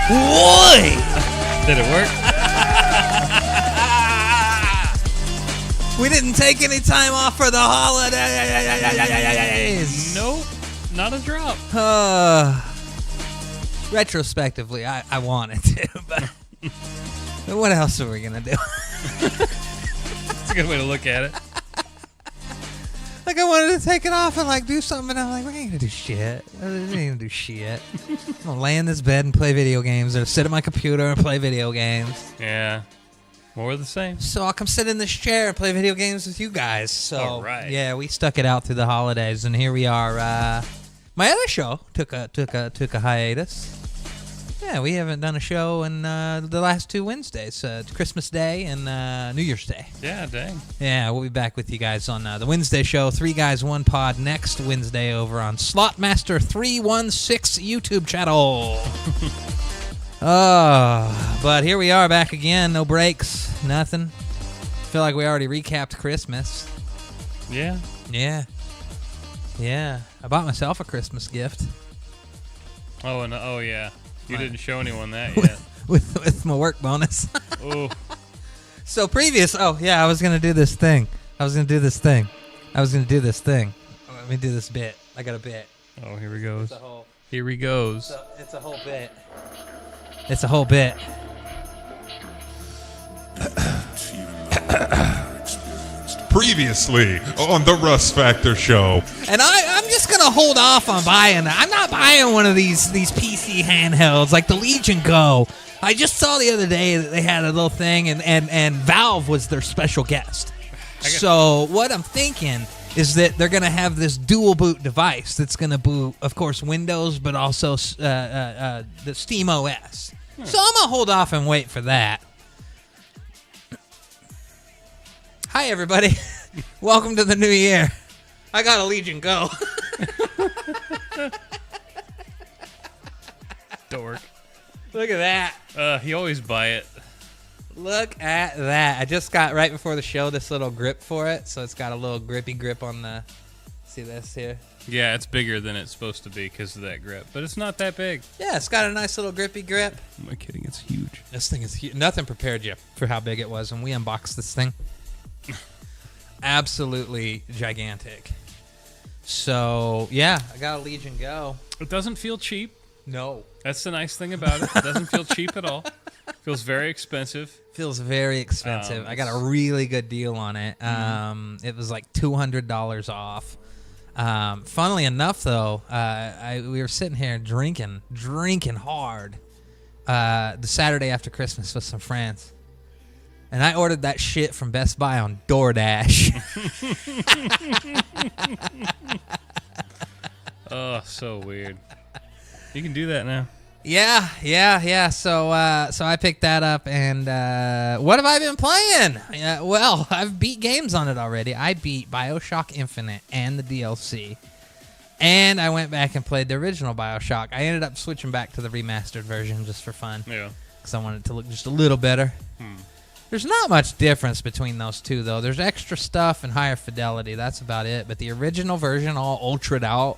Boy! Did it work? We didn't take any time off for the holidays. Nope. Not a drop. Retrospectively, I wanted to, but what else are we going to do? That's a good way to look at it. Like, I wanted to take it off and, like, do something, and I'm like, we ain't going to do shit. We ain't going to do shit. I'm going to lay in this bed and play video games, or sit at my computer and play video games. Yeah. More of the same. So I'll come sit in this chair and play video games with you guys. So, all right. Yeah, we stuck it out through the holidays, and here we are. My other show took a hiatus. Yeah, we haven't done a show in the last 2 Wednesdays, Christmas Day and New Year's Day. Yeah, dang. Yeah, we'll be back with you guys on the Wednesday show, 3 Guys, 1 Pod, next Wednesday over on Slotmaster 316 YouTube channel. But here we are back again. No breaks, nothing. Feel like we already recapped Christmas. Yeah. Yeah. Yeah. I bought myself a Christmas gift. Oh, and oh yeah. You didn't show anyone that yet. with my work bonus. Ooh. So previous, I was going to do this thing. Let me do this bit. I got a bit. Oh, here he goes. It's a whole, Here he goes. it's a whole bit. It's a whole bit. Previously on the Russ Factor Show. And I'm just going to hold off on buying that. I'm not buying one of these PC handhelds like the Legion Go. I just saw the other day that they had a little thing, and Valve was their special guest. So what I'm thinking is that they're going to have this dual boot device that's going to boot, of course, Windows, but also the Steam OS. So I'm going to hold off and wait for that. Hi, everybody. Welcome to the new year. I got a Legion Go. Dork. Look at that. You always buy it. Look at that. I just got, right before the show, this little grip for it. So it's got a little grippy grip on the... See this here? Yeah, it's bigger than it's supposed to be because of that grip. But it's not that big. Yeah, it's got a nice little grippy grip. Am I kidding? It's huge. This thing is huge. Nothing prepared you for how big it was when we unboxed this thing. Absolutely gigantic. So, yeah, I got a Legion Go. It doesn't feel cheap. No. That's the nice thing about it. It doesn't feel cheap at all. Feels very expensive. Feels very expensive. I got a really good deal on it. It was like $200 off. Funnily enough, though, we were sitting here drinking hard the Saturday after Christmas with some friends. And I ordered that shit from Best Buy on DoorDash. Oh, so weird. You can do that now. Yeah. So I picked that up, and what have I been playing? Well, I've beat games on it already. I beat BioShock Infinite and the DLC. And I went back and played the original BioShock. I ended up switching back to the remastered version just for fun. Yeah. Because I wanted it to look just a little better. There's not much difference between those two, though. There's extra stuff and higher fidelity. That's about it. But the original version, all ultra'd out,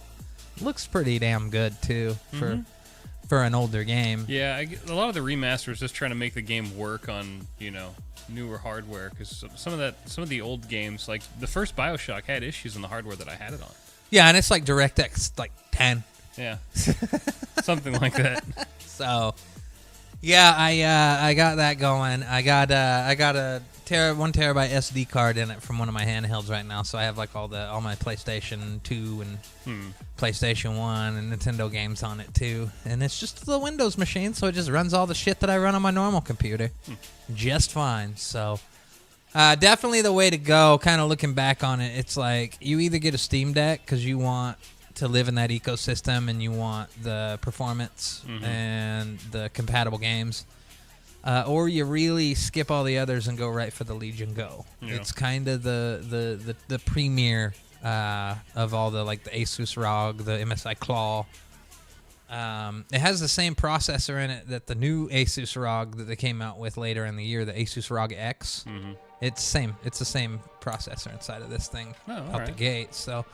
looks pretty damn good, too, for an older game. Yeah, a lot of the remasters just trying to make the game work on, newer hardware. Because some of the old games, like the first BioShock, had issues on the hardware that I had it on. Yeah, and it's like DirectX 10. Yeah, something like that. So, yeah, I got that going. I got a 1 terabyte SD card in it from one of my handhelds right now. So I have like all my PlayStation 2 and PlayStation 1 and Nintendo games on it too. And it's just the Windows machine, so it just runs all the shit that I run on my normal computer just fine. So definitely the way to go. Kind of looking back on it, it's like you either get a Steam Deck because you want to live in that ecosystem and you want the performance and the compatible games, or you really skip all the others and go right for the Legion Go. Yeah. It's kind of the premier of all the, like the Asus ROG, the MSI Claw. It has the same processor in it that the new Asus ROG that they came out with later in the year, the Asus ROG X. It's the same processor inside of this thing out the gate. So,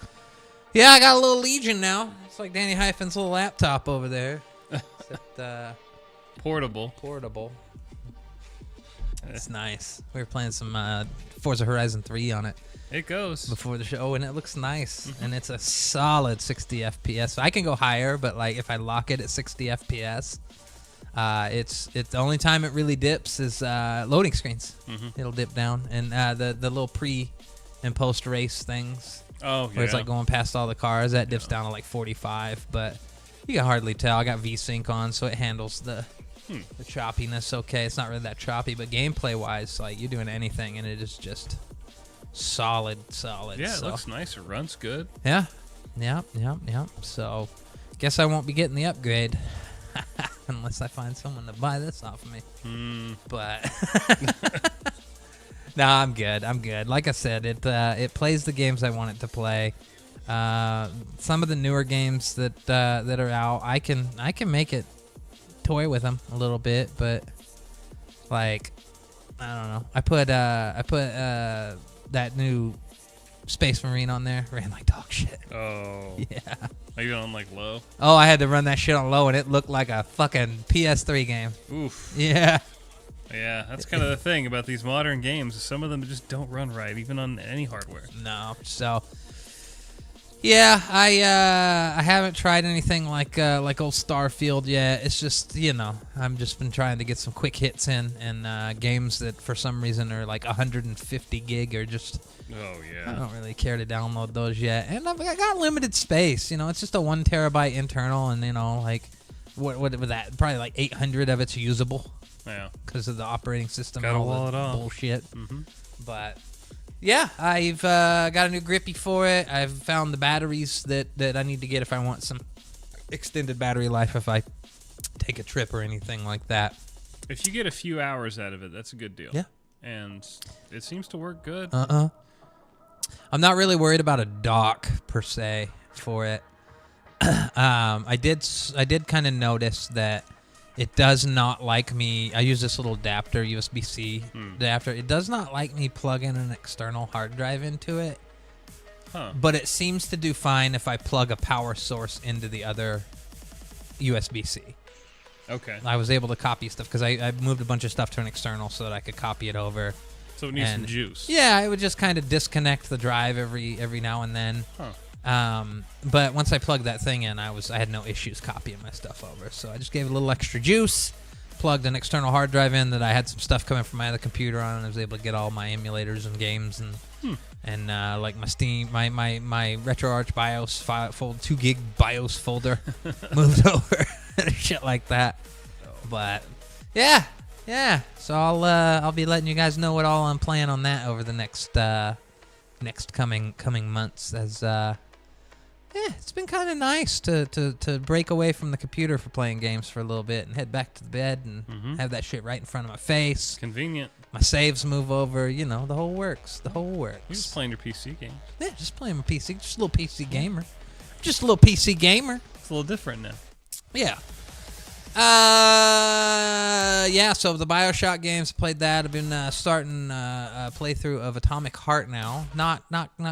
yeah, I got a little Legion now. It's like Danny Hyphen's little laptop over there. Except, portable. It's nice. We were playing some Forza Horizon 3 on it. It goes. Before the show, and it looks nice. And it's a solid 60 FPS. So I can go higher, but like if I lock it at 60 FPS, it's the only time it really dips is loading screens. It'll dip down. And the little pre and post race things. Oh, yeah. Where it's like going past all the cars, that dips down to like 45, but you can hardly tell. I got VSync on, so it handles the choppiness okay. It's not really that choppy, but gameplay-wise, like you're doing anything, and it is just solid. Yeah, it looks nice. It runs good. Yeah. So, guess I won't be getting the upgrade unless I find someone to buy this off of me. But... No, I'm good. Like I said, it plays the games I want it to play. Some of the newer games that are out, I can make it toy with them a little bit, but like I don't know. I put that new Space Marine on there, ran like dog shit. Oh. Yeah. Are you on like low? Oh, I had to run that shit on low, and it looked like a fucking PS3 game. Oof. Yeah. Yeah, that's kind of the thing about these modern games. Some of them just don't run right, even on any hardware. No. So, yeah, I haven't tried anything like old Starfield yet. It's just, I've just been trying to get some quick hits in, and games that for some reason are like 150 gig or just... Oh, yeah. I don't really care to download those yet. And I got limited space. It's just a 1 terabyte internal, and, like, what with that? Probably like 800 of it's usable. Yeah. Because of the operating system Gotta and all wall the it off. bullshit. But, yeah, I've got a new grippy for it. I've found the batteries that I need to get if I want some extended battery life if I take a trip or anything like that. If you get a few hours out of it, that's a good deal. Yeah. And it seems to work good. I'm not really worried about a dock per se for it. I did kind of notice that It does not like me. I use this little adapter, USB-C adapter. It does not like me plugging an external hard drive into it. Huh. But it seems to do fine if I plug a power source into the other USB-C. Okay. I was able to copy stuff because I moved a bunch of stuff to an external so that I could copy it over. So it needs some juice. Yeah, I would just kind of disconnect the drive every now and then. Huh. But once I plugged that thing in, I had no issues copying my stuff over. So I just gave it a little extra juice, plugged an external hard drive in that I had some stuff coming from my other computer on, and I was able to get all my emulators and games and like my Steam, my RetroArch BIOS file, 2 gig BIOS folder moved over and shit like that. But yeah. So I'll be letting you guys know what all I'm playing on that over the next coming months as it's been kind of nice to break away from the computer for playing games for a little bit and head back to the bed and have that shit right in front of my face. Convenient. My saves move over, the whole works. You're just playing your PC game. Yeah, just playing my PC. Just a little PC gamer. Just a little PC gamer. It's a little different now. Yeah. So the BioShock games, played that. I've been starting a playthrough of Atomic Heart now. Not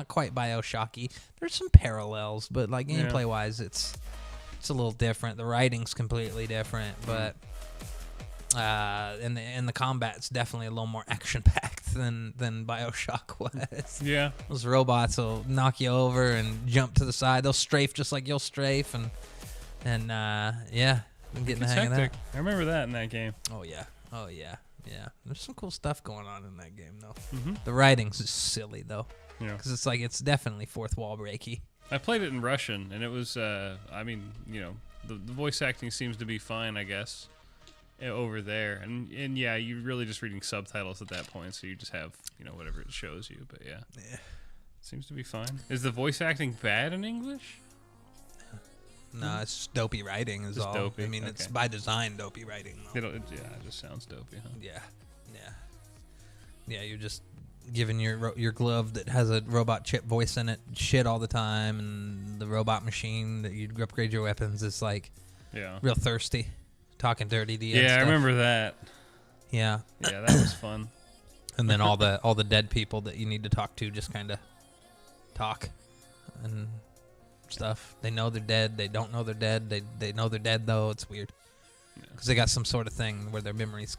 quite BioShocky. There's some parallels, but like gameplay wise, it's a little different. The writing's completely different, but and the combat's definitely a little more action packed than BioShock was. Yeah. Those robots will knock you over and jump to the side. They'll strafe just like you'll strafe, and yeah. I'm getting the hang of that. I remember that in that game. Oh yeah. There's some cool stuff going on in that game though. The writing's just silly though, because it's definitely fourth wall breaky. I played it in Russian, and it was the voice acting seems to be fine, I guess, over there. And yeah, you're really just reading subtitles at that point, so you just have whatever it shows you. But yeah, seems to be fine. Is the voice acting bad in English? No, it's just dopey writing is just all. Dopey. I mean, it's by design dopey writing though. It just sounds dopey, huh? Yeah. You're just giving your glove that has a robot chip voice in it shit all the time, and the robot machine that you upgrade your weapons is like real thirsty, talking dirty to you. Yeah, I remember that. Yeah. Yeah, that was fun. And then all the dead people that you need to talk to just kind of talk and stuff. They know they're dead. They don't know they're dead. They know they're dead though. It's weird because they got some sort of thing where their memories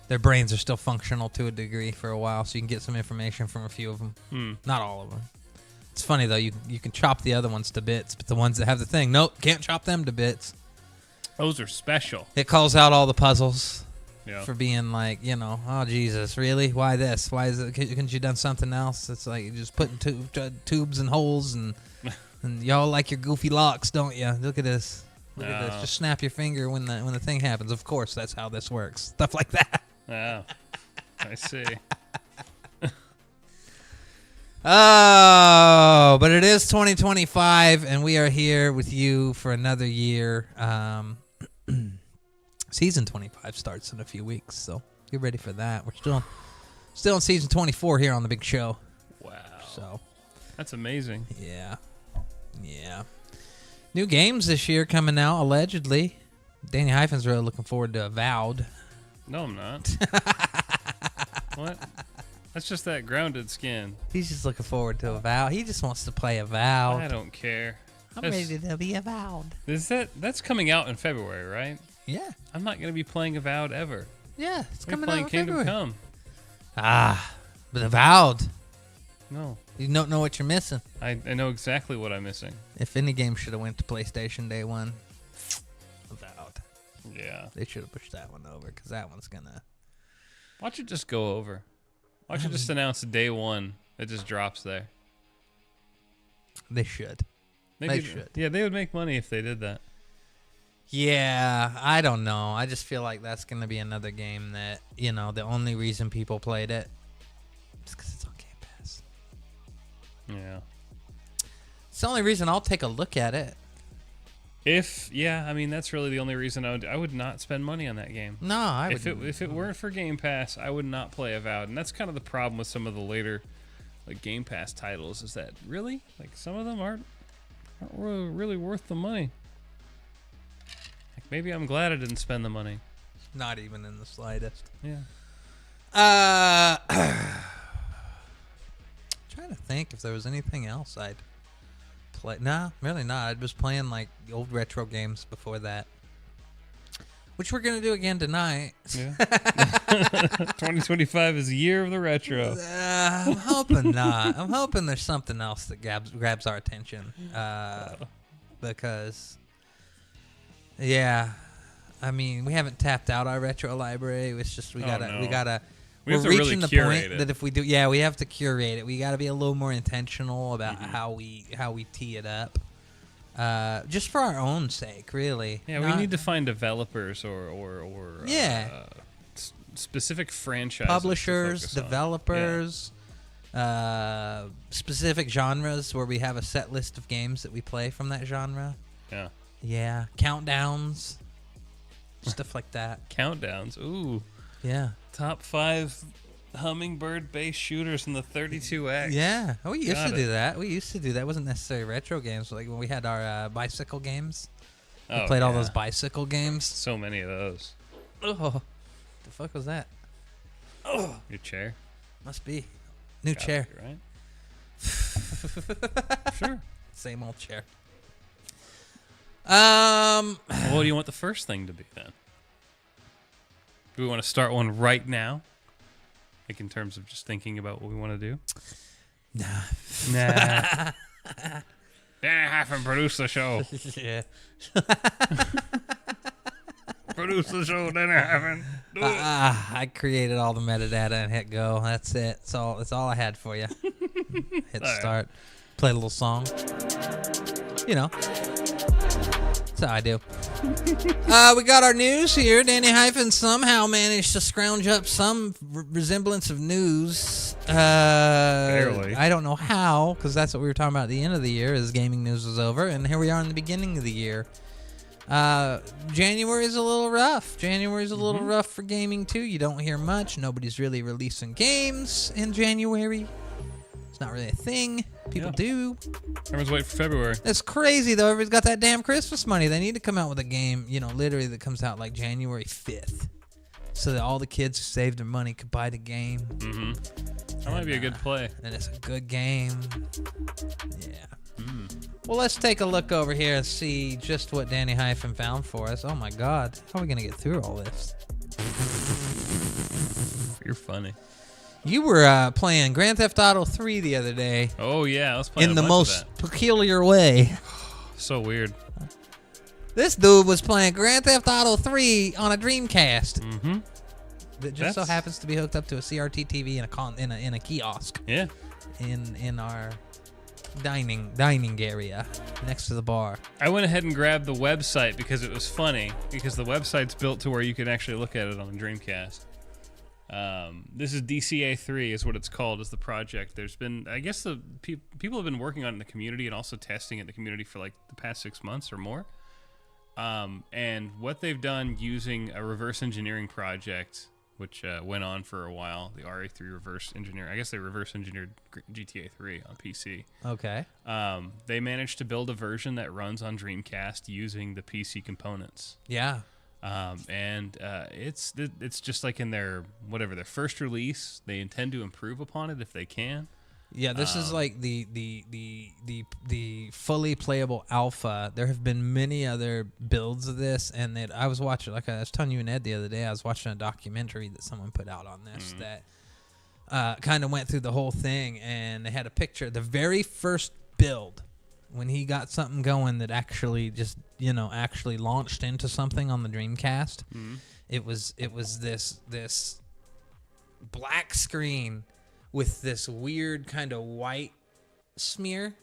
their brains are still functional to a degree for a while, so you can get some information from a few of them. Not all of them. It's funny though. You can chop the other ones to bits, but the ones that have the thing, nope, can't chop them to bits. Those are special. It calls out all the puzzles. Yeah. For being like, oh Jesus, really? Why this? Why is it? Couldn't you done something else? It's like you're just putting tubes and holes and y'all like your goofy locks, don't you? Look at this. Look at this. Just snap your finger when the thing happens. Of course, that's how this works. Stuff like that. Oh, I see. Oh, but it is 2025, and we are here with you for another year. Season 25 starts in a few weeks, so get ready for that. We're still in season 24 here on the big show. Wow. So that's amazing. Yeah. New games this year coming out, allegedly. Danny Hyphen's really looking forward to Avowed. No, I'm not. What? That's just that grounded skin. He's just looking forward to Avowed. He just wants to play Avowed. I don't care. I'm ready to be Avowed. That's coming out in February, right? Yeah. I'm not going to be playing Avowed ever. Yeah, it's coming playing out in Kingdom February. Come. But Avowed. No. You don't know what you're missing. I know exactly what I'm missing. If any game should have went to PlayStation Day 1, Avowed. Yeah. They should have pushed that one over, because that one's going to... Watch it just go over. Watch it just announce day 1. It just drops there. They should. They should. Yeah, they would make money if they did that. Yeah, I don't know. I just feel like that's going to be another game that, the only reason people played it is because it's on Game Pass. Yeah. It's the only reason I'll take a look at it. That's really the only reason I would not spend money on that game. No, I would. If it weren't for Game Pass, I would not play Avowed, and that's kind of the problem with some of the later, Game Pass titles. Is that really some of them aren't really worth the money. Maybe I'm glad I didn't spend the money. Not even in the slightest. Yeah. Trying to think if there was anything else I'd play. No, really not. I was playing like old retro games before that, which we're gonna do again tonight. Yeah. 2025 is the year of the retro. I'm hoping not. I'm hoping there's something else that grabs our attention. Because, yeah, I mean, we haven't tapped out our retro library. It's just we gotta. We have to reaching really the curate point it. that if we do, we have to curate it. We got to be a little more intentional about how we tee it up, just for our own sake, really. Yeah, we need to find developers or specific franchises, publishers, developers, specific genres where we have a set list of games that we play from that genre. Yeah, countdowns, stuff like that. Countdowns, ooh. Yeah. Top 5 hummingbird-based shooters in the 32X. Yeah. Oh, we used to do that. It wasn't necessarily retro games. Like when we had our bicycle games. We played all those bicycle games. So many of those. Oh, the fuck was that? Oh, your chair. Must be new chair. Be, right? Sure. Same old chair. Well, what do you want the first thing to be then? Do we want to start one right now? Like in terms of just thinking about what we want to do? Nah. Danny Hyphen produce the show. Yeah. Produce the show, Danny Hyphen. Do it. I created all the metadata and hit go. That's it. That's all I had for you. Hit start. Play a little song. You know. That's how I do. We got our news here. Danny Hyphen somehow managed to scrounge up some resemblance of news. Barely. I don't know how, because that's what we were talking about at the end of the year, as gaming news was over, and here we are in the beginning of the year. January is a little rough. January's a little rough for gaming, too. You don't hear much. Nobody's really releasing games in January. It's not really a thing. People do. Everyone's waiting for February. That's crazy, though. Everybody's got that damn Christmas money. They need to come out with a game, literally that comes out like January 5th. So that all the kids who saved their money could buy the game. Mm-hmm. That might be a good play. And it's a good game. Yeah. Well, let's take a look over here and see just what Danny Hyphen found for us. Oh, my God. How are we going to get through all this? You're funny. You were playing Grand Theft Auto 3 the other day. Oh, yeah. I was playing in the most peculiar way. So weird. This dude was playing Grand Theft Auto 3 on a Dreamcast. Mm-hmm. That just so happens to be hooked up to a CRT TV in a kiosk. Yeah. In our dining area next to the bar. I went ahead and grabbed the website because it was funny, because the website's built to where you can actually look at it on the Dreamcast. This is DCA3 is what it's called, is the project. There's been, I guess the people have been working on it in the community and also testing it in the community for like the past 6 months or more. And what they've done using a reverse engineering project, which went on for a while, the RA3 reverse engineer. I guess they reverse engineered GTA 3 on PC. Okay. They managed to build a version that runs on Dreamcast using the PC components. Yeah. And it's just like in their first release. They intend to improve upon it if they can. Yeah, this is like the fully playable alpha. There have been many other builds of this, and I was watching, like I was telling you and Ed the other day, I was watching a documentary that someone put out on this that kind of went through the whole thing, and they had a picture. The very first build, when he got something going that actually just actually launched into something on the Dreamcast, it was this black screen with this weird kind of white smear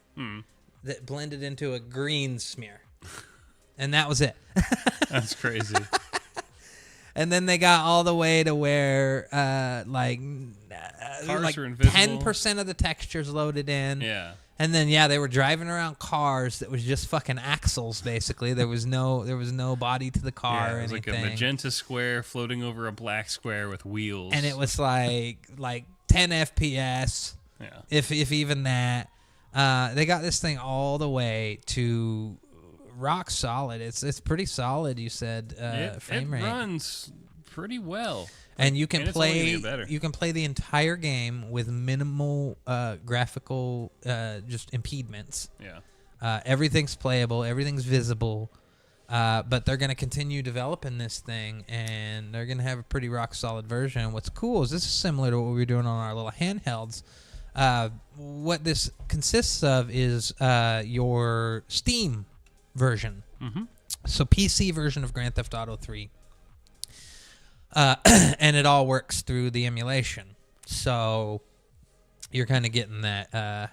that blended into a green smear. And that was it. That's crazy. And then they got all the way to where like cars are invisible. 10% of the textures loaded in. Yeah. And then they were driving around cars that was just fucking axles basically. There was no body to the car or anything. It was like a magenta square floating over a black square with wheels. And it was like 10 FPS. Yeah. If even that. They got this thing all the way to rock solid. It's pretty solid. You said frame rate. It runs pretty well. And you can And it's only gonna play. get better. You can play the entire game with minimal graphical just impediments. Yeah. Everything's playable. Everything's visible. But they're going to continue developing this thing, and they're going to have a pretty rock solid version. What's cool is this is similar to what we were doing on our little handhelds. What this consists of is your Steam version. Mm-hmm. So PC version of Grand Theft Auto 3. And it all works through the emulation. So you're kind of getting that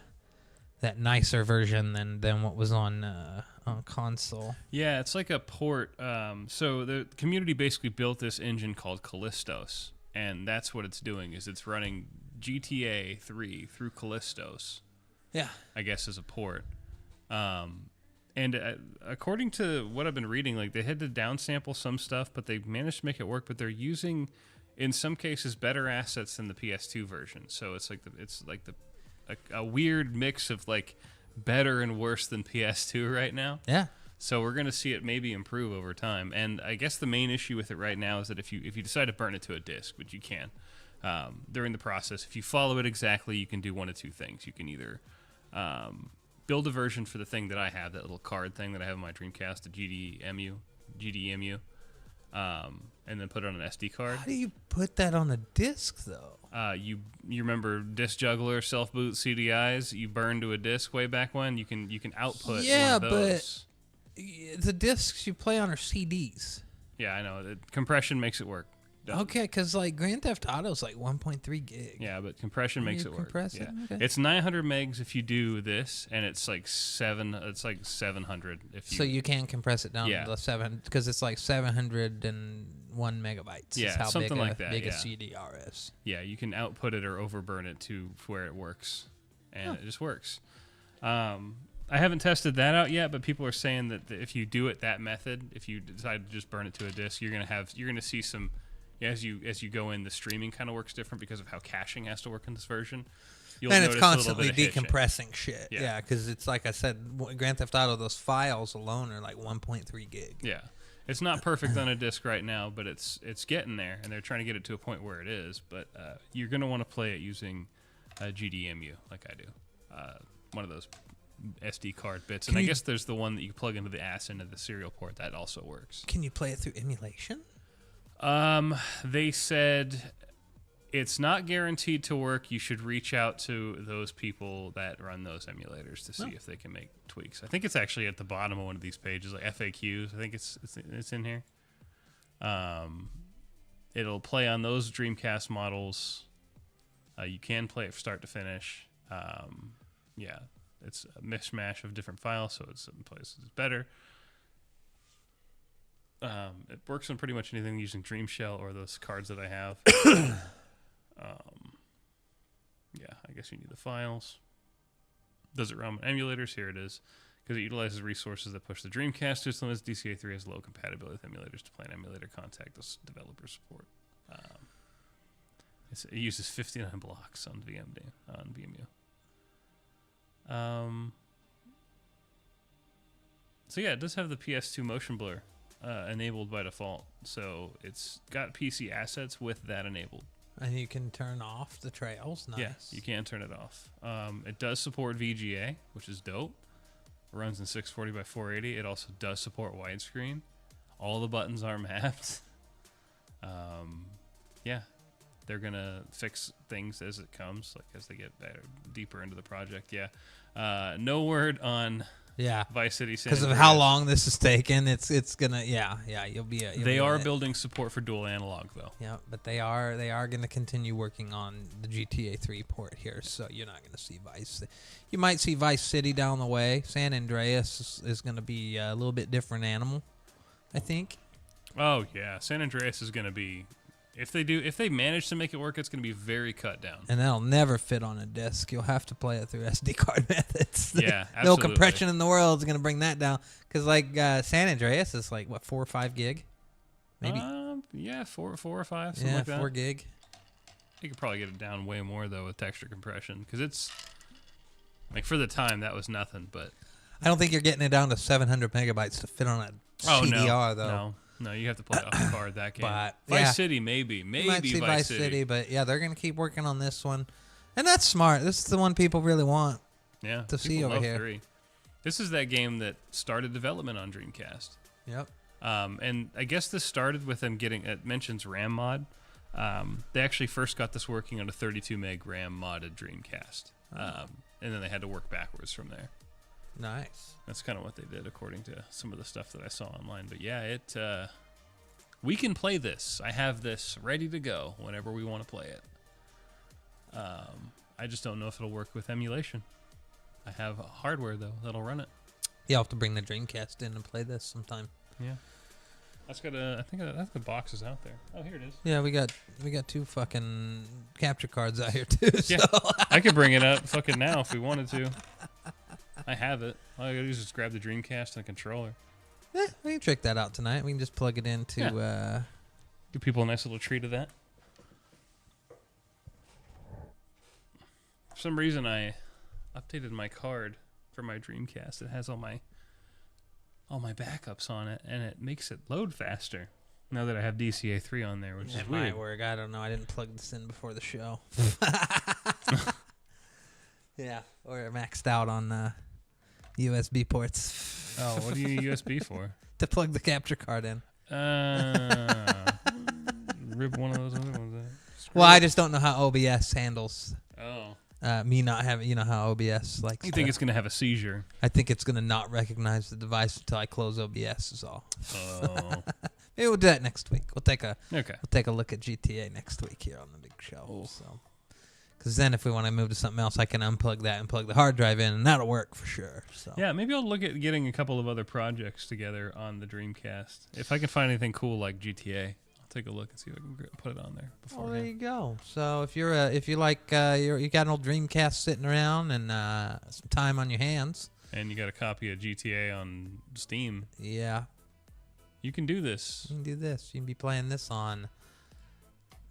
nicer version than what was on console. Yeah, it's like a port. So the community basically built this engine called Callistos, and that's what it's doing. Is it's running GTA 3 through Callistos. Yeah, I guess as a port. And according to what I've been reading, like they had to downsample some stuff, but they managed to make it work. But they're using, in some cases, better assets than the PS2 version. So it's like a weird mix of like better and worse than PS2 right now. Yeah. So we're going to see it maybe improve over time. And I guess the main issue with it right now is that if you decide to burn it to a disk, which you can, during the process, if you follow it exactly, you can do one of two things. You can either build a version for the thing that I have, that little card thing that I have on my Dreamcast, the GDEMU, and then put it on an SD card. How do you put that on a disc, though? You remember Disc Juggler, Self Boot CDIs? You burned to a disc way back when. You can output one of those. But the discs you play on are CDs. Yeah, I know. Compression makes it work. Okay, because like Grand Theft Auto is like 1.3 gig. Yeah, but compression makes it work. Compress it? Yeah. Okay. It's 900 megs if you do this, and it's like 700 if you. So you can compress it down Yeah. to 7 because it's like 701 megabytes. Yeah, is how something big like that, Big a yeah. CDR is. Yeah, you can output it or overburn it to where it works, and it just works. I haven't tested that out yet, but people are saying that if you do it that method, if you decide to just burn it to a disk, you're gonna see some. As you go in, the streaming kind of works different because of how caching has to work in this version. You'll And it's notice a little constantly bit of hitching. decompressing shit. Yeah. Yeah, because it's like I said, Grand Theft Auto, those files alone are like 1.3 gig. Yeah, it's not perfect on a disc right now, but it's getting there, and they're trying to get it to a point where it is. But you're going to want to play it using GDEMU, like I do, one of those SD card bits. And I guess there's the one that you plug into the ass into the serial port that also works. Can you play it through emulation? They said it's not guaranteed to work. You should reach out to those people that run those emulators to see if they can make tweaks. I think it's actually at the bottom of one of these pages, like FAQs. I think it's in here. It'll play on those Dreamcast models. You can play it from start to finish. Yeah, it's a mishmash of different files, so it's in places better. It works on pretty much anything using Dream Shell or those cards that I have. Yeah, I guess you need the files. Does it run on emulators? Here it is. Because it utilizes resources that push the Dreamcast to its limits, DCA3 has low compatibility with emulators to play an emulator contact this developer support. It uses 59 blocks on VMU. So yeah, it does have the PS2 motion blur enabled by default. So it's got PC assets with that enabled. And you can turn off the trails. Nice. Yeah, you can turn it off. It does support VGA, which is dope. It runs in 640 by 480. It also does support widescreen. All the buttons are mapped. Yeah, they're gonna fix things as it comes, like as they get better, deeper into the project. Yeah, no word on Vice City San because of Andreas. how long this is taking. It's gonna you'll be. They are building support for dual analog though. Yeah, but they are gonna continue working on the GTA 3 port here, so you're not gonna see Vice. You might see Vice City down the way. San Andreas is gonna be a little bit different animal, I think. Oh yeah, San Andreas is gonna be. If they manage to make it work, it's going to be very cut down. And that'll never fit on a disc. You'll have to play it through SD card methods. Yeah, no absolutely. compression in the world is going to bring that down. Because like San Andreas is like what 4 or 5 gig, maybe. Yeah, 4 or 5, something yeah, like that. 4 gig. You could probably get it down way more though with texture compression, because it's like for the time that was nothing. But I don't think you're getting it down to 700 megabytes to fit on a CDR, though. No, you have to play it off the card, that game. But, Vice City, maybe. You might see Vice City. but yeah, they're going to keep working on this one. And that's smart. This is the one people really want to see over here. 3. This is that game that started development on Dreamcast. Yep. And I guess this started with them getting, it mentions RAM mod. They actually first got this working on a 32 meg RAM modded Dreamcast. And then they had to work backwards from there. Nice. That's kind of what they did, according to some of the stuff that I saw online. But yeah, we can play this. I have this ready to go whenever we want to play it. I just don't know if it'll work with emulation. I have hardware, though, that'll run it. You'll have to bring the Dreamcast in and play this sometime. Yeah. I think the box is out there. Oh, here it is. Yeah, we got 2 fucking capture cards out here, too. Yeah, So. I could bring it up fucking now if we wanted to. I have it. All I gotta do is just grab the Dreamcast and a controller. Yeah, we can trick that out tonight. We can just plug it into... Give people a nice little treat of that. For some reason, I updated my card for my Dreamcast. It has all my backups on it, and it makes it load faster now that I have DCA 3 on there, which is weird. It might work. I don't know. I didn't plug this in before the show. Yeah, or maxed out on USB ports. Oh, what do you need USB for? To plug the capture card in. Rip one of those other ones out. Well, I just don't know how OBS handles Oh. me not having, you know how OBS likes. You think it's going to have a seizure? I think it's going to not recognize the device until I close OBS is all. Oh. Maybe we'll do that next week. We'll take a look at GTA next week here on the big show. Oh. So, because then if we want to move to something else, I can unplug that and plug the hard drive in, and that'll work for sure. So Yeah, maybe I'll look at getting a couple of other projects together on the Dreamcast. If I can find anything cool like GTA, I'll take a look and see if I can put it on there Well, there beforehand. you go. So if you like you got an old Dreamcast sitting around and some time on your hands, And you got a copy of GTA on Steam, yeah, you can do this. you can do this. You can be playing this on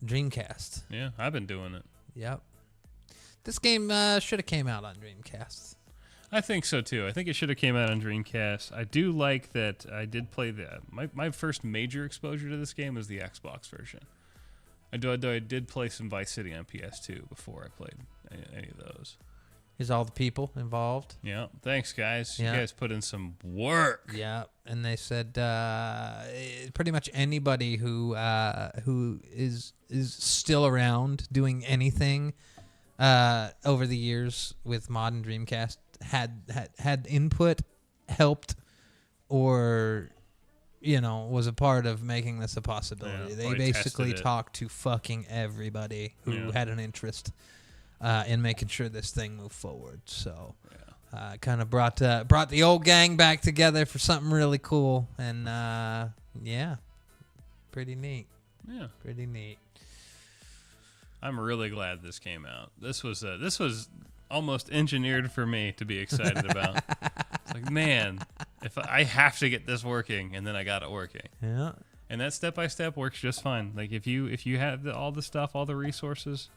Dreamcast. Yeah, I've been doing it. Yep. This game should have came out on Dreamcast. I think so too. I think it should have came out on Dreamcast. I do like that I did play my first major exposure to this game was the Xbox version. I did play some Vice City on PS2 before I played any of those. Here's all the people involved. Yeah, thanks guys. Yeah. You guys put in some work. Yeah, and they said pretty much anybody who is still around doing anything over the years with mod and Dreamcast had input, helped, or was a part of making this a possibility. Yeah, They probably basically tested it. talked to fucking everybody who had an interest in making sure this thing moved forward. So kind of brought the old gang back together for something really cool, and pretty neat. Yeah. Pretty neat. I'm really glad this came out. This was almost engineered for me to be excited about. It's like, man, if I have to get this working, and then I got it working. Yeah. And that step by step works just fine. Like if you have all the stuff, all the resources,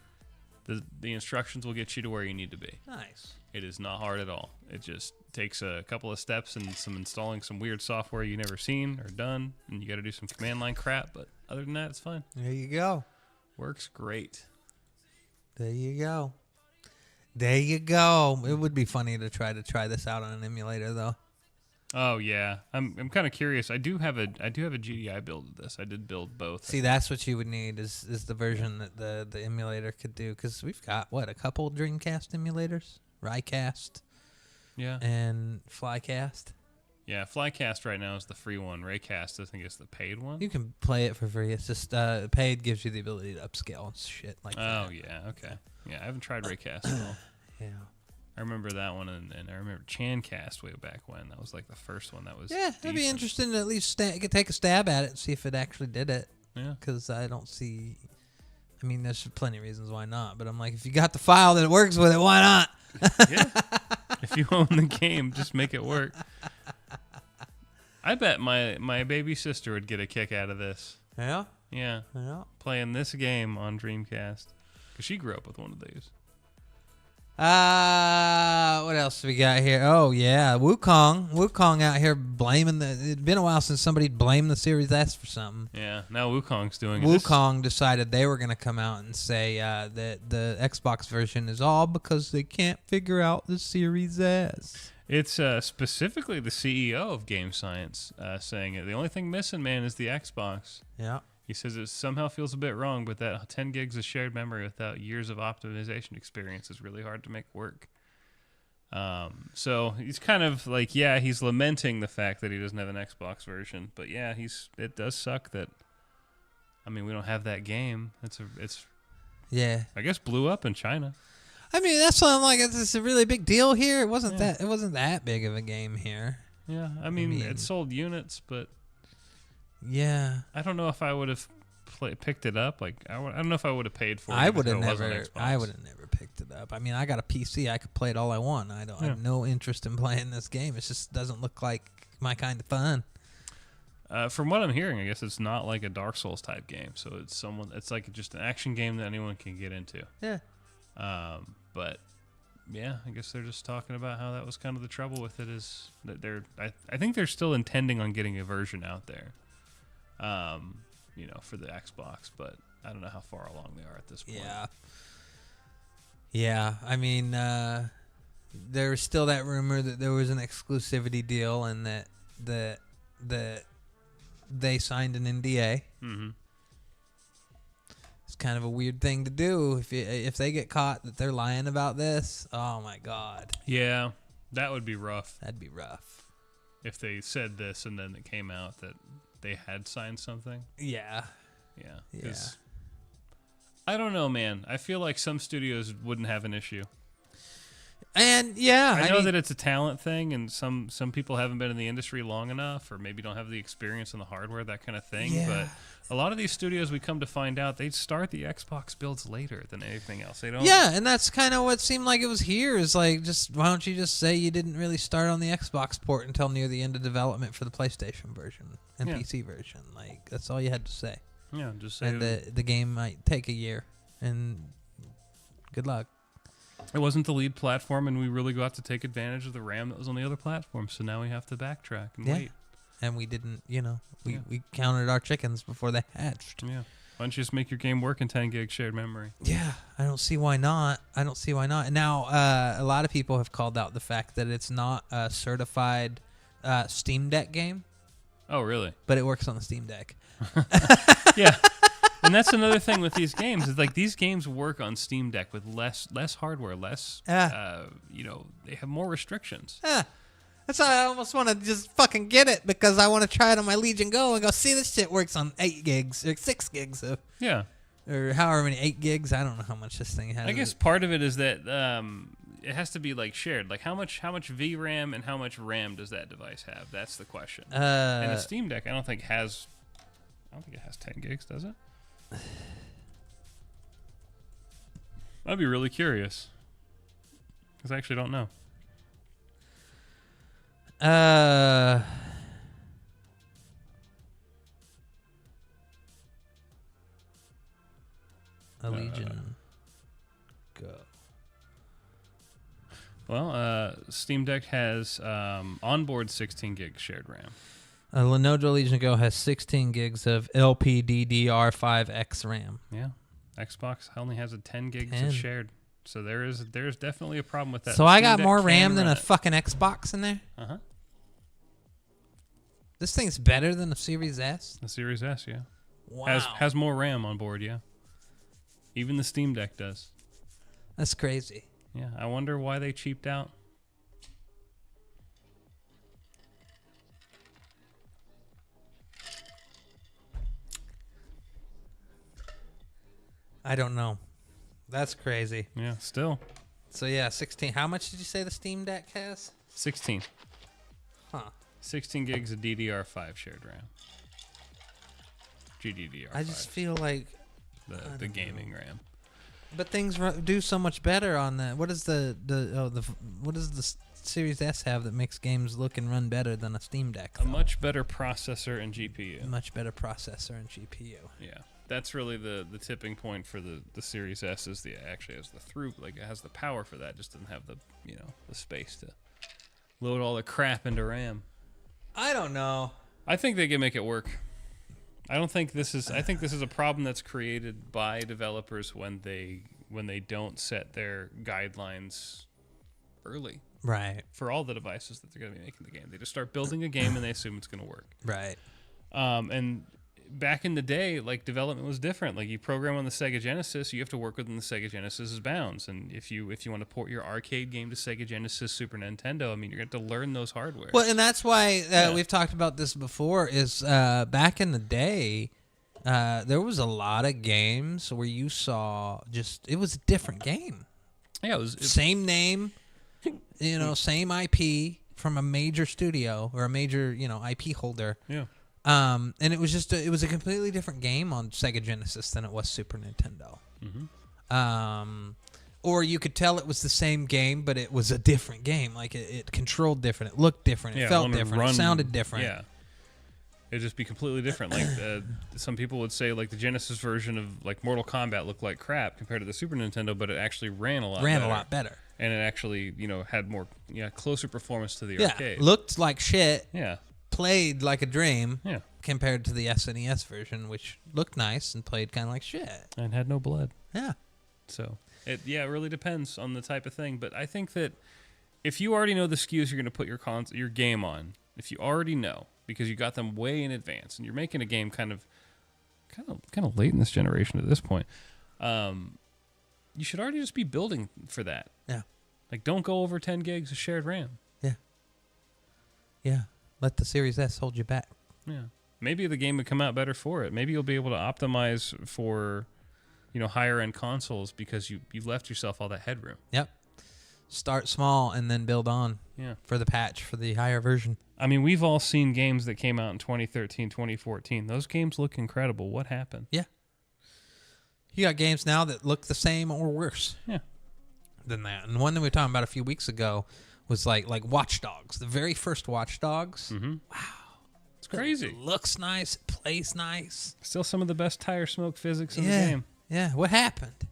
the instructions will get you to where you need to be. Nice. It is not hard at all. It just takes a couple of steps and some installing some weird software you never seen or done, and you got to do some command line crap. But other than that, it's fine. There you go. Works great. There you go. There you go. It would be funny to try this out on an emulator, though. Oh yeah, I'm kind of curious. I do have a GDI build of this. I did build both. See, that's what you would need is the version that the emulator could do, because we've got a couple Dreamcast emulators, Rycast, Yeah. and Flycast. Yeah, Flycast right now is the free one. Raycast, I think, is the paid one. You can play it for free. It's just paid gives you the ability to upscale and shit like that. Oh yeah, okay. Yeah, I haven't tried Raycast at all. Yeah. I remember that one, and I remember Chancast way back when. That was like the first one that was. Yeah, it'd be decent. interesting to at least take a stab at it and see if it actually did it. Yeah. Because I don't see. I mean, there's plenty of reasons why not, but I'm like, if you got the file that works with it, why not? Yeah. If you own the game, just make it work. I bet my baby sister would get a kick out of this. Yeah. Yeah. Yeah. Playing this game on Dreamcast. Because she grew up with one of these. What else we got here? Oh yeah, Wukong out here blaming the. It'd been a while since somebody blamed the Series S for something. Yeah, now Wukong's doing it. Wukong decided they were going to come out and say that the Xbox version is all because they can't figure out the Series S. It's specifically the CEO of Game Science saying it. The only thing missing, man, is the Xbox. Yeah. He says it somehow feels a bit wrong, but that 10 gigs of shared memory without years of optimization experience is really hard to make work. So he's kind of like, yeah, he's lamenting the fact that he doesn't have an Xbox version, but yeah, it does suck that. I mean, we don't have that game. It's Yeah. I guess blew up in China. I mean, that's why I'm like, it's a really big deal here. It wasn't that big of a game here. Yeah, I mean it sold units, but. Yeah, I don't know if I would have picked it up. Like I don't know if I would have paid for it. I would have never picked it up. I mean, I got a PC. I could play it all I want. I have no interest in playing this game. It just doesn't look like my kind of fun. From what I'm hearing, I guess it's not like a Dark Souls type game. So it's like just an action game that anyone can get into. Yeah. But yeah, I guess they're just talking about how that was kind of the trouble with it is that I think they're still intending on getting a version out there. For the Xbox, but I don't know how far along they are at this point. Yeah. I mean, there was still that rumor that there was an exclusivity deal and that they signed an NDA. Mm-hmm. It's kind of a weird thing to do if they get caught that they're lying about this. Oh my God. Yeah, that would be rough. That'd be rough. If they said this and then it came out that they had signed something. Yeah. Yeah. I don't know, man. I feel like some studios wouldn't have an issue. And yeah, I know that it's a talent thing, and some people haven't been in the industry long enough, or maybe don't have the experience in the hardware, that kind of thing. Yeah. But a lot of these studios, we come to find out, they start the Xbox builds later than anything else. They don't. Yeah, and that's kind of what seemed like it was here. Is like, just why don't you just say you didn't really start on the Xbox port until near the end of development for the PlayStation version and PC version? Like, that's all you had to say. Yeah, just say. And the game might take a year, and good luck. It wasn't the lead platform, and we really got to take advantage of the RAM that was on the other platform. So now we have to backtrack and wait. And we didn't, we counted our chickens before they hatched. Yeah. Why don't you just make your game work in 10 gig shared memory? Yeah, I don't see why not. And now a lot of people have called out the fact that it's not a certified Steam Deck game. Oh, really? But it works on the Steam Deck. Yeah. And that's another thing with these games is like these games work on Steam Deck with less hardware, they have more restrictions. That's why I almost want to just fucking get it because I want to try it on my Legion Go and go, see, this shit works on 8 gigs or 6 gigs. Yeah. Or however many, 8 gigs. I don't know how much this thing has. I guess part of it is that it has to be like shared. Like how much VRAM and how much RAM does that device have? That's the question. And the Steam Deck, I don't think it has 10 gigs, does it? I'd be really curious because I actually don't know. A Legion Go. Well, Steam Deck has onboard 16 gig shared RAM. Lenovo Legion Go has 16 gigs of LPDDR5X RAM. Yeah. Xbox only has 10 gigs of shared. So there's definitely a problem with that. So I got more RAM than a fucking Xbox in there? Uh-huh. This thing's better than the Series S? The Series S, yeah. Wow. Has more RAM on board, yeah. Even the Steam Deck does. That's crazy. Yeah, I wonder why they cheaped out. I don't know. That's crazy. Yeah, still. So yeah, 16. How much did you say the Steam Deck has? 16. Huh. 16 gigs of DDR5 shared RAM. GDDR5. I just feel like the gaming RAM. But things do so much better on that. What does what does the Series S have that makes games look and run better than a Steam Deck? A much better processor and GPU. Much better processor and GPU. Yeah. that's really the tipping point for the Series S is actually has the it has the power for that, just doesn't have the the space to load all the crap into RAM. I don't know. I think they can make it work. I think this is a problem that's created by developers when they don't set their guidelines early. Right. For all the devices that they're going to be making the game. They just start building a game and they assume it's going to work. Right. And back in the day, like, development was different. Like, you program on the Sega Genesis, you have to work within the Sega Genesis's bounds. And if you want to port your arcade game to Sega Genesis, Super Nintendo, I mean, you're going to have to learn those hardware. Well, and that's why we've talked about this before, is back in the day, there was a lot of games where you saw it was a different game. Yeah, it was same name, same IP from a major studio or a major, IP holder. Yeah. And it was it was a completely different game on Sega Genesis than it was Super Nintendo. Mm-hmm. Or you could tell it was the same game, but it was a different game. Like it controlled different, it looked different, it felt different, it sounded different. Yeah. It'd just be completely different. Like some people would say, like the Genesis version of like Mortal Kombat looked like crap compared to the Super Nintendo, but it actually ran a lot better. And it actually, had more, closer performance to the arcade. Looked like shit. Yeah. Played like a dream. Yeah. Compared to the SNES version, which looked nice and played kind of like shit. And had no blood. Yeah. So it really depends on the type of thing. But I think that if you already know the SKUs you're going to put your game on, if you already know, because you got them way in advance, and you're making a game kind of late in this generation at this point, you should already just be building for that. Yeah. Like, don't go over 10 gigs of shared RAM. Yeah. Yeah. Let the Series S hold you back. Yeah. Maybe the game would come out better for it. Maybe you'll be able to optimize for, higher end consoles because you left yourself all that headroom. Yep. Start small and then build on. Yeah. For the patch for the higher version. I mean, we've all seen games that came out in 2013, 2014. Those games look incredible. What happened? Yeah. You got games now that look the same or worse. Yeah. Than that. And one that we were talking about a few weeks ago was like Watch Dogs. The very first Watch Dogs. Mm-hmm. Wow. It's crazy. It looks nice. It plays nice. Still some of the best tire smoke physics in the game. Yeah. What happened?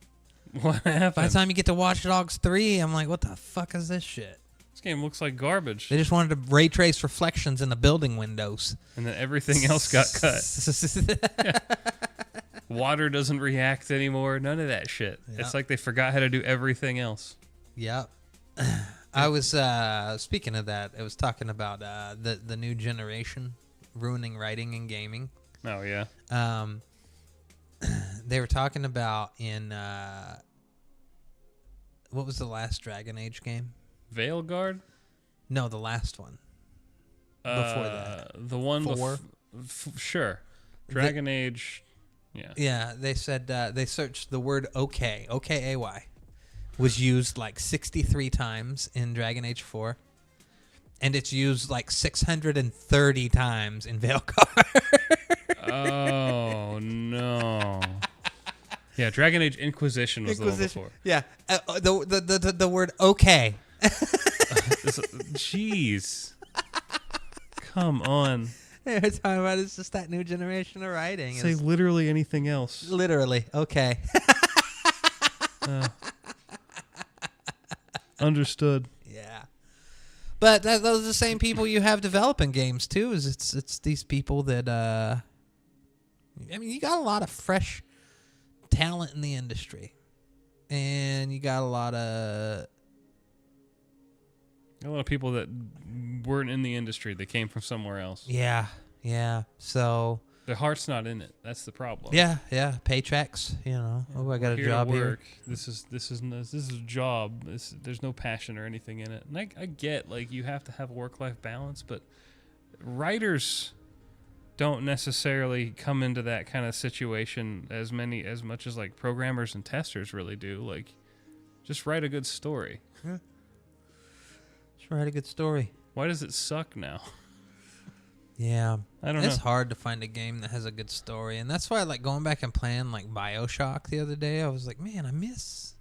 What happened? By the time you get to Watch Dogs 3, I'm like, what the fuck is this shit? This game looks like garbage. They just wanted to ray trace reflections in the building windows. And then everything else got cut. Water doesn't react anymore. None of that shit. Yep. It's like they forgot how to do everything else. Yep. I was, speaking of that, I was talking about the new generation ruining writing and gaming. Oh, yeah. They were talking about in, what was the last Dragon Age game? Veilguard? No, the last one. Before that. The one 4? Sure. Dragon Age, yeah. Yeah, they said they searched the word okay, O-K-A-Y, was used like 63 times in Dragon Age 4. And it's used like 630 times in Veilguard. Oh, no. Yeah, Dragon Age Inquisition was the one before. Yeah, the word okay. Jeez. Come on. They're talking about it's just that new generation of writing. Say literally anything else. Literally, okay. Understood. Yeah. But those are the same people you have developing games too. Is it's these people that I mean, you got a lot of fresh talent in the industry, and you got a lot of people that weren't in the industry. They came from somewhere else. Yeah. So their heart's not in it. That's the problem. Yeah. Paychecks. I got a job here. This is a job. There's no passion or anything in it. And I get, like, you have to have a work-life balance, but writers don't necessarily come into that kind of situation as much as like programmers and testers really do. Like, just write a good story. Yeah. Just write a good story. Why does it suck now? Yeah. I don't know. It's hard to find a game that has a good story. And that's why I like going back and playing like BioShock the other day. I was like, man, I miss...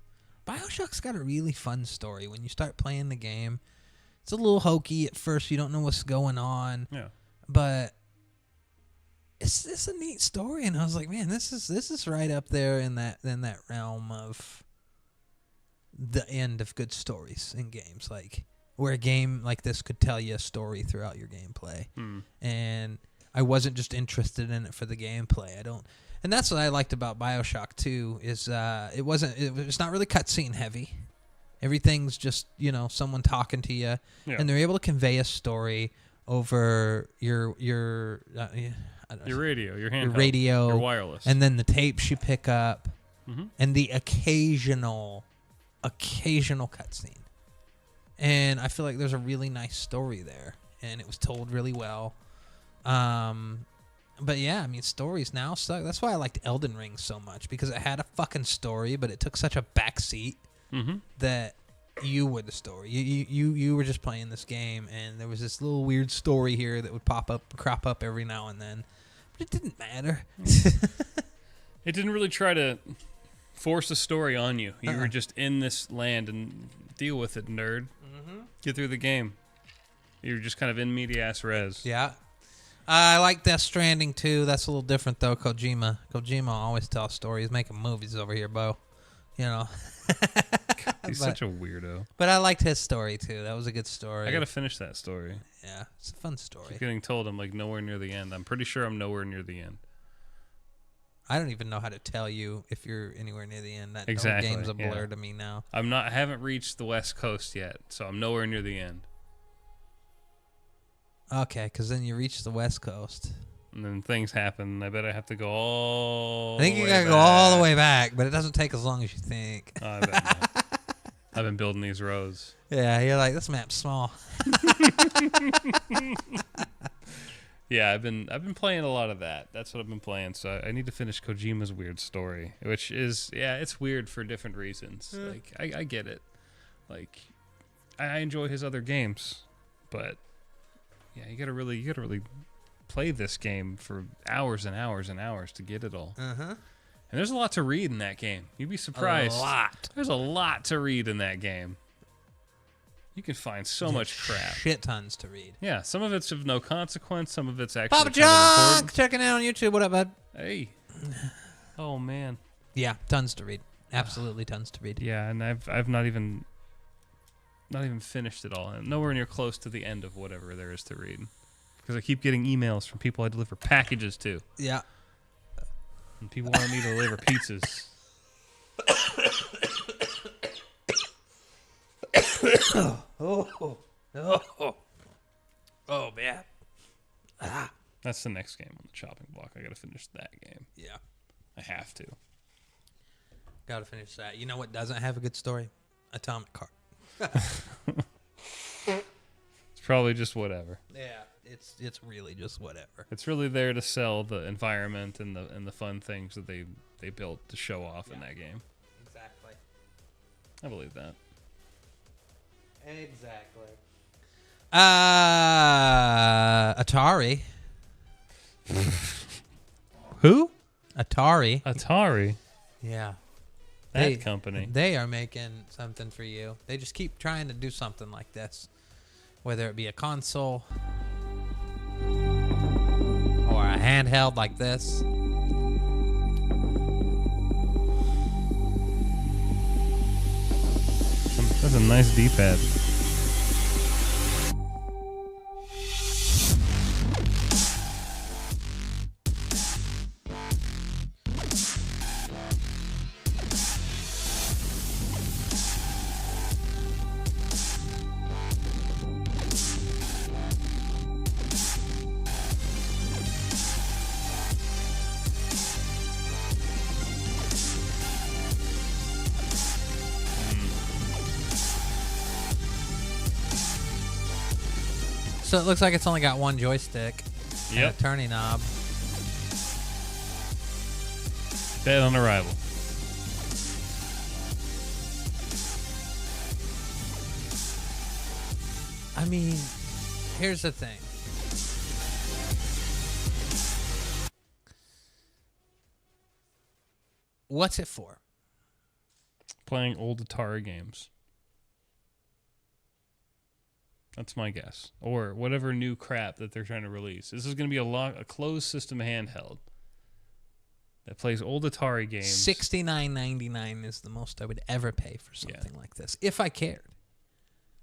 BioShock's got a really fun story. When you start playing the game, it's a little hokey at first. You don't know what's going on. Yeah. But it's a neat story, and I was like, man, this is right up there in that realm of the end of good stories in games, like where a game like this could tell you a story throughout your gameplay. And I wasn't just interested in it for the gameplay. And that's what I liked about BioShock 2 is it's not really cutscene heavy. Everything's just, someone talking to you, and they're able to convey a story over your radio, your handheld, radio, your wireless, and then the tapes you pick up, and the occasional cutscene. And I feel like there's a really nice story there, and it was told really well. But yeah, I mean, stories now suck. That's why I liked Elden Ring so much, because it had a fucking story, but it took such a backseat that you were the story. You were just playing this game, and there was this little weird story here that would crop up every now and then, but it didn't matter. It didn't really try to force a story on you. You were just in this land and deal with it, nerd. Get through the game. You're just kind of in medias res. Yeah. I like Death Stranding too. That's a little different though. Kojima always tells stories. He's making movies over here, Bo. He's such a weirdo. But I liked his story too. That was a good story. I gotta finish that story. Yeah, it's a fun story. Keep getting told I'm like nowhere near the end. I'm pretty sure I'm nowhere near the end. I don't even know how to tell you if you're anywhere near the end. That Exactly, game's a blur to me now. I haven't reached the West Coast yet, so I'm nowhere near the end. Okay, because then you reach the West Coast. And then things happen. I bet I have to go all I think the you way gotta back. go all the way back, but it doesn't take as long as you think. Oh, I bet not. I've been building these roads. Yeah, you're like, this map's small. Yeah, I've been playing a lot of that. That's what I've been playing. So I need to finish Kojima's weird story, which is it's weird for different reasons. Like I get it. Like I enjoy his other games, but yeah, you gotta really play this game for hours and hours and hours to get it all. And there's a lot to read in that game. You'd be surprised. A lot. There's a lot to read in that game. You can find so much crap. Shit tons to read. Yeah, some of it's of no consequence. Some of it's actually Papa kind of Junk! important. Checking out on YouTube. What up, bud? Hey. Oh, man. Yeah, tons to read. Absolutely tons to read. Yeah, and I've not even finished it all. I'm nowhere near close to the end of whatever there is to read. Because I keep getting emails from people I deliver packages to. Yeah. And people want me to deliver pizzas. Oh, man. That's the next game on the chopping block. I got to finish that game. Yeah. I have to. Gotta finish that. You know what doesn't have a good story? Atomic Heart. It's probably just whatever. Yeah, it's really just whatever. It's really there to sell the environment and the fun things that they built to show off in that game. Exactly. I believe that. Exactly. Atari. Who? Atari. Atari. Yeah. That company. They are making something for you. They just keep trying to do something like this. Whether it be a console or a handheld like this. That's a nice D-pad. So it looks like it's only got one joystick and a turning knob. Dead on arrival. I mean, here's the thing. What's it for? Playing old Atari games. That's my guess. Or whatever new crap that they're trying to release. This is going to be a closed system handheld that plays old Atari games. $69.99 is the most I would ever pay for something like this, if I cared.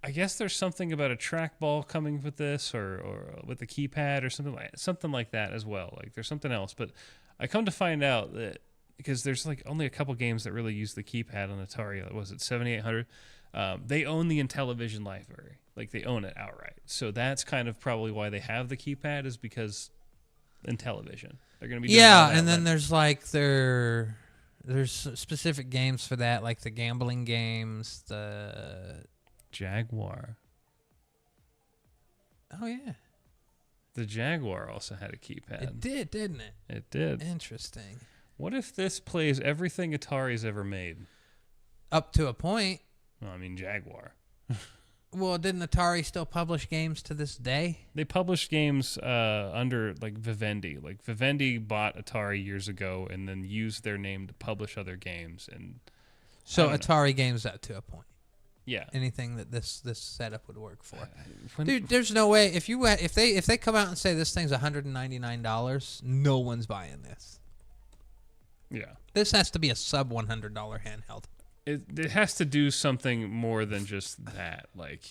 I guess there's something about a trackball coming with this, or with the keypad, or something like that as well. Like there's something else, but I come to find out that because there's like only a couple games that really use the keypad on Atari. Was it 7800? They own the Intellivision library, like they own it outright. So that's kind of probably why they have the keypad, is because Intellivision. They're going to be doing and then there's like there's specific games for that, like the gambling games, the Jaguar. Oh yeah, the Jaguar also had a keypad. it did, didn't it? It did. Interesting. What if this plays everything Atari's ever made? Up to a point. Well, I mean, Jaguar. Well, didn't Atari still publish games to this day? They published games under like Vivendi. Like Vivendi bought Atari years ago and then used their name to publish other games. And so Atari games up to a point. Yeah. Anything that this setup would work for. When, Dude, there's no way if they come out and say this thing's $199, no one's buying this. Yeah. This has to be a sub $100 handheld. It has to do something more than just that. Like,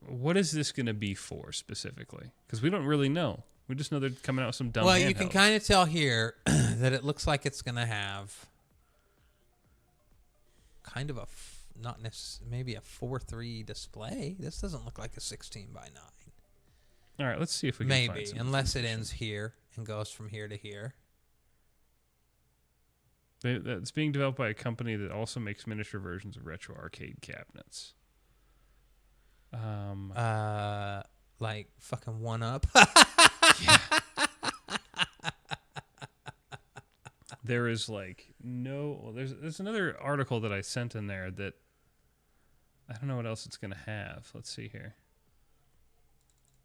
what is this going to be for specifically? Because we don't really know. We just know they're coming out with some dumb handheld. You can kind of tell here that it looks like it's going to have kind of maybe a 4:3 display. This doesn't look like a 16:9. All right, let's see if we can maybe, find some unless it ends here and goes from here to here. It's being developed by a company that also makes miniature versions of retro arcade cabinets. Like fucking 1-Up. Yeah. There is like there's another article that I sent in there that I don't know what else it's going to have. Let's see here.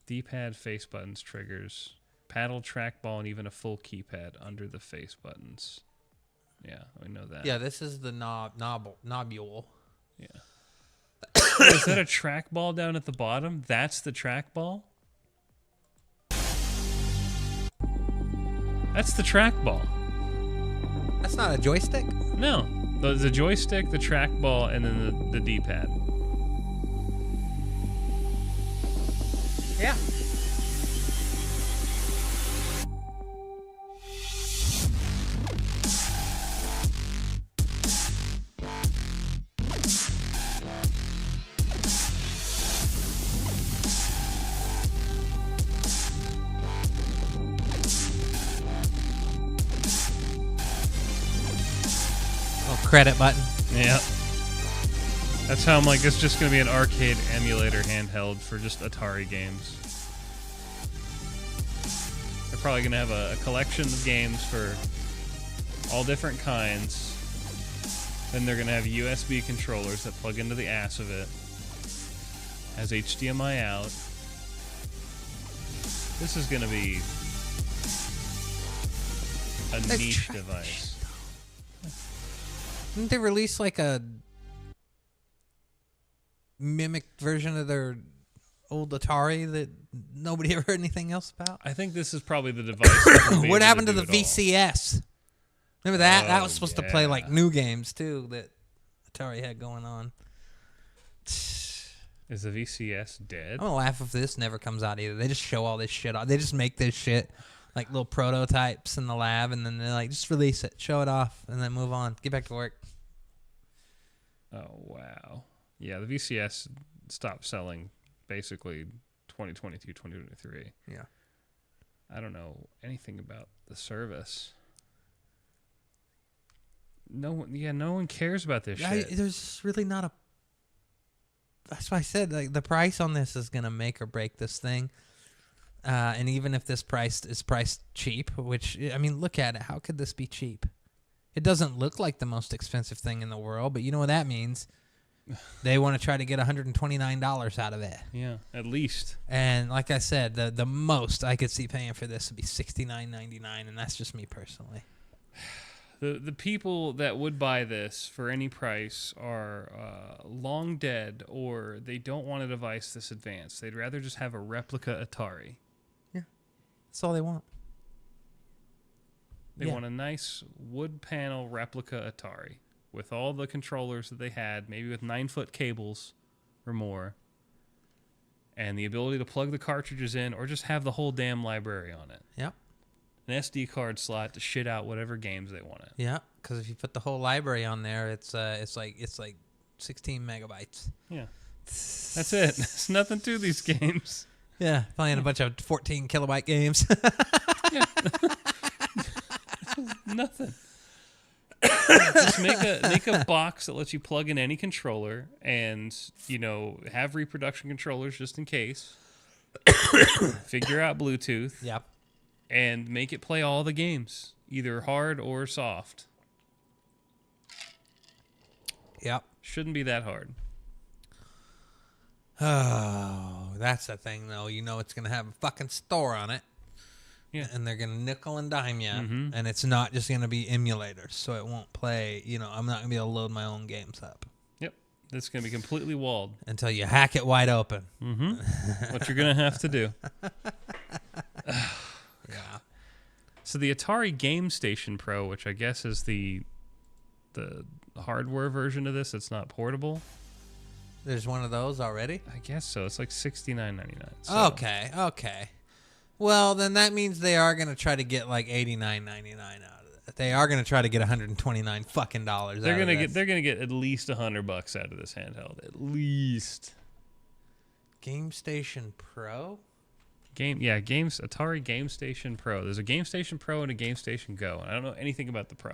D-pad, face buttons, triggers, paddle, trackball, and even a full keypad under the face buttons. Yeah, we know that. Yeah, this is the nobule. Yeah. Is that a trackball down at the bottom? That's the trackball? That's the trackball. That's not a joystick? No. The joystick, the trackball, and then the D-pad. Yeah. Credit button. Yeah. That's how I'm like, it's just going to be an arcade emulator handheld for just Atari games. They're probably going to have a collection of games for all different kinds. Then they're going to have USB controllers that plug into the ass of it. Has HDMI out. This is going to be a niche device. Didn't they release like a mimicked version of their old Atari that nobody ever heard anything else about? I think this is probably the device. What happened to the VCS? Remember that? That was supposed to play like new games too that Atari had going on. Is the VCS dead? I'm gonna laugh if this never comes out either. They just show all this shit off. They just make this shit like little prototypes in the lab, and then they're like, just release it, show it off, and then move on. Get back to work. Oh, wow. Yeah, the VCS stopped selling basically 2022, 2023. Yeah. I don't know anything about the service. No one cares about this shit. There's really not a... That's why I said like the price on this is going to make or break this thing. And even if this price is priced cheap, which, I mean, look at it. How could this be cheap? It doesn't look like the most expensive thing in the world, but you know what that means? They want to try to get $129 out of it. Yeah, at least. And like I said, the most I could see paying for this would be $69.99, and that's just me personally. The people that would buy this for any price are long dead, or they don't want a device this advanced. They'd rather just have a replica Atari. Yeah, that's all they want. They want a nice wood panel replica Atari with all the controllers that they had, maybe with 9-foot cables or more, and the ability to plug the cartridges in or just have the whole damn library on it. Yep. An SD card slot to shit out whatever games they want. Yeah, because if you put the whole library on there, it's like 16 megabytes. Yeah, that's it. There's nothing to these games. Yeah, playing a bunch of 14 kilobyte games. Nothing. Just make a box that lets you plug in any controller, and have reproduction controllers just in case. Figure out Bluetooth. Yep. And make it play all the games, either hard or soft. Yep. Shouldn't be that hard. Oh, that's the thing, though. It's going to have a fucking store on it. Yeah. And they're going to nickel and dime you. Mm-hmm. And it's not just going to be emulators, so it won't play. I'm not going to be able to load my own games up. Yep. That's going to be completely walled. Until you hack it wide open. Mm-hmm. What you're going to have to do. Yeah. So the Atari Game Station Pro, which I guess is the hardware version of this, it's not portable. There's one of those already? I guess so. It's like $69.99. So. Okay. Well, then that means they are going to try to get like $89.99 out of it. They are going to try to get $129 fucking dollars. They're gonna get at least $100 out of this handheld. At least. Game Station Pro? Atari Game Station Pro. There's a Game Station Pro and a Game Station Go, and I don't know anything about the Pro.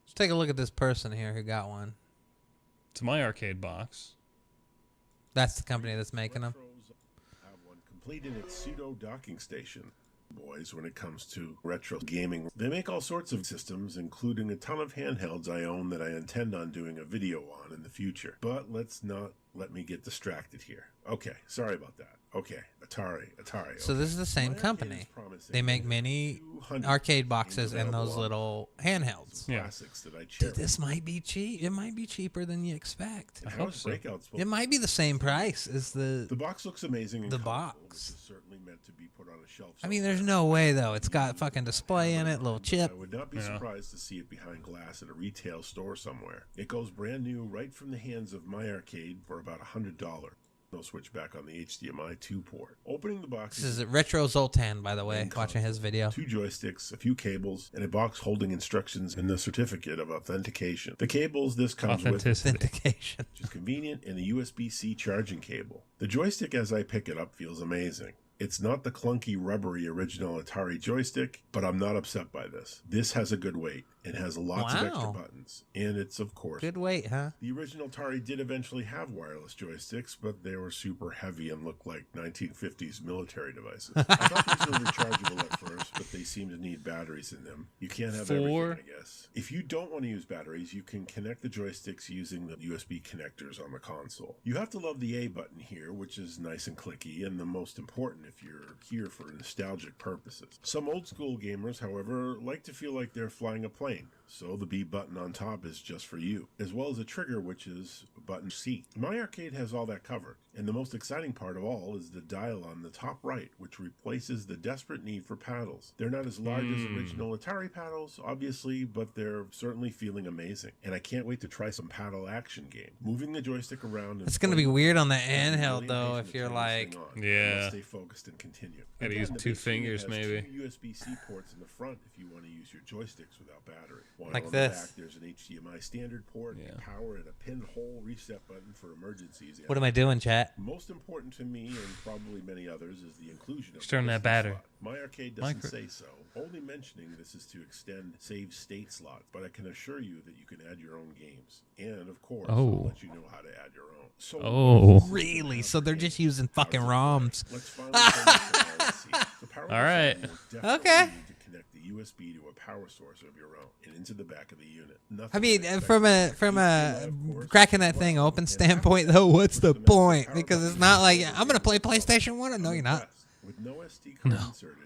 Let's take a look at this person here who got one. It's my arcade box. That's the company that's making them. Have one complete in its pseudo docking station. Boys, when it comes to retro gaming, they make all sorts of systems, including a ton of handhelds I own that I intend on doing a video on in the future. But let me get distracted here. Okay, sorry about that. Okay, Atari. So this is the same company. They make many arcade boxes and those little handhelds. Yeah. Classics that I cherish. Dude, this might be cheap. It might be cheaper than you expect. I hope so. It might be the same price as the box looks amazing. The colorful, box. which is certainly meant to be put on a shelf. I mean, there's no way though. It's got fucking display in it, little chip. I would not be surprised to see it behind glass at a retail store somewhere. It goes brand new right from the hands of my arcade for about $100. No switch back on the HDMI 2 port. Opening the box. This is Retro Zoltan, by the way, watching his video. 2 joysticks, a few cables, and a box holding instructions and the certificate of authentication. The cables this comes with, authentication, which is convenient, and a USB-C charging cable. The joystick, as I pick it up, feels amazing. It's not the clunky, rubbery original Atari joystick, but I'm not upset by this. This has a good weight and has lots of extra buttons. And it's, of course, good weight, huh? The original Atari did eventually have wireless joysticks, but they were super heavy and looked like 1950s military devices. I thought these were rechargeable at first, but they seem to need batteries in them. You can't have everything, I guess. If you don't want to use batteries, you can connect the joysticks using the USB connectors on the console. You have to love the A button here, which is nice and clicky, and the most important if you're here for nostalgic purposes. Some old school gamers, however, like to feel like they're flying a plane, so the B button on top is just for you, as well as a trigger, which is button C. My arcade has all that covered, and the most exciting part of all is the dial on the top right, which replaces the desperate need for paddles. They're not as large as original Atari paddles, obviously, but they're certainly feeling amazing, and I can't wait to try some paddle action game. Moving the joystick around. It's going to be weird on the handheld, though, if you're like... Yeah. Stay focused and continue. Gotta use 2 fingers, maybe. 2 USB-C ports in the front if you want to use your joysticks without battery. While like on this. The back, there's an HDMI standard port, power, and a pinhole reset button for emergencies. What am I doing, chat? Most important to me, and probably many others, is the inclusion of turn that battery. Slot. My arcade doesn't say so. Only mentioning this is to extend save state slots, but I can assure you that you can add your own games. And, of course, I'll let you know how to add your own. So really? So they're just using fucking ROMs. Let's finally All right. Okay. Connect the USB to a power source of your own and into the back of the unit. I mean, from a cracking that thing open standpoint, though, what's the point? Because it's not like I'm gonna play PlayStation 1. No, you're not. With no SD card inserted,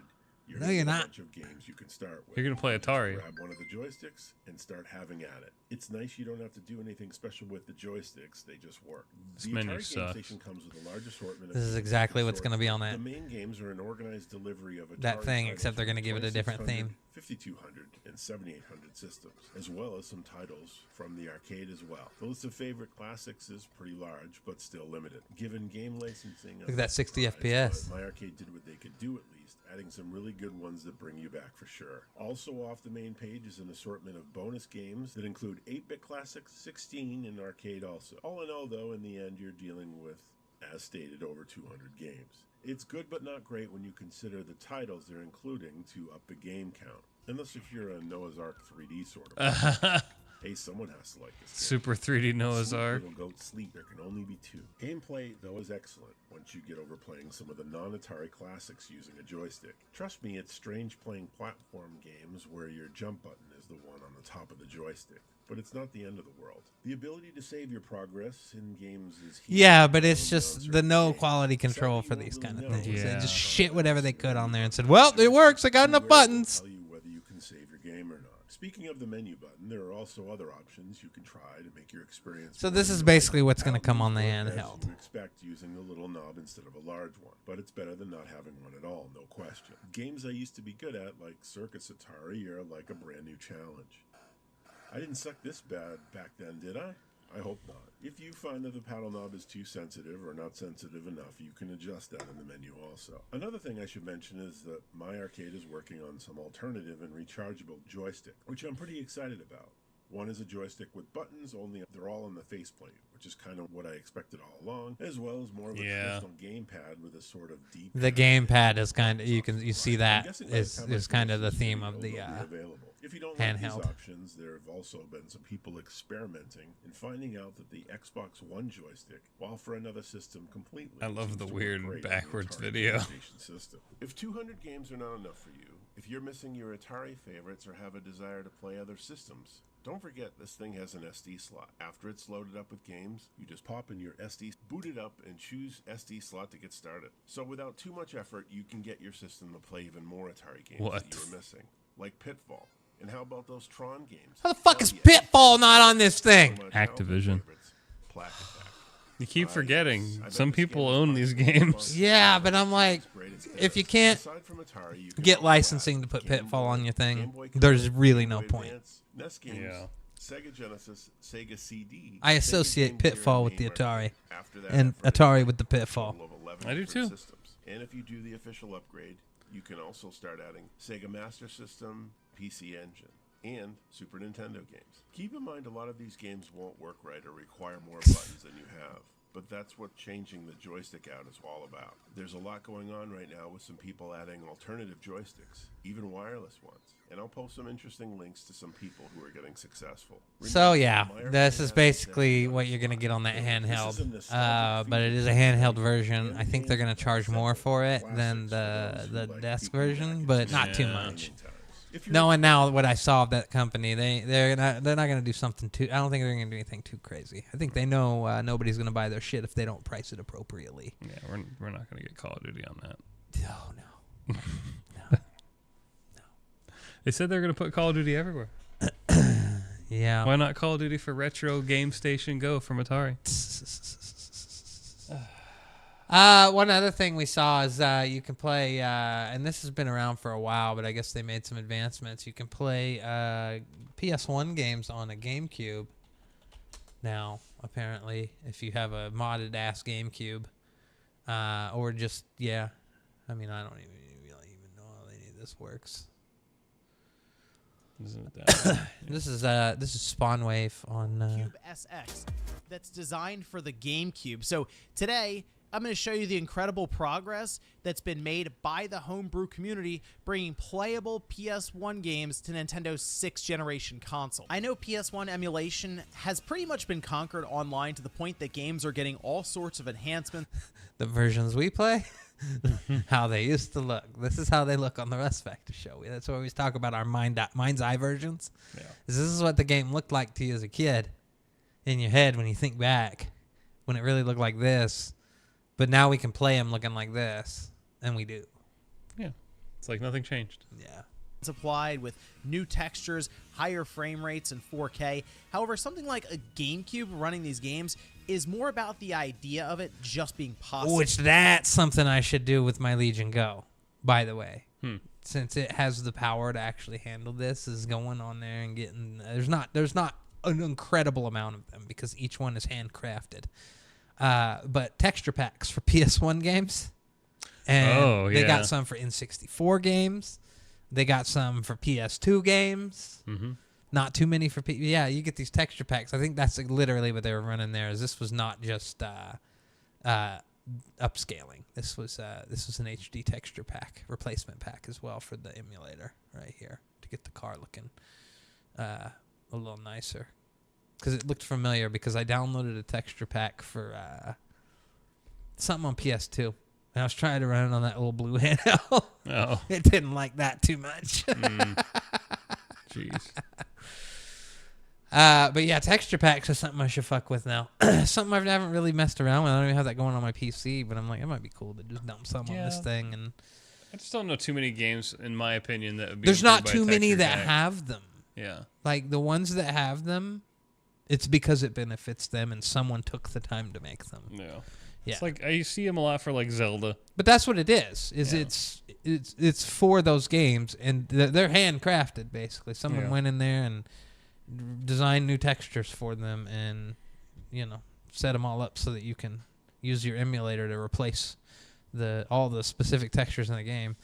No, you're a not. bunch of games you can start with. You're gonna play Just Atari. grab one of the joysticks and start having at it. It's nice you don't have to do anything special with the joysticks; they just work. This The menu Atari Game sucks. Station comes with a large assortment of This is games exactly you can what's sort going to be through. on that. The main games are an organized delivery of Atari That thing, titles except they're from gonna give it a different 2600, theme. 5200, and 7800 systems, as well as some titles from the arcade as well. The list of favorite classics is pretty large, but still limited. Given game licensing, Look at that 60 but FPS. My Arcade did what they could do at least, adding some really good ones that bring you back for sure. Also off the main page is an assortment of bonus games that include 8-bit classics, 16 in arcade also. All in all, though, in the end, you're dealing with, as stated, over 200 games. It's good but not great when you consider the titles they're including to up the game count. Unless if you're a Noah's Ark 3D sort of. Hey, someone has to like this game. Super 3D Noah's Sleep, Ark. Little goat, sleep. There can only be two. Gameplay, though, is excellent once you get over playing some of the non-Atari classics using a joystick. Trust me, it's strange playing platform games where your jump button is the one on the top of the joystick. But it's not the end of the world. The ability to save your progress in games is huge. Yeah, but it's On just certain the no games. quality control Sadly, for you won't these really kind of know things. They Yeah. just shit whatever they could on there and said, well, it works. I got enough buttons. Tell you whether you can save your game or not. Speaking of the menu button, there are also other options you can try to make your experience. So more this is enjoyable. basically what's going to How come on the these work as handheld. You expect using the little knob instead of a large one, but it's better than not having one at all, no question. Games I used to be good at, like Circus Atari, are like a brand new challenge. I didn't suck this bad back then, did I? I hope not. If you find that the paddle knob is too sensitive or not sensitive enough, you can adjust that in the menu also. Another thing I should mention is that My Arcade is working on some alternative and rechargeable joystick, which I'm pretty excited about. One is a joystick with buttons, only they're all on the faceplate, which is kind of what I expected all along, as well as more of a traditional gamepad with a sort of deep. The gamepad is kind of, you see I'm that guessing by the is time I kind finish of the this theme video, of the they'll be available. If you don't handheld. like these options, there have also been some people experimenting and finding out that the Xbox One joystick, while for another system completely, I love seems the to work weird great on the backwards Atari video. PlayStation system. If 200 games are not enough for you, if you're missing your Atari favorites or have a desire to play other systems, don't forget this thing has an SD slot. After it's loaded up with games, you just pop in your SD, boot it up, and choose SD slot to get started. So without too much effort, you can get your system to play even more Atari games that you were missing, like Pitfall. And how about those Tron games? How the fuck Hell is yeah. Pitfall not on this thing? One of my Activision. childhood favorites, Plaque Attack. You keep forgetting. I bet Some this people game is own fun. these games. Yeah, but I'm like, It's great as it if is. you can't Aside from Atari, you can get also licensing add to put Game Pitfall Boy, on your thing, Game Boy there's Color, really Game no Boy point. Advance, NES games, Yeah. Sega Genesis, Sega CD. I Sega associate Game Gear, Pitfall and with the Game Atari, Arcade. After that and effort, Atari with the a Pitfall. total of 11 I do different too. systems. And if you do the official upgrade, you can also start adding Sega Master System, PC Engine, and Super Nintendo games. Keep in mind a lot of these games won't work right or require more buttons than you have. But that's what changing the joystick out is all about. There's a lot going on right now with some people adding alternative joysticks, even wireless ones. And I'll post some interesting links to some people who are getting successful. So yeah, Remember, this My is Arcade basically has what you're gonna get on that This is a handheld. nostalgic But it feature is a for handheld the version. I think they're gonna charge more for it than classics for those the who like desk peeking back version, into but the not too Yeah. much. times. If you're Knowing now what I saw of that company, they're not gonna do something too. I don't think they're gonna do anything too crazy. I think they know nobody's gonna buy their shit if they don't price it appropriately. Yeah, we're not going to get Call of Duty on that. Oh no. They said they're going to put Call of Duty everywhere. Yeah. Why not Call of Duty for Retro Game Station Go from Atari? One other thing we saw is you can play, and this has been around for a while, but I guess they made some advancements. You can play PS1 games on a GameCube now, apparently, if you have a modded-ass GameCube. Or just, yeah. I mean, I don't really even know how any of this works. Isn't it that? This is Spawnwave on... Cube SX that's designed for the GameCube. So today, I'm going to show you the incredible progress that's been made by the homebrew community, bringing playable PS1 games to Nintendo's 6th generation console. I know PS1 emulation has pretty much been conquered online to the point that games are getting all sorts of enhancements. The versions we play, how they used to look. This is how they look on the Russ Factor show. That's why we always talk about our mind's eye versions. Yeah. This is what the game looked like to you as a kid in your head when you think back, when it really looked like this. But now we can play them looking like this, and we do. Yeah. It's like nothing changed. Yeah. Applied with new textures, higher frame rates, and 4K. However, something like a GameCube running these games is more about the idea of it just being possible. Which that's something I should do with my Legion Go, by the way. Since it has the power to actually handle this, is going on there and getting there's not an incredible amount of them because each one is handcrafted. But texture packs for PS1 games. And they got some for N64 games. They got some for PS2 games. Mm-hmm. Not too many for yeah, you get these texture packs. I think that's literally what they were running there. Is this was not just upscaling. This was an HD texture pack, replacement pack as well for the emulator right here to get the car looking a little nicer. Because it looked familiar because I downloaded a texture pack for something on PS2. And I was trying to run it on that little blue handheld. Oh. It didn't like that too much. Jeez. But yeah, texture packs is something I should fuck with now. Something I haven't really messed around with. I don't even have that going on my PC, but I'm like, it might be cool to just dump some on this thing. And I just don't know too many games, in my opinion, that would be. There's not by too many texture that pack. have them. Yeah. Like the ones that have them, it's because it benefits them and someone took the time to make them. Yeah. Yeah. It's like I see them a lot for like Zelda. But that's what it is. Yeah. It's for those games, and they're handcrafted basically. Someone went in there and designed new textures for them, and set them all up so that you can use your emulator to replace all the specific textures in the game.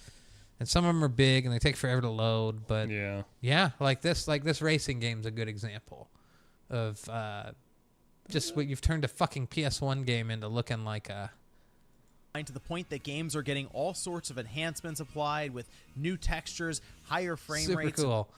And some of them are big and they take forever to load. But yeah, like this racing game's a good example of just what you've turned a fucking PS1 game into looking like a. To the point that games are getting all sorts of enhancements applied with new textures, higher frame Super rates, cool.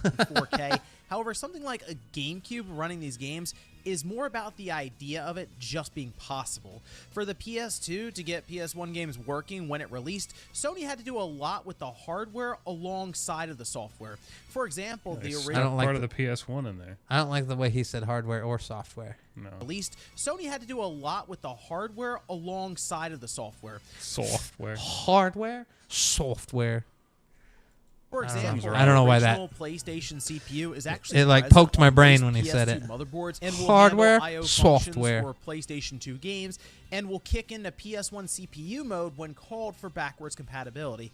4K. However, something like a GameCube running these games is more about the idea of it just being possible. For the PS2 to get PS1 games working when it released, Sony had to do a lot with the hardware alongside of the software. For example, the There's original part of the PS1 in there. I don't like the way he said hardware or software. No. released, Sony had to do a lot with the hardware alongside of the software. Software. Hardware? Software. For example, I don't know why that. the original PlayStation CPU is actually It, like, present poked my on brain most when he said PS2 it. Motherboards and will Hardware, handle IO software. functions for PlayStation 2 games and will kick into PS1 CPU mode when called for backwards compatibility.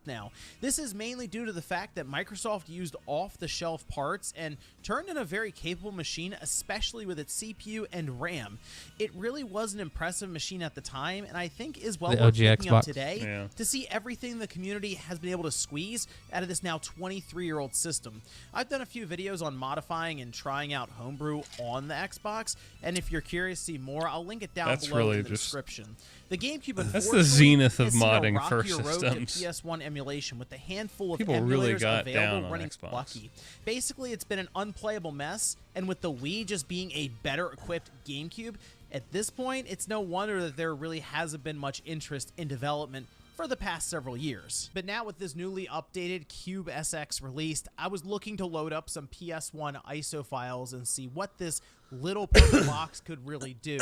Now, this is mainly due to the fact that Microsoft used off-the-shelf parts and turned in a very capable machine, especially with its CPU and RAM. It really was an impressive machine at the time, and I think is well The worth OG picking up Xbox. today to see everything the community has been able to squeeze out of this now 23-year-old system. I've done a few videos on modifying and trying out Homebrew on the Xbox, and if you're curious to see more, I'll link it down That's below really in the just- description. The GameCube, That's the unfortunately, zenith of has seen a modding rockier first road systems. to PS1 emulation with a handful of People emulators really got available down on running Xbox. lucky. Basically, it's been an unplayable mess, and with the Wii just being a better equipped GameCube, at this point, it's no wonder that there really hasn't been much interest in development for the past several years. But now with this newly updated Cube SX released, I was looking to load up some PS1 ISO files and see what this little purple box could really do.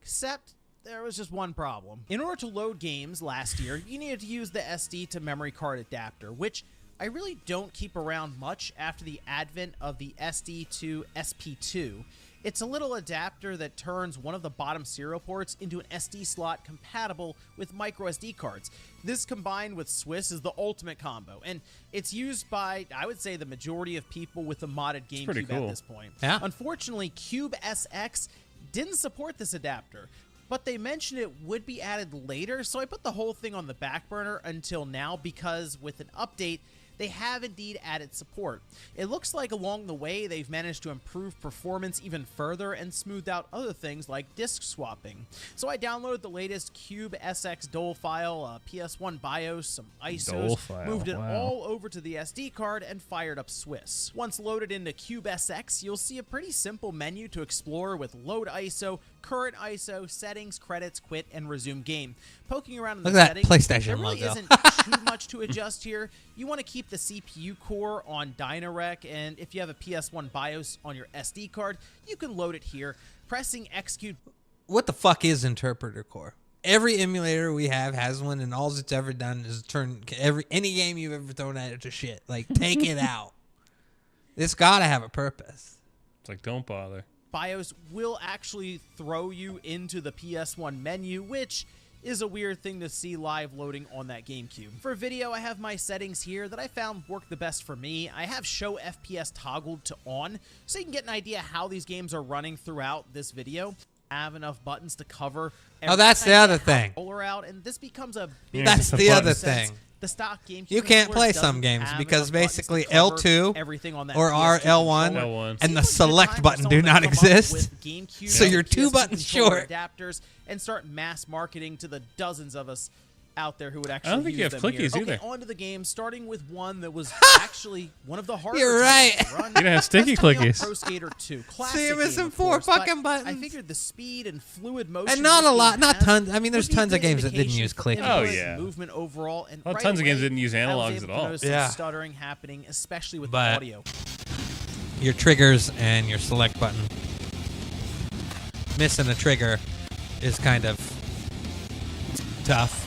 Except there was just one problem. In order to load games last year, you needed to use the SD to memory card adapter, which I really don't keep around much after the advent of the SD to SP2. It's a little adapter that turns one of the bottom serial ports into an SD slot compatible with micro SD cards. This combined with Swiss is the ultimate combo, and it's used by, I would say, the majority of people with a modded GameCube cool. at this point. Yeah. Unfortunately, Cube SX didn't support this adapter, but they mentioned it would be added later, so I put the whole thing on the back burner until now because with an update, they have indeed added support. It looks like along the way they've managed to improve performance even further and smoothed out other things like disk swapping. So I downloaded the latest Cube SX dole file, PS1 BIOS, some ISOs, Dole file, moved it wow. all over to the SD card and fired up Swiss. Once loaded into Cube SX, you'll see a pretty simple menu to explore with load ISO, current ISO, settings, credits, quit, and resume game. Poking around in the Look at that settings, PlayStation there really logo. isn't too much to adjust here. You want to keep the CPU core on Dynarec, and if you have a PS1 BIOS on your SD card, you can load it here. Pressing execute What the fuck is interpreter core? every emulator we have has one, and all it's ever done is turn any game you've ever thrown at it to shit. Like, take it out. It's got to have a purpose. It's like, don't bother. BIOS will actually throw you into the PS1 menu, which is a weird thing to see live loading on that GameCube. For video, I have my settings here that I found work the best for me. I have show FPS toggled to on, so you can get an idea how these games are running throughout this video. I have enough buttons to cover. Oh, that's the other thing. Controller out, and this becomes a big That's the other sense. thing. The stock GameCube You can't controller play some doesn't games have because enough buttons basically to cover L2 everything on that or PS2 L1 controller. L1 and the Seems like select time for button do someone to not come up exist. with GameCube So and you're 2 PS2 buttons controller short. adapters and start mass marketing to the dozens of us out there who would actually I don't think you use have them here. clickies either. Okay, on to the game, starting with one that was actually one of the harder You're titles right. to run. You don't have sticky That's coming out clickies. Pro Skater 2. Classic So you're game, missing of 4 course, but fucking I buttons. figured the speed and fluid motion And not a this lot, game not has tons. I mean, there's would be a tons of good games that didn't indication use for clickies. input Oh, and yeah. movement overall. And Well, right tons of games away, didn't use I was analogs able at to all. notice Yeah. some stuttering happening, especially with But- the audio. Your triggers and your select button. Missing a trigger is kind of tough.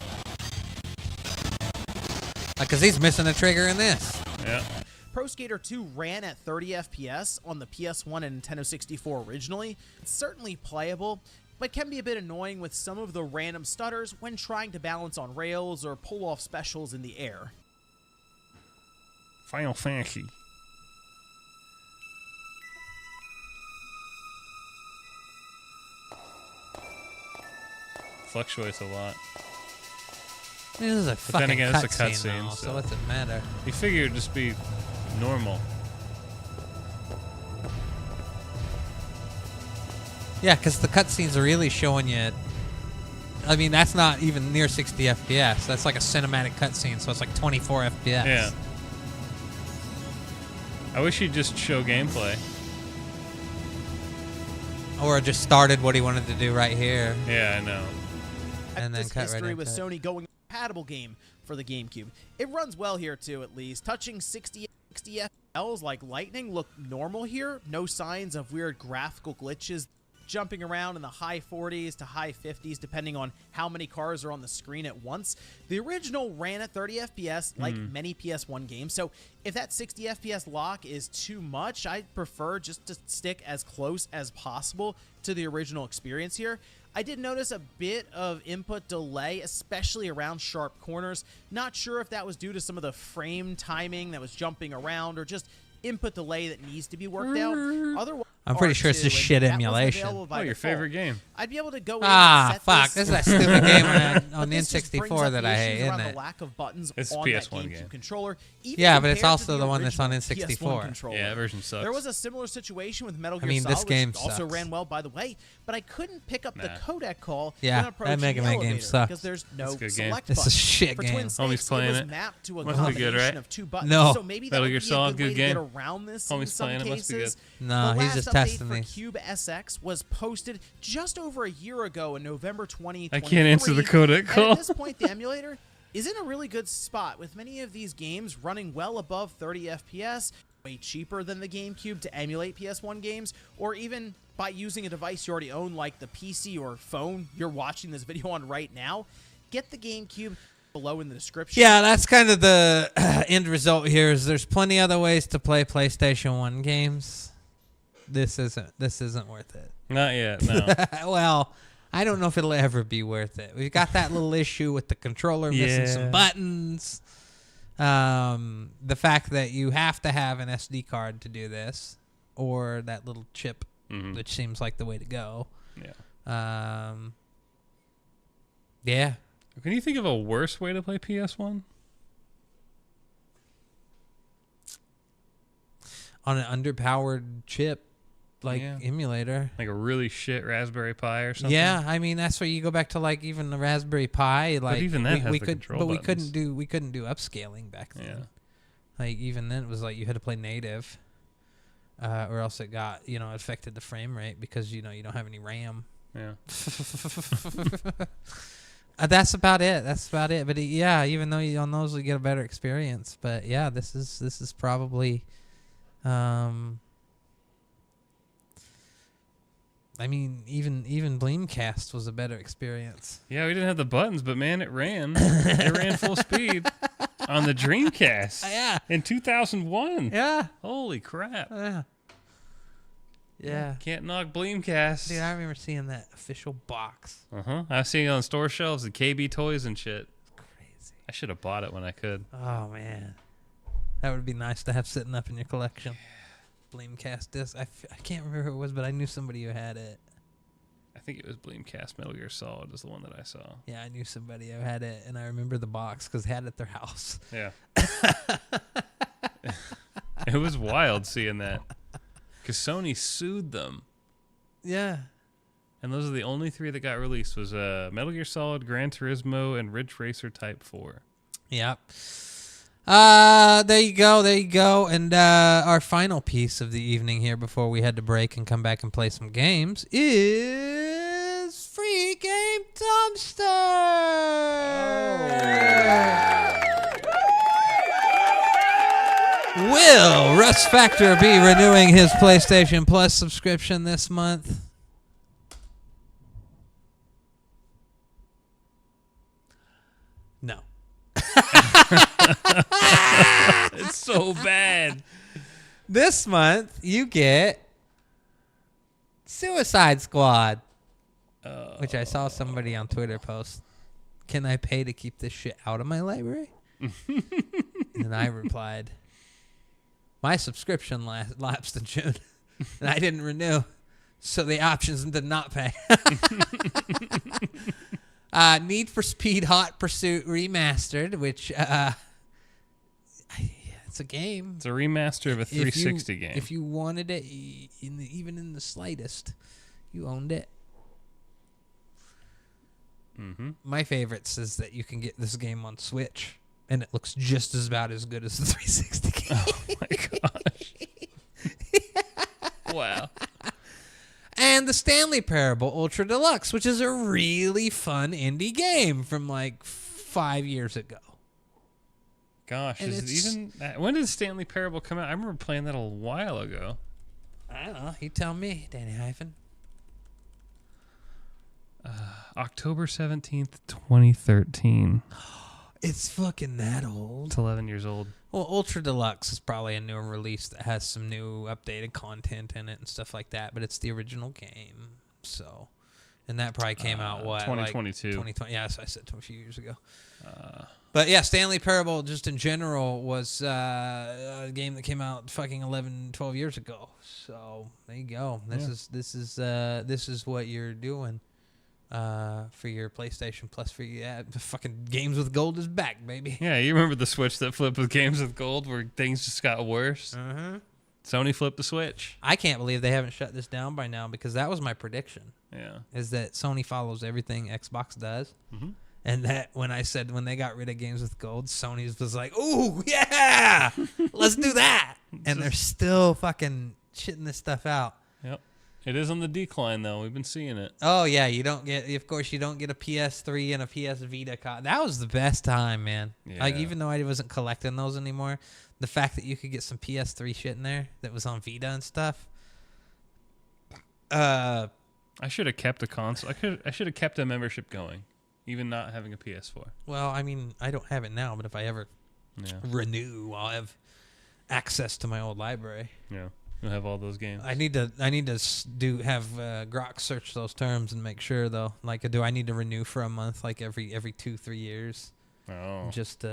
Because he's missing a trigger in this. Yeah. Pro Skater 2 ran at 30 FPS on the PS1 and Nintendo 64 originally. It's certainly playable, but can be a bit annoying with some of the random stutters when trying to balance on rails or pull off specials in the air. Final Fantasy. Fluctuates a lot. This is a then fucking again, it's a cutscene, cutscene, though, so so- what's it matter? You figure it'd just be normal. Yeah, because the cutscenes are really showing you. I mean, that's not even near 60 FPS. That's like a cinematic cutscene, so it's like 24 FPS. Yeah. I wish he'd just show gameplay. Or just started what he wanted to do right here. Yeah, I know. And then This cut right history into with it. Sony going compatible game for the GameCube. It runs well here too, at least. Touching 60 FPLs like lightning look normal here. No signs of weird graphical glitches. Jumping around in the high 40s to high 50s depending on how many cars are on the screen at once. The original ran at 30 FPS like many PS1 games, so if that 60 FPS lock is too much, I'd prefer just to stick as close as possible to the original experience here. I did notice a bit of input delay, especially around sharp corners. Not sure if that was due to some of the frame timing that was jumping around or just input delay that needs to be worked out. Otherwise, I'm pretty sure it's just R2, shit and that wasn't emulation. available by Oh, your default. favorite game. I'd be able to go in Ah, and set fuck. this. This is that stupid game on But the this just brings N64 up that the I issues hate, isn't around it? the lack of buttons It's a on PS1 that GameCube game. controller. Even Yeah, but it's compared also to the one that's on original N64. PS1 controller. Yeah, that version sucks. There was a similar situation with Metal Gear mean, Solid, this game which also sucks. ran well, by the way, but I couldn't pick up the Nah. codec call Yeah, when approaching that Mega the Man game elevator sucks. because there's no It's a good game. select It's a button. shit For game. Twin Snakes, Homie's playing it was it. mapped to a Must be good, combination right? of two buttons. No. So maybe that Metal would Gear be a Solid, good way good to get game. around this in Homie's some playing it, must be cases. good. No, the he's last just update testing for these. Cube SX was posted just over a year ago in November 2023. I can't answer the codec And call. at this point, the emulator is in a really good spot, with many of these games running well above 30 FPS, way cheaper than the GameCube to emulate PS1 games, or even by using a device you already own like the PC or phone you're watching this video on right now. Get the GameCube below in the description. Yeah, that's kind of the end result here. Is there's plenty other ways to play PlayStation 1 games. This isn't worth it. Not yet, no. Well, I don't know if it'll ever be worth it. We've got that little issue with the controller missing Yeah. some buttons. The fact that you have to have an SD card to do this, or that little chip, which seems like the way to go. Yeah. Yeah. Can you think of a worse way to play PS1? On an underpowered chip, like Yeah. emulator. Like a really shit Raspberry Pi or something? Yeah, I mean that's where you go back to like even the Raspberry Pi. Like even that has we the could, control but buttons. we couldn't do upscaling back then. Yeah. Like even then it was like you had to play native, or else it got affected the frame rate because you don't have any RAM. Yeah. That's about it. But yeah, even though on those we get a better experience. But yeah, this is probably. I mean, even Bleamcast was a better experience. Yeah, we didn't have the buttons, but man, it ran. It ran full speed on the Dreamcast. Yeah. In 2001. Yeah. Holy crap. Yeah. Yeah. Can't knock Bleamcast. Dude, I remember seeing that official box. I was seeing it on store shelves at KB Toys and shit. Crazy. I should have bought it when I could. Oh, man. That would be nice to have sitting up in your collection. Bleamcast disc. I can't remember who it was, but I knew somebody who had it. I think it was Bleamcast Metal Gear Solid is the one that I saw. Yeah, I knew somebody who had it, and I remember the box because they had it at their house. Yeah. It was wild seeing that. Because Sony sued them. Yeah. And those are the only 3 that got released was Metal Gear Solid, Gran Turismo, and Ridge Racer Type 4. Yep. There you go. And our final piece of the evening here before we head to break and come back and play some games is Free Game Dumpster. Will Russ Factor be renewing his PlayStation Plus subscription this month? No. It's so bad. This month, you get Suicide Squad, which I saw somebody on Twitter post. Can I pay to keep this shit out of my library? And I replied, my subscription lapsed in June, and I didn't renew, so the options did not pay. Need for Speed Hot Pursuit Remastered, which... it's a game. It's a remaster of a 360 game. If you wanted it, even in the slightest, you owned it. Mm-hmm. My favorites is that you can get this game on Switch, and it looks just about as good as the 360 game. Oh my gosh. Wow. And the Stanley Parable Ultra Deluxe, which is a really fun indie game from like 5 years ago. Gosh, And is it even... When did Stanley Parable come out? I remember playing that a while ago. I don't know. You tell me, Danny Hyphen. October 17th, 2013. It's fucking that old. It's 11 years old. Well, Ultra Deluxe is probably a newer release that has some new updated content in it and stuff like that, but it's the original game. So, and that probably came out, what? 2022. Like 2020. Yeah, so I said a few years ago. But yeah, Stanley Parable, just in general, was a game that came out fucking 11, 12 years ago. So there you go. This is what you're doing for your PlayStation Plus. For you, fucking Games with Gold is back, baby. Yeah, you remember the Switch that flipped with Games with Gold, where things just got worse. Sony flipped the Switch. I can't believe they haven't shut this down by now, because that was my prediction. Yeah, Is that Sony follows everything Xbox does. Mm-hmm. And that when they got rid of Games with Gold, Sony's was like, "Ooh, yeah, let's do that." And they're still fucking shitting this stuff out. Yep. It is on the decline, though. We've been seeing it. Oh yeah, you don't get a PS3 and a PS Vita. That was the best time, man. Yeah. Like, even though I wasn't collecting those anymore, the fact that you could get some PS3 shit in there that was on Vita and stuff. I should have kept a console. I should have kept a membership going, even not having a PS4. Well, I mean, I don't have it now, but if I ever renew, I'll have access to my old library. Yeah, you'll have all those games. I need to have Grok search those terms and make sure, though. Like, do I need to renew for a month, like every 2-3 years? Oh, Just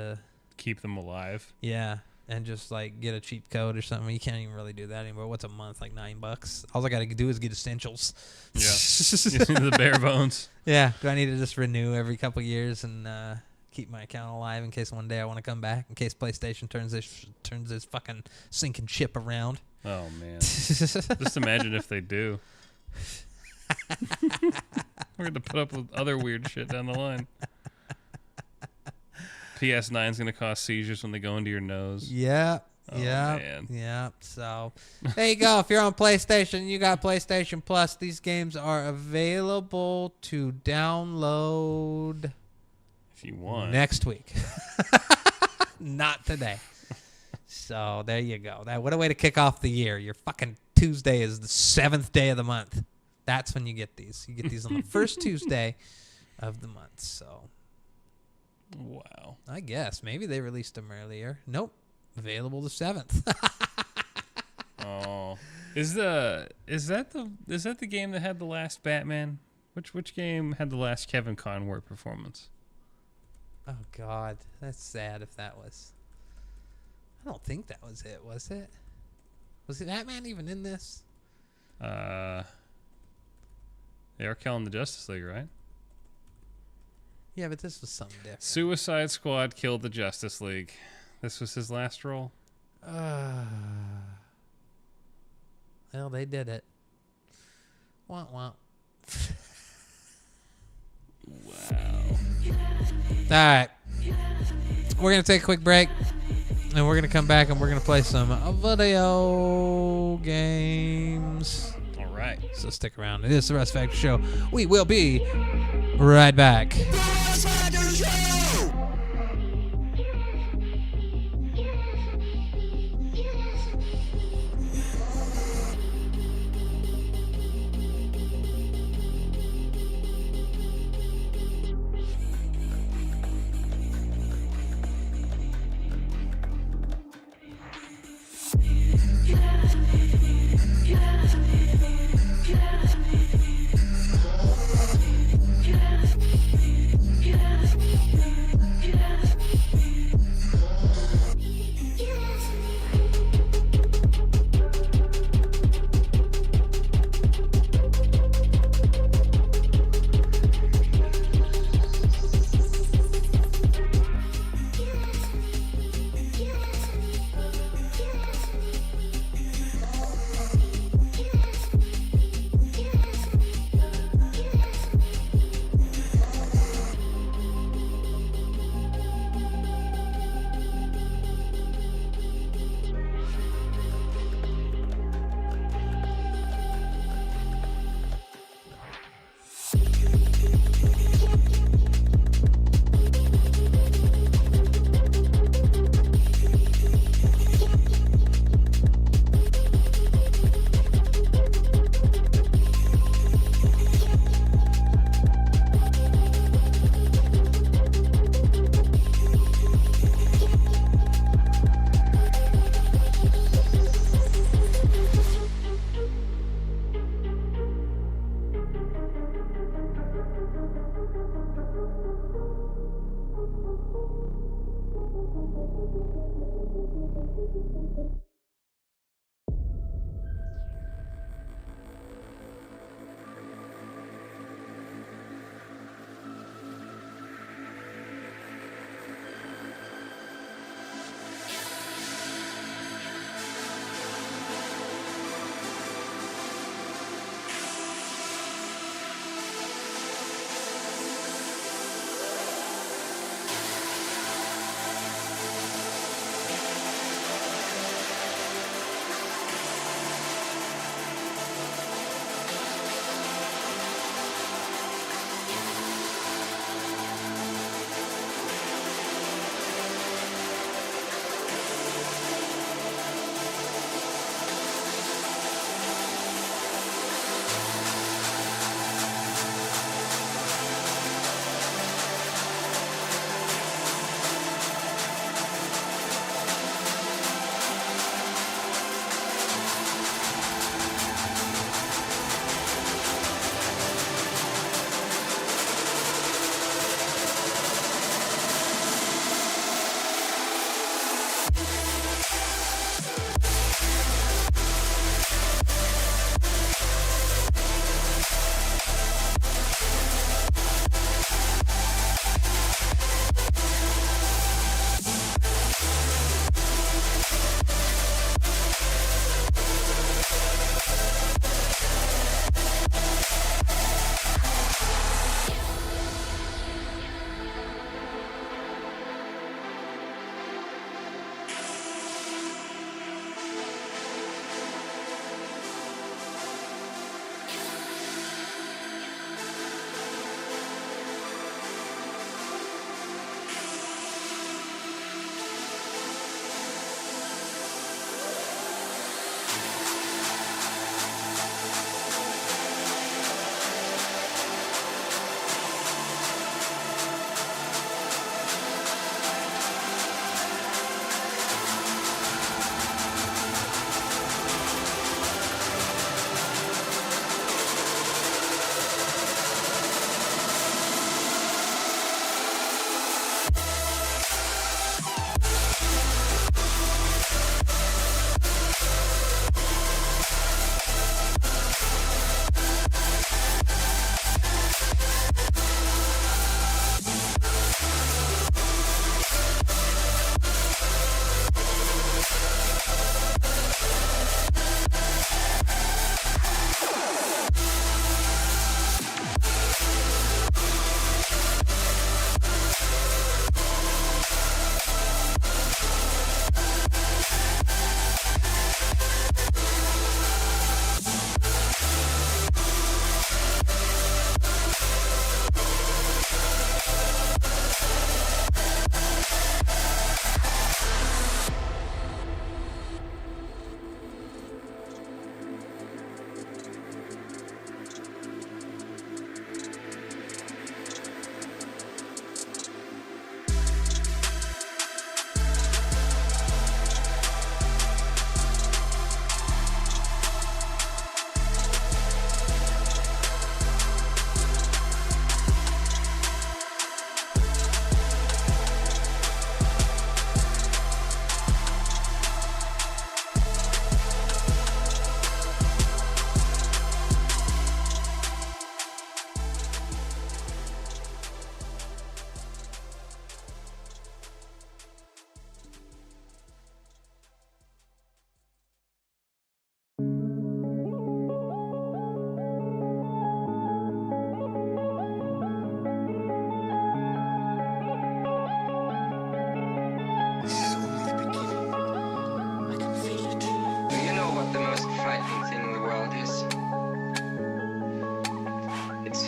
keep them alive. yeah, and just like get a cheap code or something. You can't even really do that anymore. What's a month? Like $9. All I gotta do is get essentials. Yeah, the bare bones. Yeah. Do I need to just renew every couple years and keep my account alive in case one day I want to come back? In case PlayStation turns this fucking sinking ship around. Oh man, just imagine if they do. We're gonna put up with other weird shit down the line. PS9's gonna cause seizures when they go into your nose. Yeah. Oh, yeah. man. Yeah. So there you go. If you're on PlayStation, you got PlayStation Plus. These games are available to download If you want. next week. Not today. So there you go. What a way to kick off the year. Your fucking Tuesday is the 7th day of the month. That's when you get these. You get these on the first Tuesday of the month. So, Wow. I guess maybe they released them earlier. Nope, available the 7th. Oh, is that the game that had the last Batman? Which game had the last Kevin Conroy performance? Oh God, that's sad. If that was, I don't think that was it. Was it? Was it Batman even in this? They are killing the Justice League, right? Yeah, but this was something different. Suicide Squad killed the Justice League. This was his last role. Well, they did it. Wah wah. Wow. All right, we're gonna take a quick break, and we're gonna come back and we're gonna play some video games. All right. So stick around. It is the Russ Factor Show. We will be right back.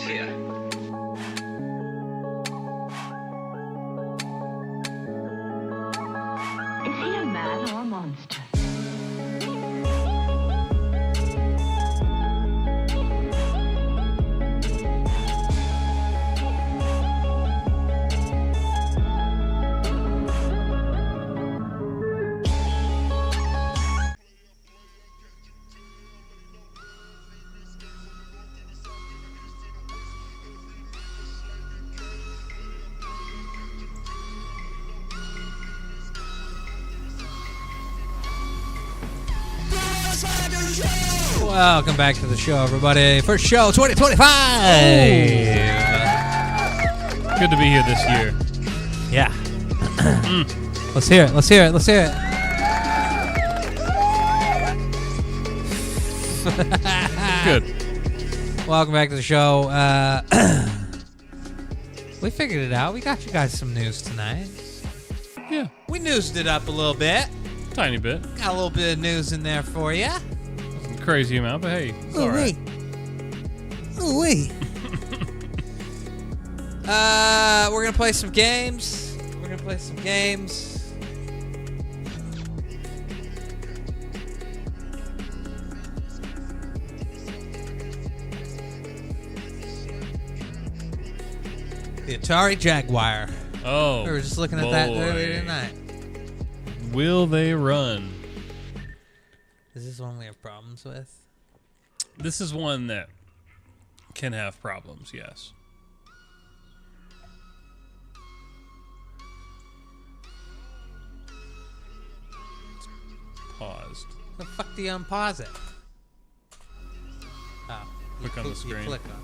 here. Is he a man or a monster? Welcome back to the show, everybody. First show 2025. Good to be here this year. Yeah. Let's hear it. Let's hear it. Let's hear it. Good. Welcome back to the show. We figured it out. We got you guys some news tonight. Yeah. We newsed it up a little bit. Tiny bit. Got a little bit of news in there for you. Crazy amount, but hey, it's all right. Oh, wait. We're going to play some games. The Atari Jaguar. Oh. We were just looking at that earlier tonight. Will they run? Is this one we have problems with? This is one that can have problems, yes. Paused. The fuck do you unpause it? Oh. Click on the screen. You click on it.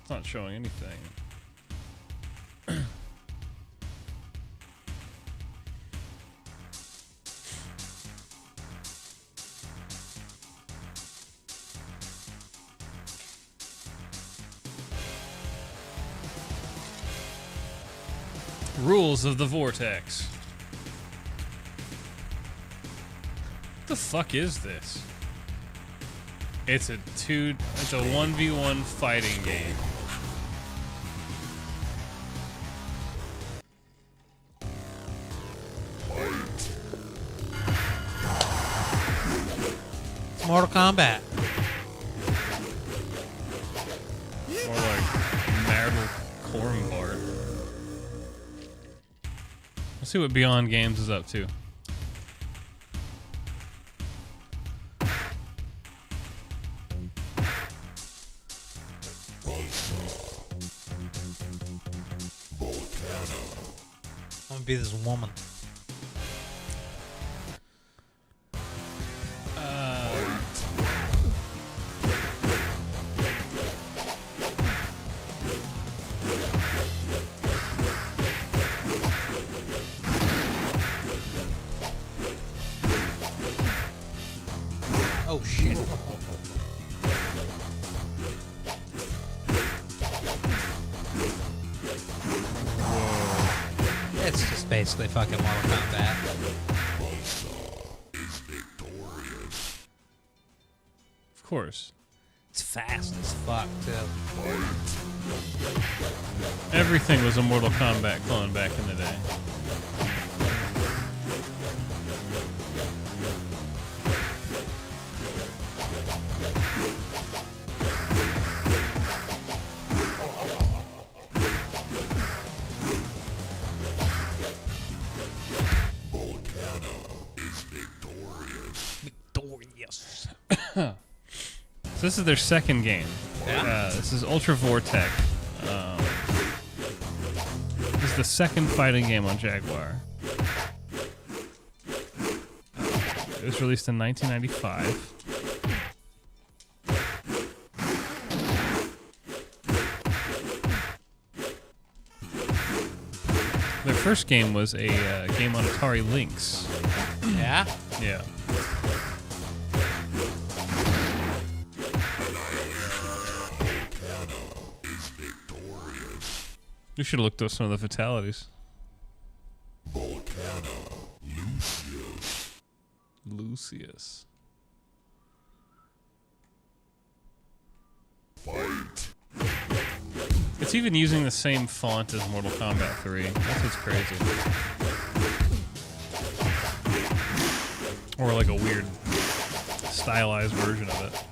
It's not showing anything. Rules of the Vortex. What the fuck is this? It's a 1v1 fighting game. It's Mortal Kombat. More like marital corn bar. Let's see what Beyond Games is up to. I'm gonna be this woman. Oh shit. It's just basically fucking Mortal Kombat. Of course. It's fast as fuck, too. Everything was a Mortal Kombat clone back in the day. Victorious. So this is their second game. Yeah. This is Ultra Vortex. This is the second fighting game on Jaguar. It was released in 1995. Their first game was a game on Atari Lynx. Yeah? Yeah. You should have looked up some of the fatalities. Lucius. It's even using the same font as Mortal Kombat 3. That's what's crazy. Or like a weird stylized version of it.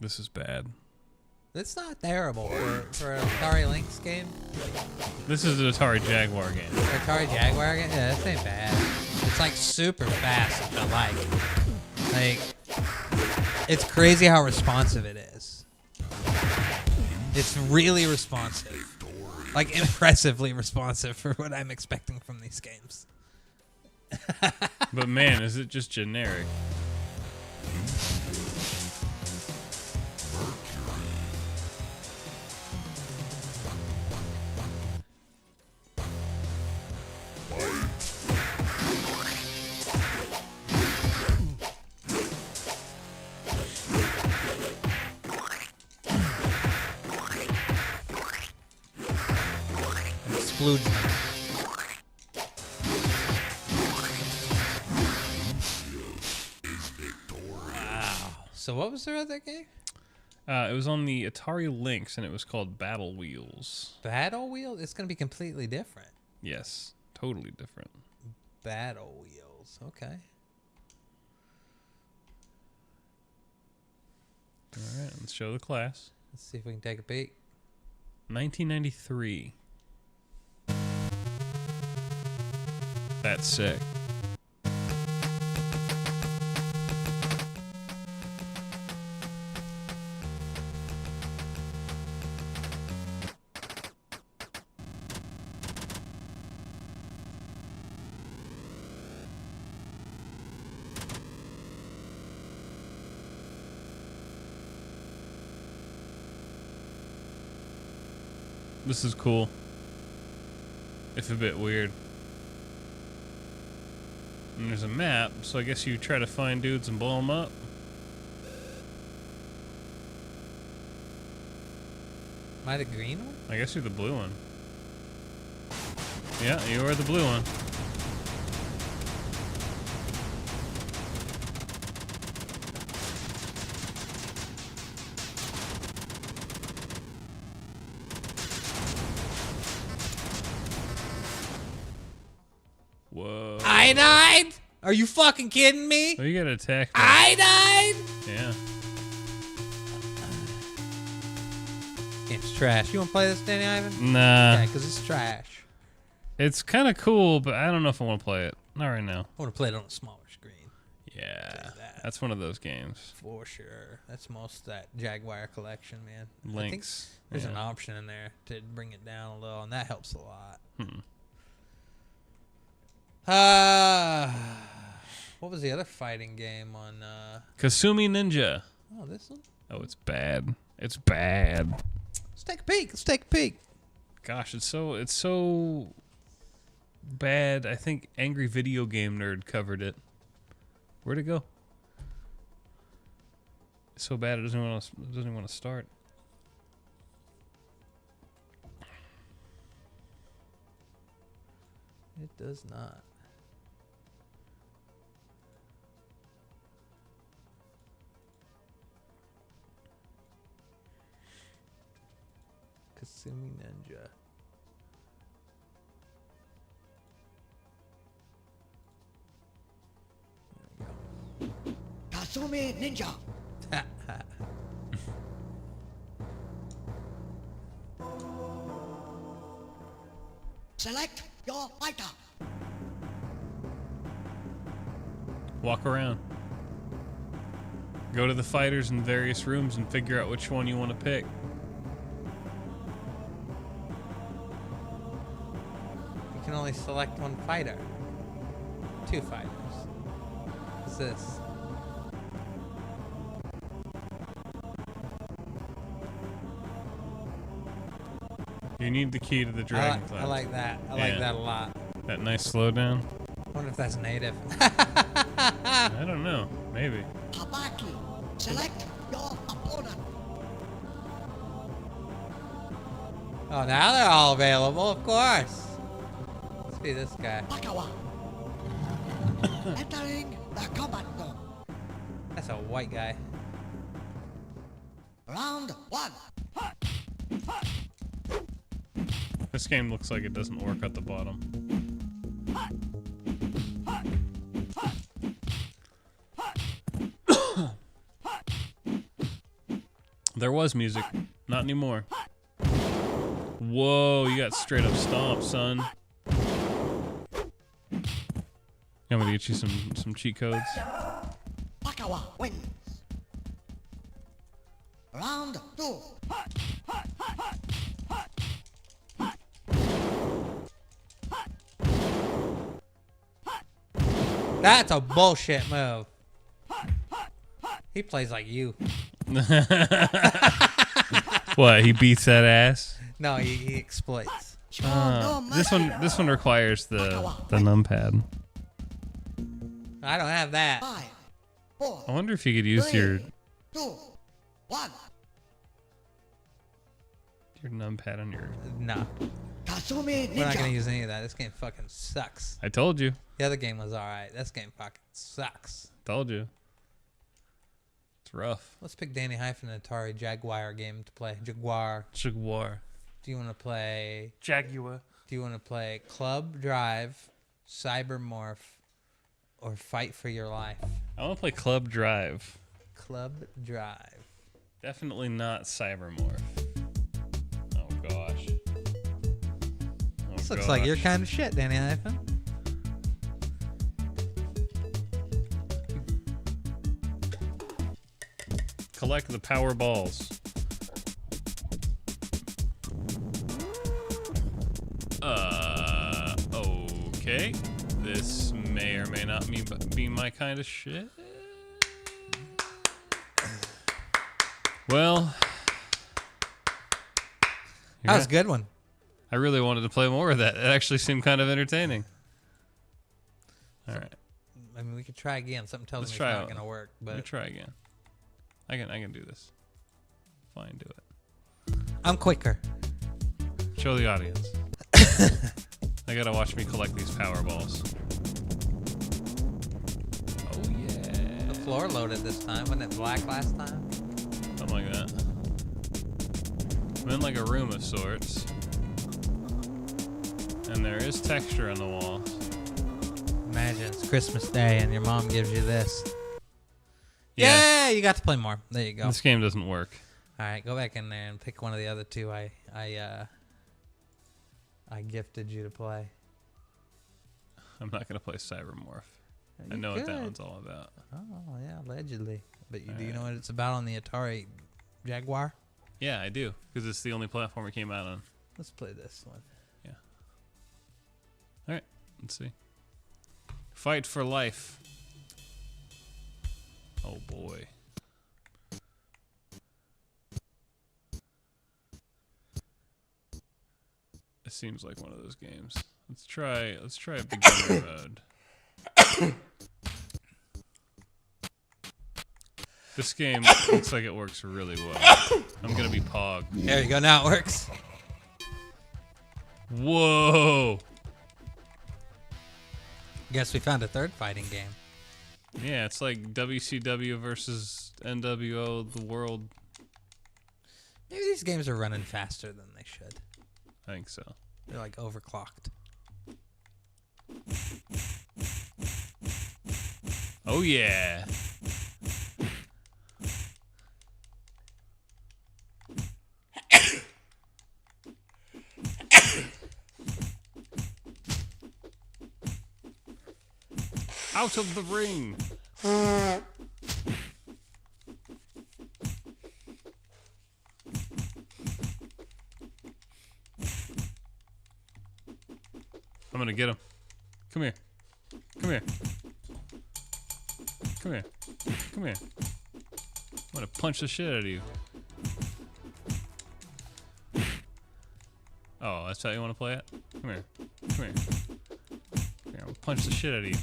This is bad. It's not terrible for an Atari Lynx game. This is an Atari Jaguar game. Atari Jaguar game? Yeah, this ain't bad. It's like super fast, which I like. Like, it's crazy how responsive it is. It's really responsive. Like, impressively responsive for what I'm expecting from these games. But man, is it just generic? Explosion. Wow. So what was their other game? It was on the Atari Lynx, and it was called Battle Wheels. Battle Wheel? It's going to be completely different. Yes, totally different. Battle Wheels. Okay. All right, let's show the class. Let's see if we can take a peek. 1993. That's sick. This is cool. If a bit weird. And there's a map, so I guess you try to find dudes and blow them up. Am I the green one? I guess you're the blue one. Yeah, you are the blue one. Whoa. I died? Are you fucking kidding me? Oh, you got attacked. I died? Yeah. It's trash. You want to play this, Danny Ivan? Nah. Yeah, because it's trash. It's kind of cool, but I don't know if I want to play it. Not right now. I want to play it on a smaller screen. Yeah. that. That's one of those games. For sure. That's most of that Jaguar collection, man. Lynx. I think there's an Yeah. option in there to bring it down a little, and that helps a lot. What was the other fighting game on? Kasumi Ninja. Oh, this one. Oh, it's bad. It's bad. Let's take a peek. Let's take a peek. Gosh, it's so bad. I think Angry Video Game Nerd covered it. Where'd it go? It's so bad it doesn't even want to start. It does not. Kasumi Ninja. Kasumi Ninja. Select your fighter. Walk around. Go to the fighters in various rooms and figure out which one you want to pick. You can only select one fighter. 2 fighters. What's this? You need the key to the dragonfly. I like that. I like Yeah. that a lot. That nice slowdown. I wonder if that's native. I don't know. Maybe. Habaki. Select your opponent. Oh, now they're all available, of course. Let's be this guy. Bakawa. Entering the combat zone. That's a white guy. Round 1. This game looks like it doesn't work at the bottom. There was music. Not anymore. Whoa, you got straight up stomp, son. I'm gonna get you some cheat codes. Bakawa wins. Round 2. That's a bullshit move. He plays like you. What? He beats that ass. No, he exploits. This one requires the numpad. I don't have that. 5, 4, I wonder if you could use your 2, 1. numpad on your. Kasumi No, Ninja. we're not gonna use any of that. This game fucking sucks. I told you. The other game was alright. This game fucking sucks. Told you. It's rough. Let's pick Danny Hyphen an Atari Jaguar game to play. Jaguar. Jaguar. Do you want to play? Jaguar. Do you want to play Club Drive, Cybermorph, or Fight for Your Life? I want to play Club Drive. Club Drive. Definitely not Cybermorph. Oh gosh. This looks like your kind of shit, Danny Hyphen. Collect the power balls. Okay. This may or may not be my kind of shit. Well, That was a good one. I really wanted to play more of that. It actually seemed kind of entertaining. All right. I mean, we could try again. Something tells Let's me it's try not it. going to work. Let me But try again. I can do this. Fine, do it. I'm quicker. Show the audience. They gotta watch me collect these power balls. Oh yeah. The floor loaded this time. Wasn't it black last time? Something like that. I'm in like a room of sorts. And there is texture on the walls. Imagine it's Christmas Day and your mom gives you this. Yeah. Yeah, you got to play more. There you go. This game doesn't work. All right, go back in there and pick one of the other two I gifted you to play. I'm not gonna play Cybermorph. I You know what that could. one's all about. Oh, yeah, allegedly. But do you know what it's about on the Atari Jaguar? Yeah, I do. Because it's the only platform it came out on. Let's play this one. Yeah. Alright, let's see. Fight for life. Oh boy. It seems like one of those games. Let's try a beginner mode. This game looks like it works really well. I'm gonna be Pog. There you go. Now it works. Whoa! Guess we found a third fighting game. Yeah, it's like WCW versus NWO, the world. Maybe these games are running faster than they should. I think so. They're like overclocked. Oh yeah. Out of the ring. I'm gonna get him. Come here. Come here. Come here. Come here. I'm gonna punch the shit out of you. Oh, that's how you want to play it? Come here. Come here. Here, I'm punch the shit out of you.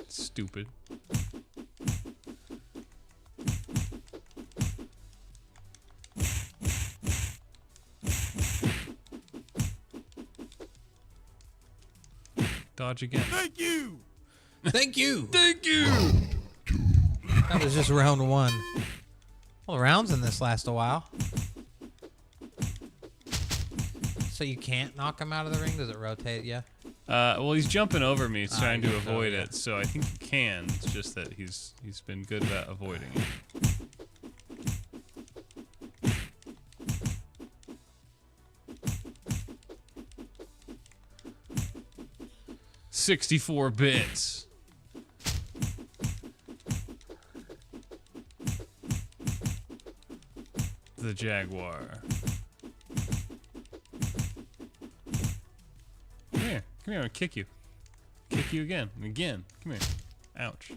Stupid. Dodge again. Thank you. Thank you. you! That was just round 1. Well, the rounds in this last a while. So you can't knock him out of the ring? Does it rotate you? Well, he's jumping over me, trying to so, avoid yeah. it, so I think he can. It's just that he's been good about avoiding it. 64 bits. The Jaguar. Come here. Come here, I'll kick you. Kick you again. And again. Come here. Ouch.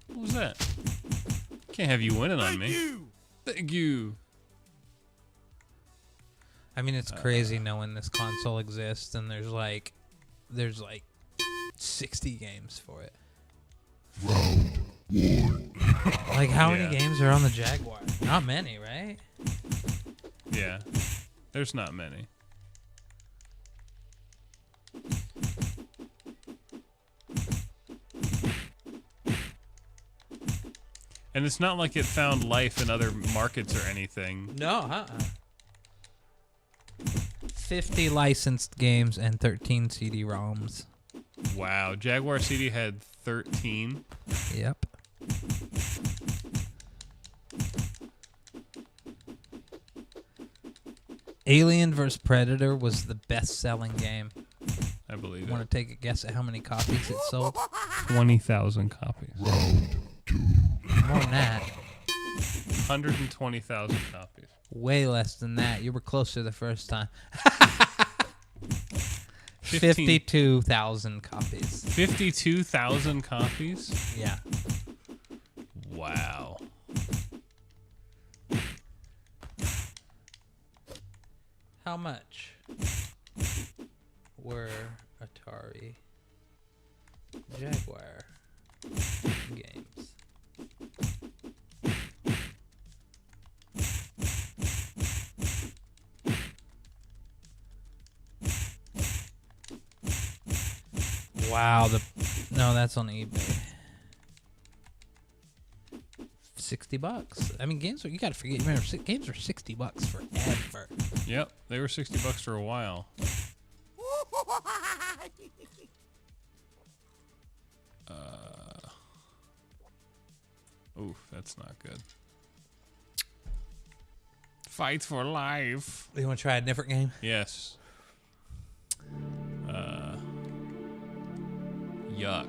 What was that? Can't have you winning on me. Thank you. I mean, it's crazy knowing this console exists and there's like 60 games for it. Like, how many games are on the Jaguar? Not many, right? Yeah. There's not many. And it's not like it found life in other markets or anything. No, 50 licensed games and 13 CD-ROMs. Wow. Jaguar CD had 13. Yep. Alien vs. Predator was the best-selling game. I believe Want it. to take a guess at how many copies it sold? 20,000 copies. More than that. 120,000 copies. Way less than that. You were closer the first time. 15 52,000 copies. 52,000 copies? Yeah. Wow. How much were Atari Jaguar games? Wow, no, that's on eBay. $60. I mean, games. You gotta forget. Remember, games are $60 forever. Yep, they were $60 for a while. Oof, that's not good. Fight for life. You want to try a different game? Yes. Yuck.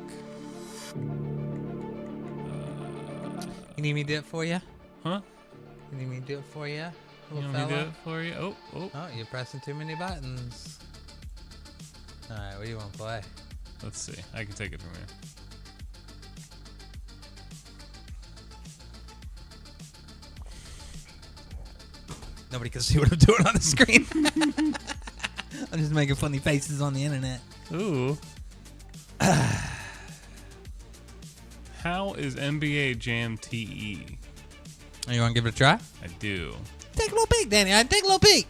You need me to do it for you? Huh? You need me to do it for you, You little want me to do fella? it for you? Oh, oh. Oh, you're pressing too many buttons. All right, what do you want to play? Let's see. I can take it from here. Nobody can see what I'm doing on the screen. I'm just making funny faces on the internet. Ooh. How is NBA Jam TE? Oh, you want to give it a try? I do. Take a little peek, Danny. Take a little peek.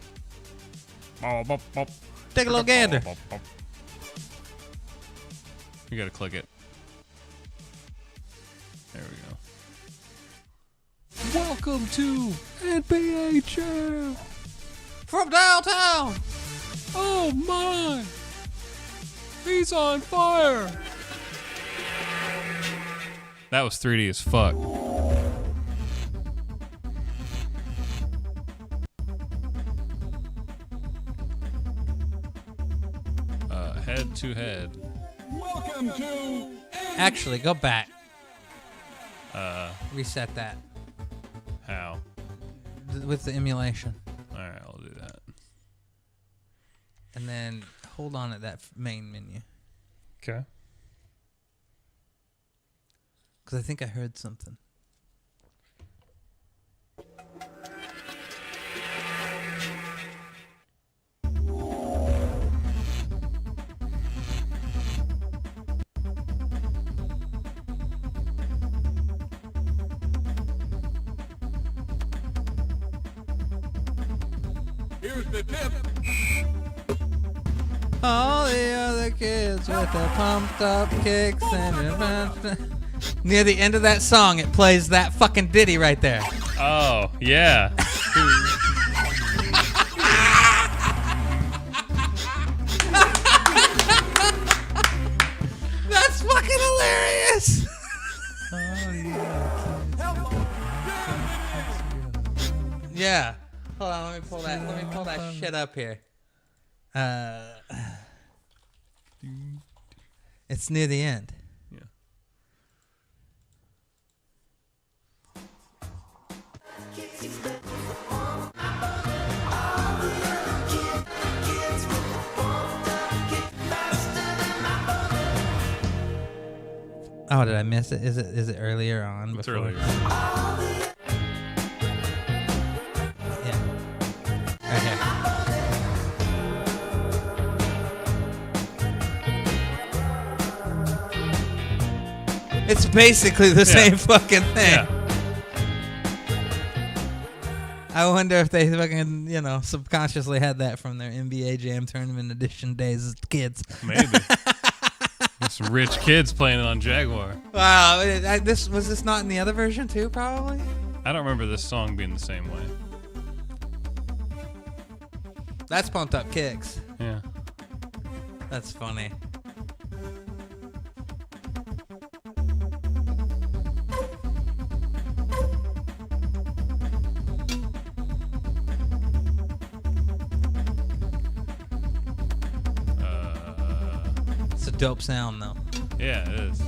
Take a little gander. You gotta click it. There we go. Welcome to NBA Jam. From downtown. Oh my! He's on fire! That was 3D as fuck. Head to head. Actually, go back. Reset that How? with the emulation. Alright, I'll do that. And then hold on at that main menu. Okay. Because I think I heard something. All the other kids with the pumped up kicks and near the end of that song, it plays that fucking ditty right there. Oh, yeah. That's fucking hilarious. Yeah. Hold on, let me pull that shit up here. It's near the end. Yeah. Oh, did I miss it? Is it earlier on? It's before? earlier. Yeah. Right here. It's basically the same fucking thing. Yeah. I wonder if they fucking, subconsciously had that from their NBA Jam Tournament Edition days as kids. Maybe. There's some rich kids playing it on Jaguar. Wow, was this not in the other version too? Probably. I don't remember this song being the same way. That's Pumped Up Kicks. Yeah. That's funny. It's a dope sound though. Yeah, it is.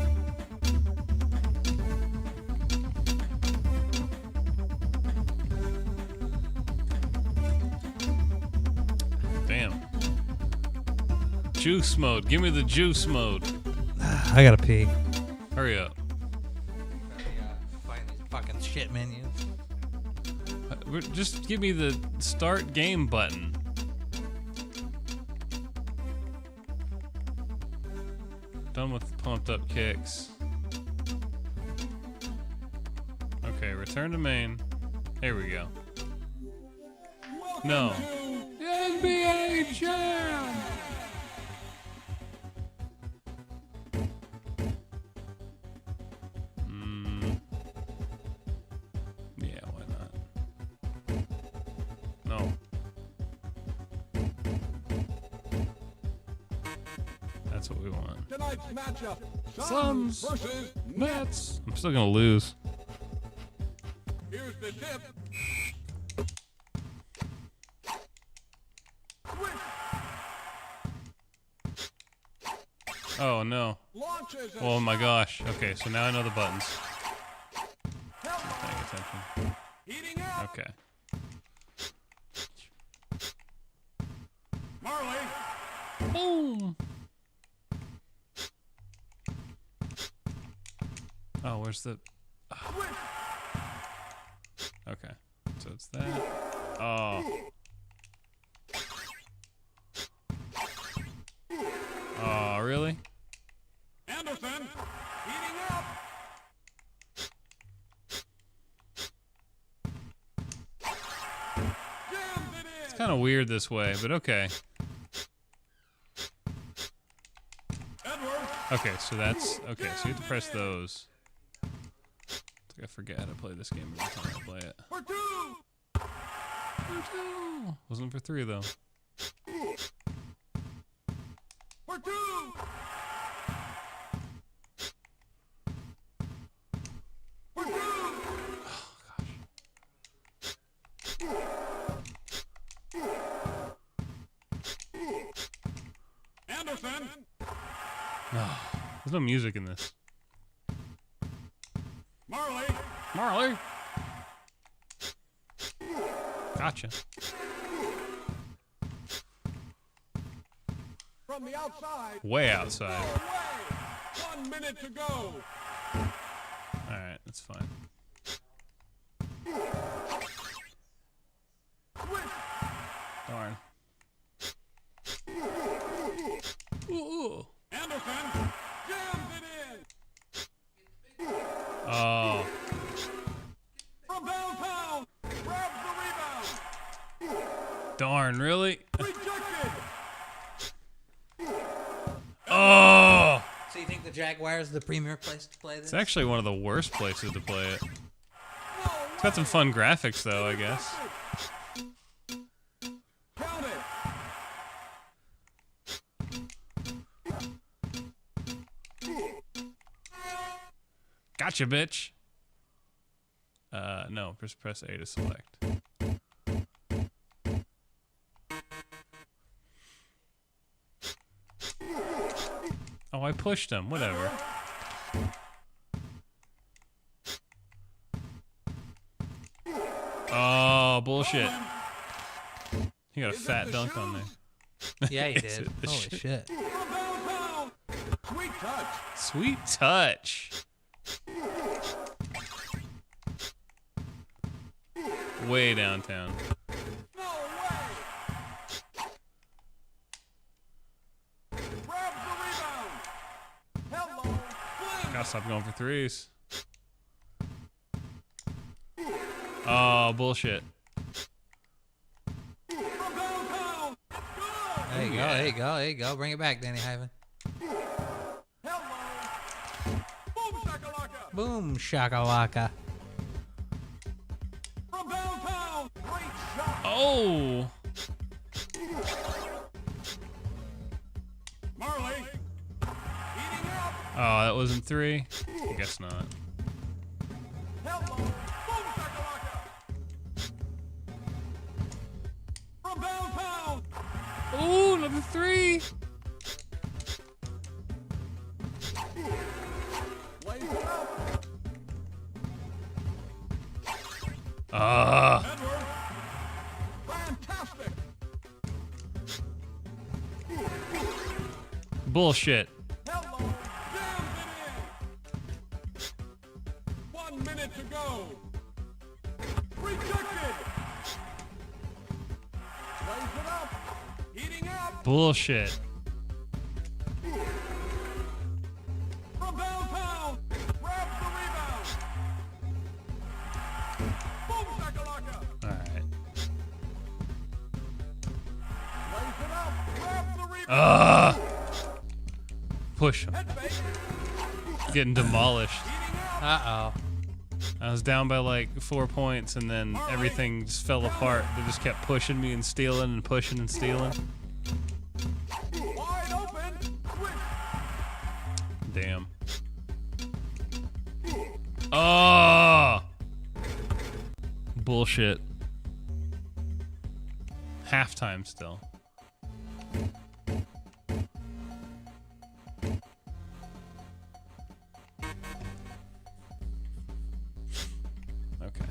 Damn. Juice mode. Give me the juice mode. I gotta pee. Hurry up. Find these fucking shit menus. Just give me the start game button. Done with pumped up kicks. Okay, return to main. Here we go. No. NBA Jam! Yeah, why not? No. That's what we want. Tonight's matchup, Suns versus Nets. I'm still gonna lose. Here's the tip. Oh no. Launches a Oh my gosh. Okay, so now I know the buttons. shot. Paying attention. Heating up. Okay. Marley. Boom. Oh, where's the? Okay, so it's that. Oh. Oh, really? Anderson. Heating up. Jams it in. It's kind of weird this way, but okay. Edwards. Okay, so that's okay. So you have to press those. It's like I forget how to play this game every time I play it. For two. Wasn't for 3 though. For two. For two. Anderson. There's no music in this. Marley. Marley. Gotcha. From the outside. Way outside. Away. 1 minute to go. Alright, that's fine. Darn. Ooh. Anderson jams it in. Oh. From downtown. Grabs the rebound. Darn, really? Rejected. Oh! So you think the Jaguars are the premier place to play this? It's actually one of the worst places to play it. It's got some fun graphics, though, I guess. Count it. Gotcha, bitch. No, press A to select. Oh, I pushed him. Whatever. Oh, bullshit. He got a fat dunk on there. Yeah, he Is did. it the Holy shit? shit. From downtown. Sweet touch. Sweet touch. Way downtown. No way. Grab the rebound. Hello. Flynn. Gotta stop going for threes. Oh, bullshit. From downtown. Good. There you go. There you go. There you go. Bring it back, Danny Hyven. Hello. Boom shakalaka. Boom, shakalaka. From downtown. Great shot. Oh. Marley. Eating up. Oh, that wasn't three? I guess not. Hello. Boom shakalaka. From downtown. Ooh, another three. Lays it up. Edwards. Fantastic. Bullshit. Hello. Jams it in. 1 minute to go. Rejected. Lays it up. Heating up. Bullshit. From downtown. Grabs the rebound. Boom shakalaka. Alright. Lays it up. Grabs the rebound. Push him. Head fake. Getting demolished. Heating up. Uh-oh. I was down by like 4 points and then everything just fell apart. They just kept pushing me and stealing and pushing and stealing. Wide open. Switch. Damn. Oh! Bullshit. Halftime still. Okay.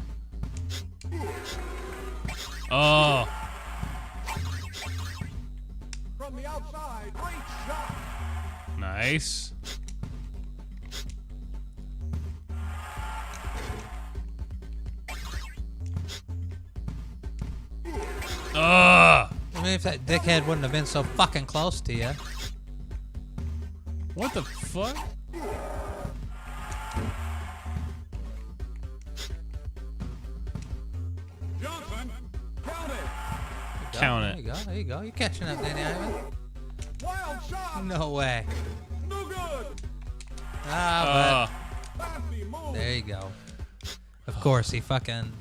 Oh! From the outside. Great shot. Nice. Ah! I mean, if that dickhead wouldn't have been so fucking close to you. What the fuck? Johnson. Count it. Count There it. you go. There you go. You're catching up, Danny Hyven. Wild shot. No way. No good. Ah, Fancy move. but there you go. Of course, he fucking...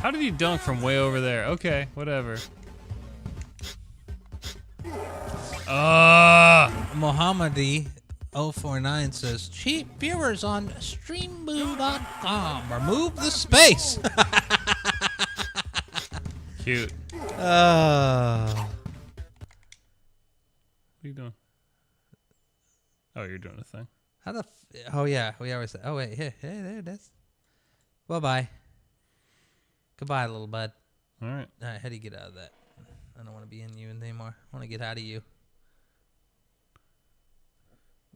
How did he dunk from way over there? Okay, whatever. Mohammadi 049 says, cheap viewers on streamboo.com. Remove the space. Cute. Oh. What are you doing? Oh, you're doing a thing. How the... Oh, yeah. We always say... Oh, wait. Here. Hey, there it is. Bye-bye. Goodbye, little bud. All right. All right, how do you get out of that? I don't want to be in you anymore. I want to get out of you.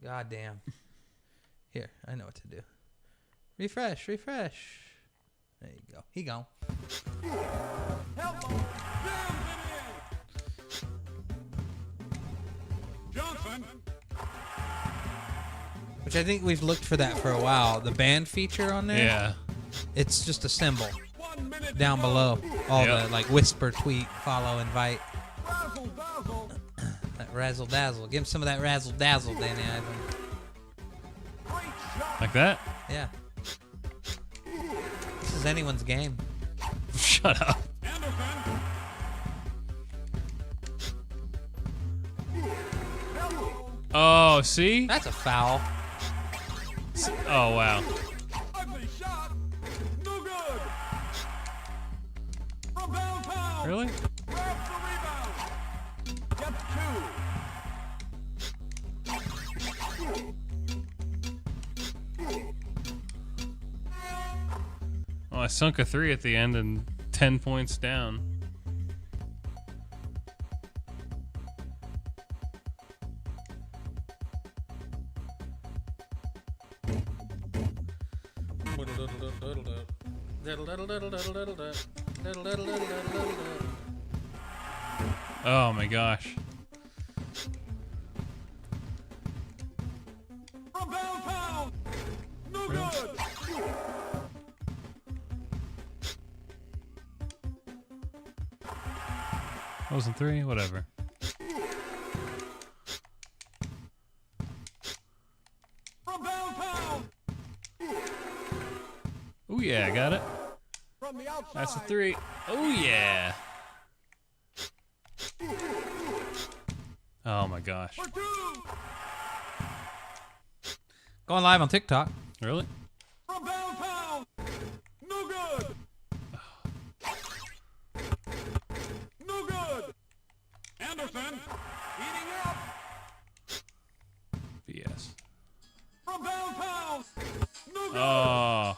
God damn. Here, I know what to do. Refresh, refresh. There you go. He gone. Hello. Jams it in. Johnson. Which I think we've looked for that for a while. The band feature on there. Yeah. It's just a symbol down below. All the like whisper, tweet, follow, invite. Razzle dazzle. That razzle dazzle. Give him some of that razzle dazzle, Danny Ivan. Great shot. Like that? Yeah. This is anyone's game. Shut up. Anderson. Hello. Oh, see? That's a foul. Oh, wow. Ugly shot. No good. From downtown. Really? Grabs the rebound. Gets two. Well, I sunk a 3 at the end and 10 points down. Oh my gosh. From downtown. No good. Wasn't 3? Whatever. From downtown. Oh yeah, I got it. From the outside. That's a 3. Oh yeah. Oh my gosh. For two. Going live on TikTok. Really? From downtown. No good. No good. Anderson. Heating up. BS. From downtown. No good. Oh.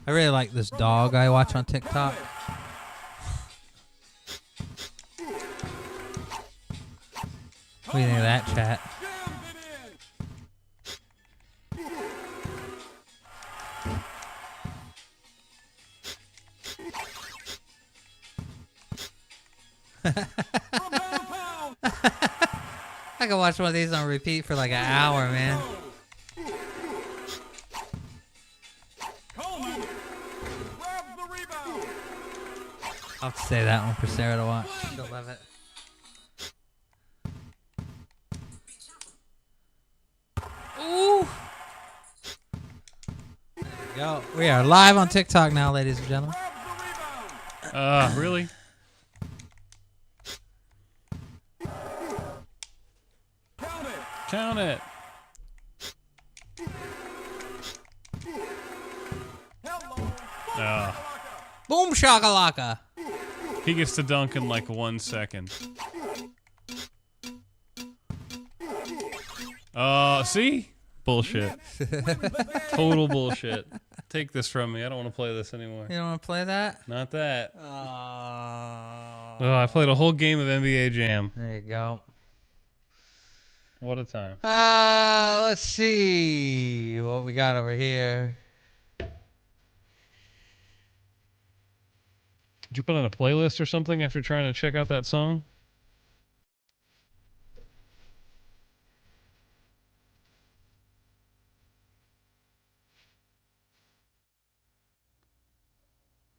I really like this dog I watch on TikTok. What do you think of that, chat? Jams it in. From downtown. I can watch one of these on repeat for like an hour, man. Coleman grabs the rebound. I'll have to say that one for Sarah to watch. She'll love it. Ooh. There we go. We are live on TikTok now, ladies and gentlemen. Grabs the rebound. Really? Count it. Count it. Hello. Boom shakalaka. He gets to dunk in like 1 second. See? Bullshit. Total bullshit. Take this from me. I don't want to play this anymore. You don't want to play that? Not that. Oh. Oh, I played a whole game of NBA Jam. There you go. What a time. Let's see what we got over here. Did you put on a playlist or something after trying to check out that song?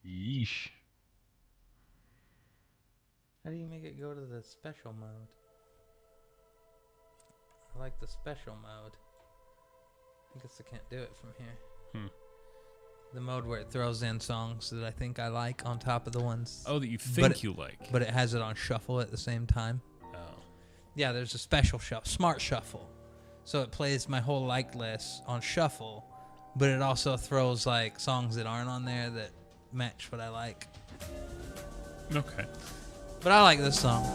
Yeesh. How do you make it go to the special mode? I like the special mode. I guess I can't do it from here. The mode where it throws in songs that I think I like on top of the ones. Oh, that you think you like. But it has it on shuffle at the same time. Oh. Yeah, there's a special shuffle, smart shuffle. So it plays my whole like list on shuffle, but it also throws like songs that aren't on there that match what I like. Okay. But I like this song.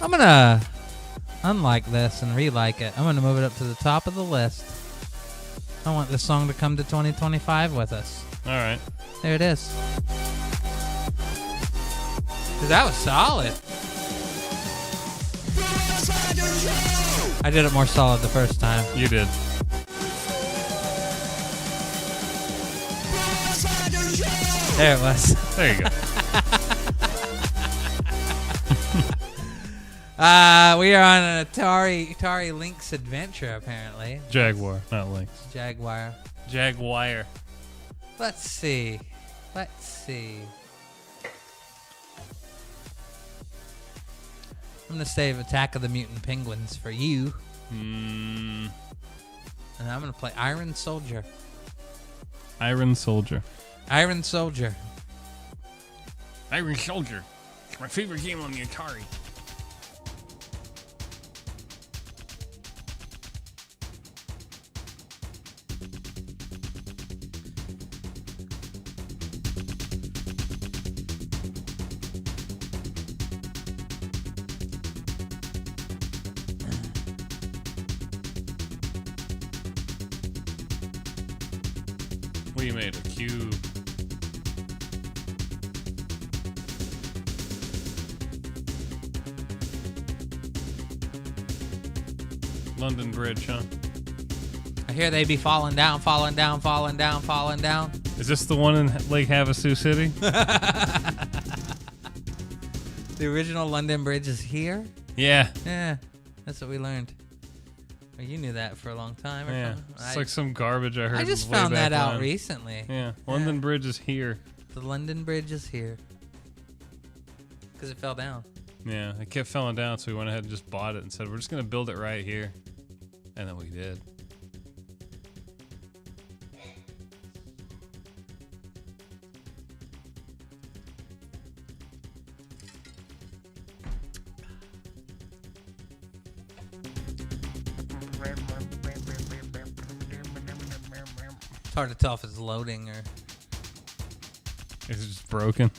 I'm gonna unlike this and re-like it. I'm going to move it up to the top of the list. I want this song to come to 2025 with us. All right. There it is. That was solid. I did it more solid the first time. You did. There it was. There you go. We are on an Atari Lynx adventure, apparently. Jaguar, not Lynx. Jaguar. Jaguar. Let's see. I'm going to save Attack of the Mutant Penguins for you. And I'm going to play Iron Soldier. Iron Soldier. Iron Soldier. Iron Soldier. It's my favorite game on the Atari. We made a cube. London Bridge, huh? I hear they be falling down. Is this the one in Lake Havasu City? The original London Bridge is here? Yeah. Yeah, that's what we learned. Well, you knew that for a long time or Yeah. something. It's like some garbage I heard. I just way found back that out when. recently. Yeah. London Bridge is here. The London Bridge is here. Because it fell down. Yeah. It kept falling down, so we went ahead and just bought it and said, we're just going to build it right here. And then we did. It's hard to tell if it's loading or... Is it just broken?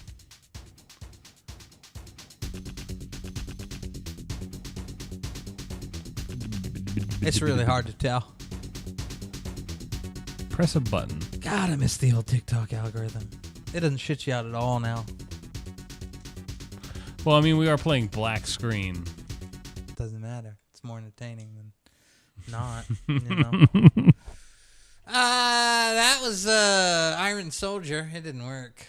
It's really hard to tell. Press a button. God, I miss the old TikTok algorithm. It doesn't shit you out at all now. Well, I mean, we are playing black screen. It doesn't matter. It's more entertaining than not. You know? That was Iron Soldier. It didn't work.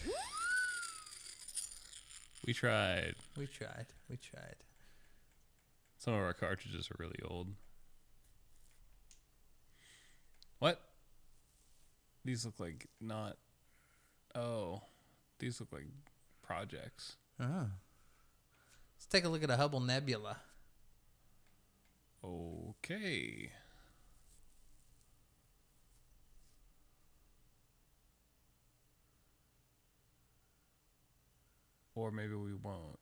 We tried. We tried. Some of our cartridges are really old. What? These look like not... Oh. These look like projects. Oh. Let's take a look at a Hubble Nebula. Okay. Or maybe we won't.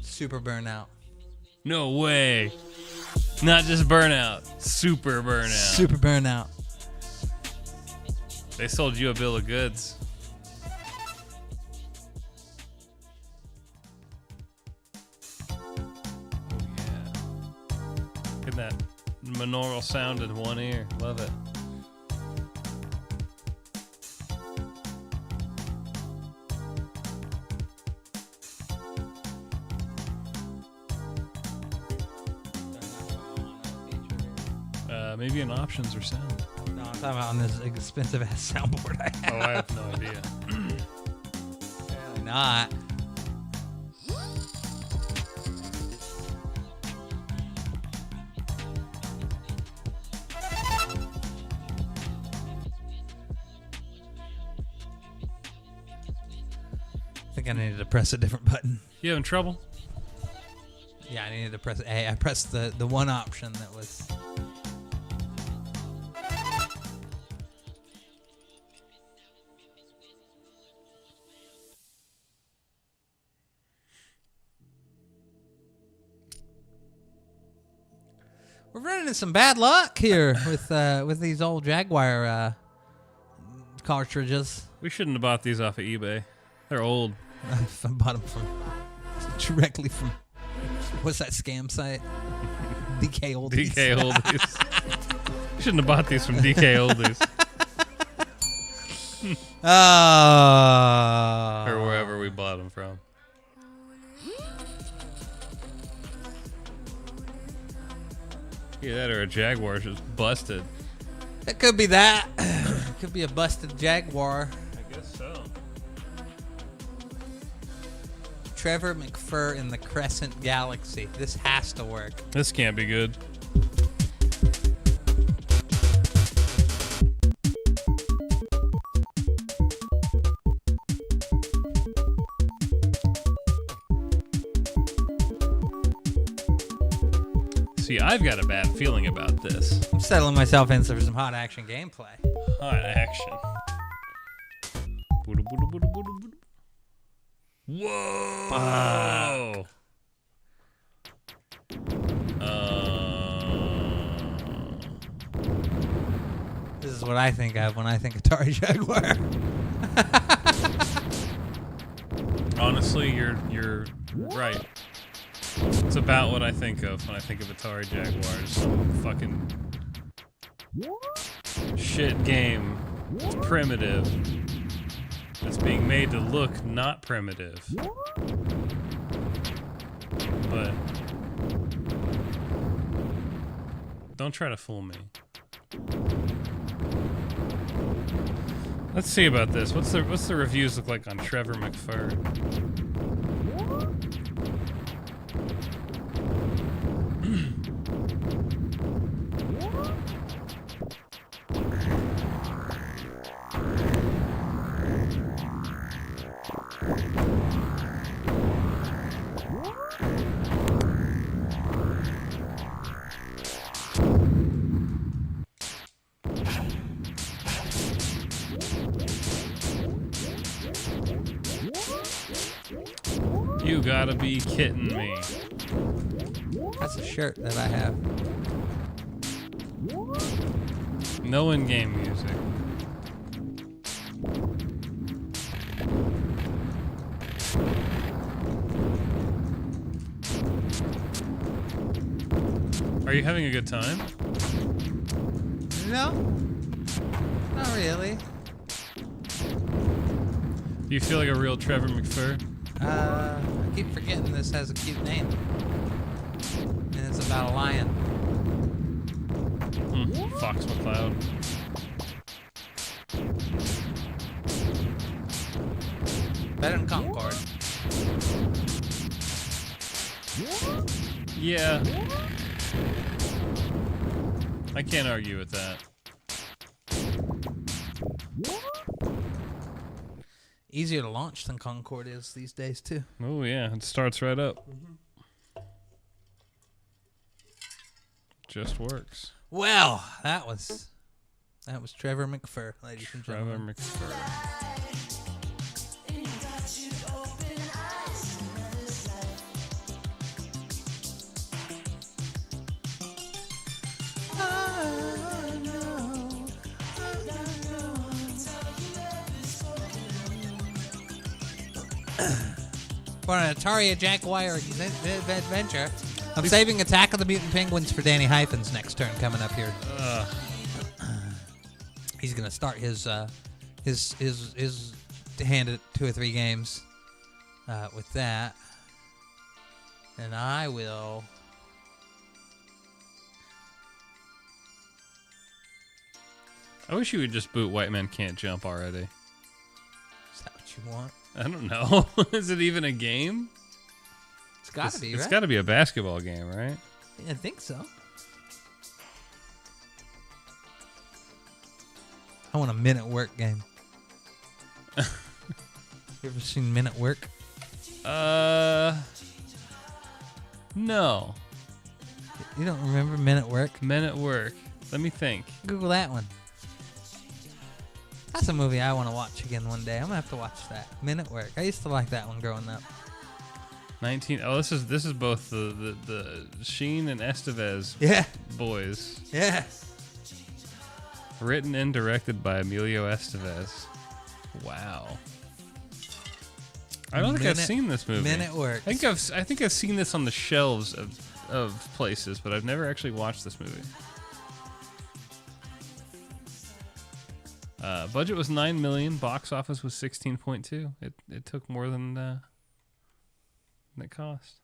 Super Burnout. No way. Not just Burnout. Super Burnout. Super Burnout. They sold you a bill of goods. Oh, yeah. Get that monaural sound in one ear. Love it. Maybe in options or sound. No, I'm talking about on this expensive ass soundboard I have. Oh, I have no idea. Apparently not. I think I needed to press a different button. You having trouble? Yeah, I needed to press A. I pressed the one option that was. We're running into some bad luck here with these old Jaguar cartridges. We shouldn't have bought these off of eBay. They're old. I bought them directly from what's that scam site? DK Oldies. DK Oldies. Shouldn't have bought these from DK Oldies. Or wherever we bought them from. Yeah, that or a Jaguar just busted. It could be that. It could be a busted Jaguar. I guess so. Trevor McFur in the Crescent Galaxy. This has to work. This can't be good. See, I've got a bad feeling about this. I'm settling myself in for some hot action gameplay. Hot action. Whoa! This is what I think of when I think Atari Jaguar. Honestly, you're right. It's about what I think of when I think of Atari Jaguars. Some fucking shit game. It's primitive. It's being made to look not primitive. But don't try to fool me. Let's see about this. What's the reviews look like on Trevor McFur? You gotta be kidding me. That's a shirt that I have. No in-game music. Are you having a good time? No, not really. Do you feel like a real Trevor McFur? I keep forgetting this has a cute name. And it's about a lion. Fox McCloud. Better than Concord. Yeah. I can't argue with that. Easier to launch than Concord is these days, too. Oh, yeah. It starts right up. Just works. Well, that was Trevor McFur, ladies and Trevor gentlemen. McFur. For an Atari Jaguar adventure, I'm saving Attack of the Mutant Penguins for Danny Hyphen's next turn coming up here. He's gonna start his hand at 2 or 3 games with that, and I will. I wish you would just boot White Men Can't Jump already. Is that what you want? I don't know. Is it even a game? It's got to be, right? It's got to be a basketball game, right? I think so. I want a Men at Work game. You ever seen Men at Work? No. You don't remember Men at Work? Men at Work. Let me think. Google that one. That's a movie I want to watch again one day. I'm gonna have to watch that. Men at Work. I used to like that one growing up. 19. Oh, this is both the Sheen and Estevez Yeah. boys. Yeah. Written and directed by Emilio Estevez. Wow. I don't think I've seen this movie. Men at Work. I think I've seen this on the shelves of places, but I've never actually watched this movie. Budget was $9 million. Box office was 16.2. It took more than it cost.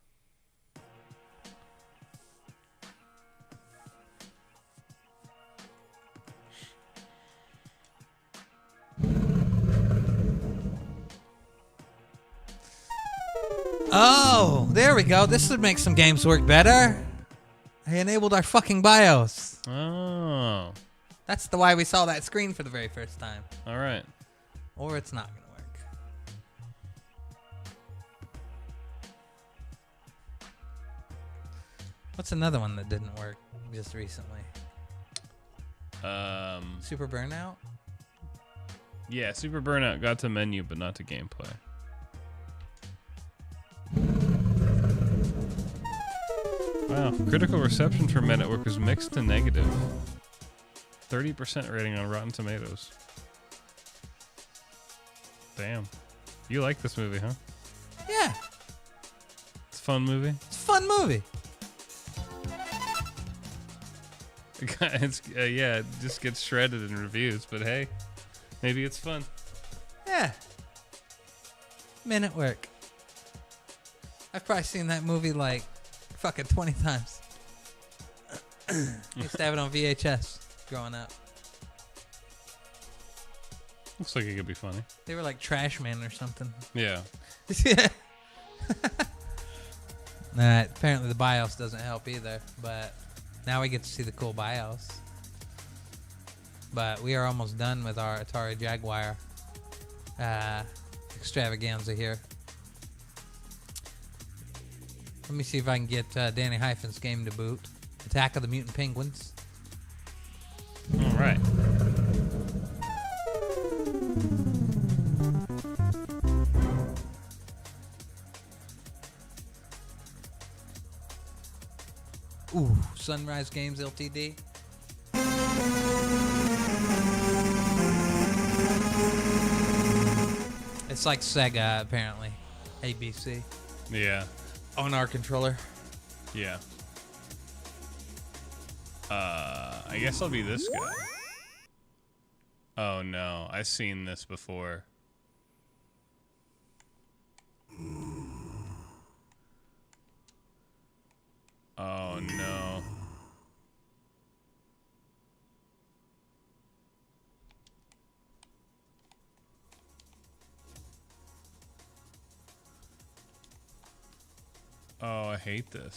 Oh, there we go. This would make some games work better. I enabled our fucking BIOS. Oh. That's the why we saw that screen for the very first time. All right. Or it's not gonna work. What's another one that didn't work just recently? Super Burnout? Yeah, Super Burnout got to menu, but not to gameplay. Wow, critical reception for Men at Work is mixed to negative. 30% rating on Rotten Tomatoes. Damn. You like this movie, huh? Yeah, It's a fun movie. it's a fun movie. Yeah, it just gets shredded in reviews, but hey, maybe it's fun. Yeah. Men at Work. I've probably seen that movie like fucking 20 times. Used to have it on VHS growing up. Looks like it could be funny. They were like Trash Man or something. Yeah. Yeah. Apparently the BIOS doesn't help either, but now we get to see the cool BIOS. But we are almost done with our Atari Jaguar extravaganza here. Let me see if I can get Danny Hyphen's game to boot. Attack of the Mutant Penguins. All right. Ooh, Sunrise Games Ltd. It's like Sega, apparently. ABC. Yeah. On our controller. Yeah. I guess I'll be this guy. Oh no, I've seen this before. Oh no. Oh, I hate this.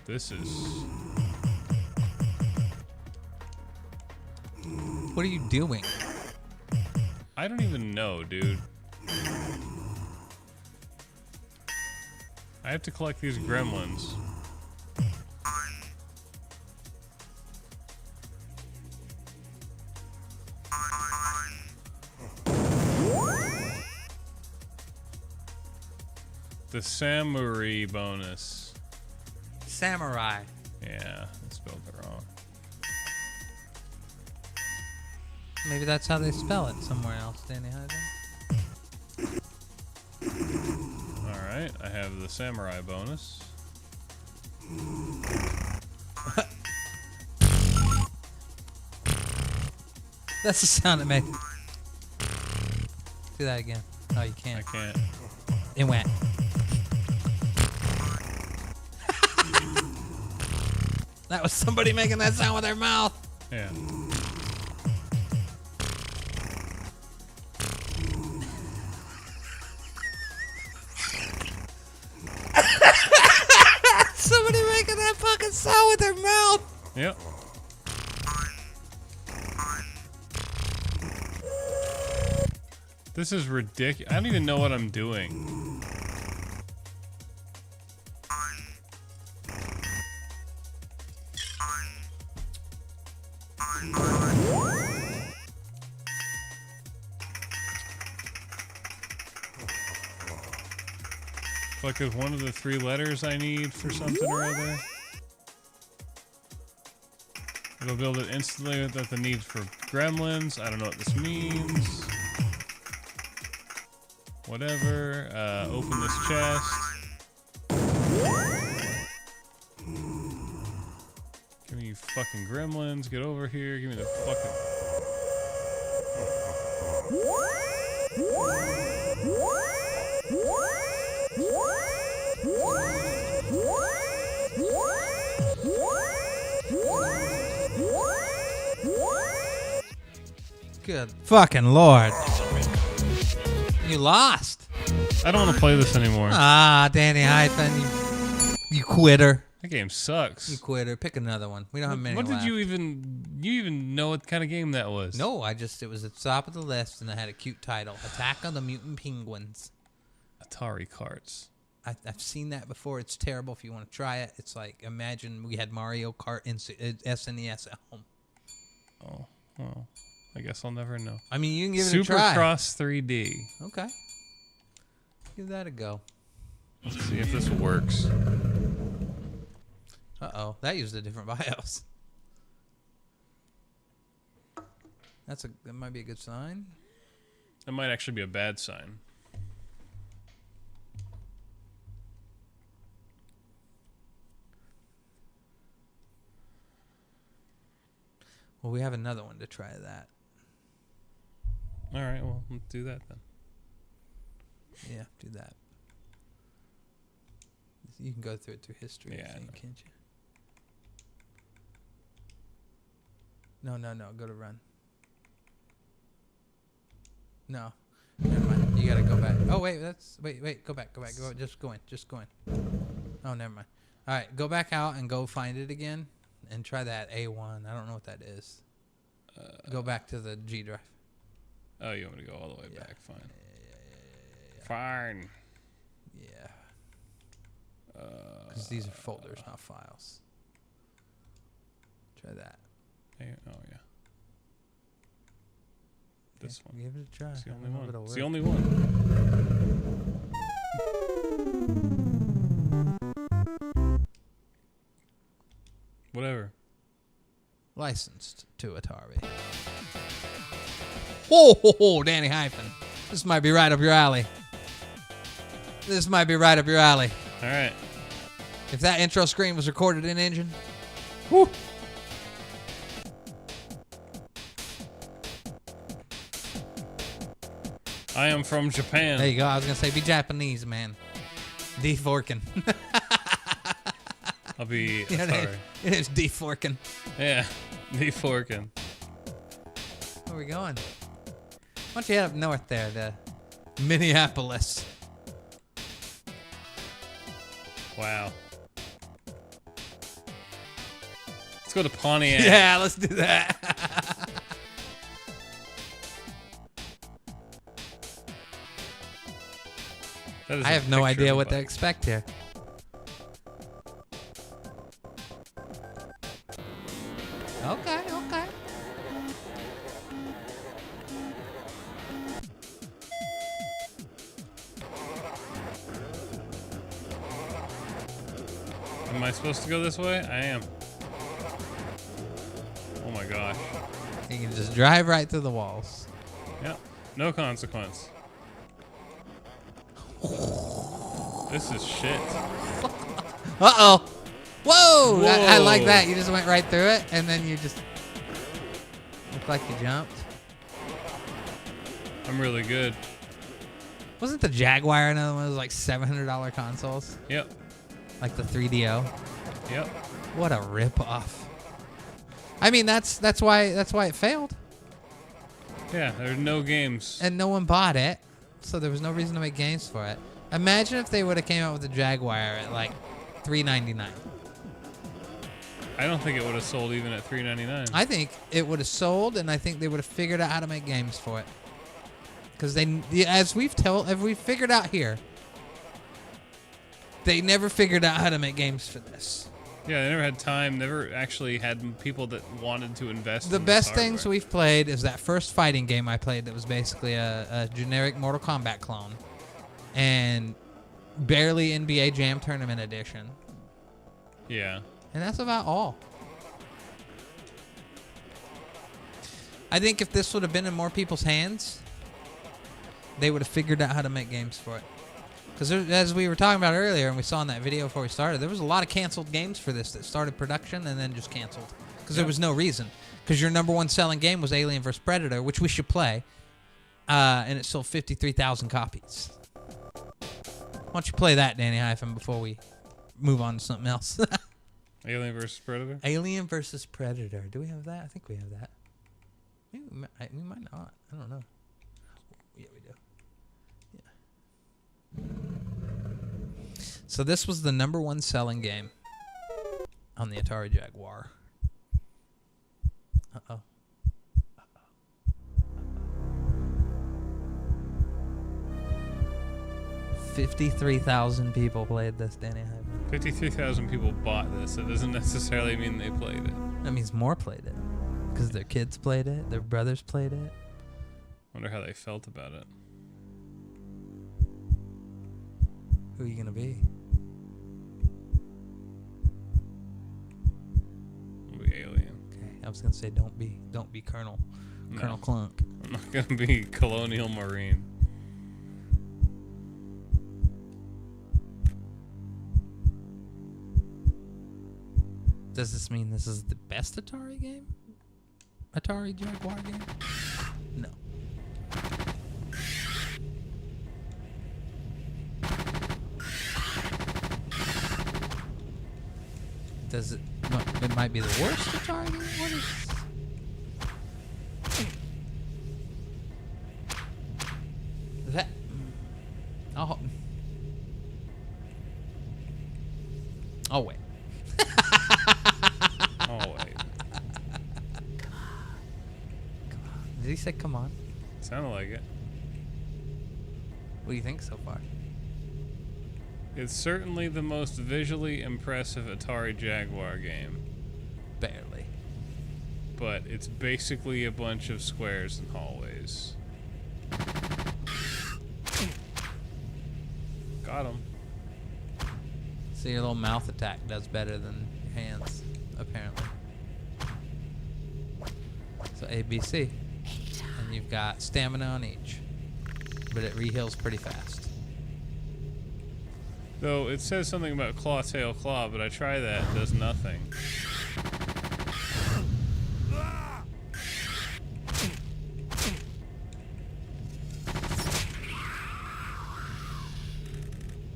This is... What are you doing? I don't even know, dude. I have to collect these gremlins. The Samurai bonus. Samurai. Yeah, I spelled it wrong. Maybe that's how they spell it somewhere else, Danny Hyden. Alright, I have the Samurai bonus. That's the sound it made. Do that again. Oh, you I can't. can't. It went. That was somebody making that sound with their mouth. Yeah. Somebody making that fucking sound with their mouth. Yep. This is ridiculous. I don't even know what I'm doing. Like if one of the 3 letters I need for something or other. It'll build it instantly without the need for gremlins. I don't know what this means. Whatever. Open this chest. Give me fucking gremlins. Get over here. Give me the fucking... Good fucking Lord. You lost. I don't want to play this anymore. Ah, Danny Hyphen, you quitter. That game sucks. You quitter. Pick another one. We don't have many What did left. you even know what kind of game that was? No, it was at the top of the list and it had a cute title. Attack on the Mutant Penguins. Atari carts. I've seen that before. It's terrible if you want to try it. It's like, imagine we had Mario Kart and SNES at home. Oh, well, I guess I'll never know. I mean, you can give it a try. Supercross 3D. Okay. Give that a go. Let's see if this works. Uh-oh. That used a different BIOS. That might be a good sign. That might actually be a bad sign. Well, we have another one to try that. All right, well, let's do that then. Yeah, do that. You can go through it through history, Yeah, I think, I know. can't you? No. Go to run. No. Never mind. You gotta go back. Oh, wait. Wait. Go back. Go. Just go in. Oh, never mind. All right. Go back out and go find it again and try that A1. I don't know what that is. Go back to the G drive. Oh, you want me to go all the way Yeah. back? Fine. Fine. Yeah. Because these are folders, not files. Try that. Hey, oh, yeah. This one. Give it a try. It's the I only don't know if one. it'll It's the work. only one. Whatever. Licensed to Atari. Whoa, Danny Hyphen. This might be right up your alley. All right. If that intro screen was recorded in Engine, whew. I am from Japan. There you go. I was going to say, be Japanese, man. Deforking. I'll be Yeah, sorry. it is deforking. Yeah, the forking. Where are we going? Why don't you head up north there to Minneapolis? Wow. Let's go to Pontiac. Yeah, let's do that. That is I a have no picture idea of a what to bike. expect here. Okay. Am I supposed to go this way? I am. Oh my gosh. You can just drive right through the walls. Yep. No consequence. This is shit. Uh-oh. Whoa! I like Whoa. that. You just went right through it, and then you just looked like you jumped. I'm really good. Wasn't the Jaguar another one of those like $700 consoles? Yep. Like the 3DO? Yep. What a rip-off. I mean, that's why it failed. Yeah, there are no games. And no one bought it, so there was no reason to make games for it. Imagine if they would have came out with a Jaguar at like $399. I don't think it would have sold even at $399. I think it would have sold, and I think they would have figured out how to make games for it. Because as we've figured out here, they never figured out how to make games for this. Yeah, they never had time. Never actually had people that wanted to invest. The in best this things hardware. we've played is that first fighting game I played that was basically a generic Mortal Kombat clone, and barely NBA Jam Tournament edition. Yeah. And that's about all. I think if this would have been in more people's hands, they would have figured out how to make games for it. Because as we were talking about earlier, and we saw in that video before we started, there was a lot of canceled games for this that started production and then just canceled. Because there was no reason. Because your number one selling game was Alien vs. Predator, which we should play. And it sold 53,000 copies. Why don't you play that, Danny Hyphen, before we move on to something else? Alien vs. Predator? Alien vs. Predator. Do we have that? I think we have that. Maybe we might not. I don't know. Yeah, we do. Yeah. So this was the number one selling game on the Atari Jaguar. Uh-oh. 53,000 people played this, Danny Hyde. 53,000 people bought this. That doesn't necessarily mean they played it. That means more played it. Because their kids played it, their brothers played it. Wonder how they felt about it. Who are you gonna be? I'll be Alien. Okay, I was gonna say don't be Colonel No. Colonel Clunk. I'm not gonna be Colonial Marine. Does this mean this is the best Atari game? Atari Jaguar game? No. Does it? No, it might be the worst Atari game. What is? That? Oh. Oh wait. Oh wait. Did he say come on? Sounded like it. What do you think so far? It's certainly the most visually impressive Atari Jaguar game, Barely. but it's basically a bunch of squares and hallways. Got him. So your little mouth attack does better than your hands, apparently. So A, B, C. And you've got stamina on each. But it re-heals pretty fast. Though it says something about claw, tail, claw, but I try that, it does nothing.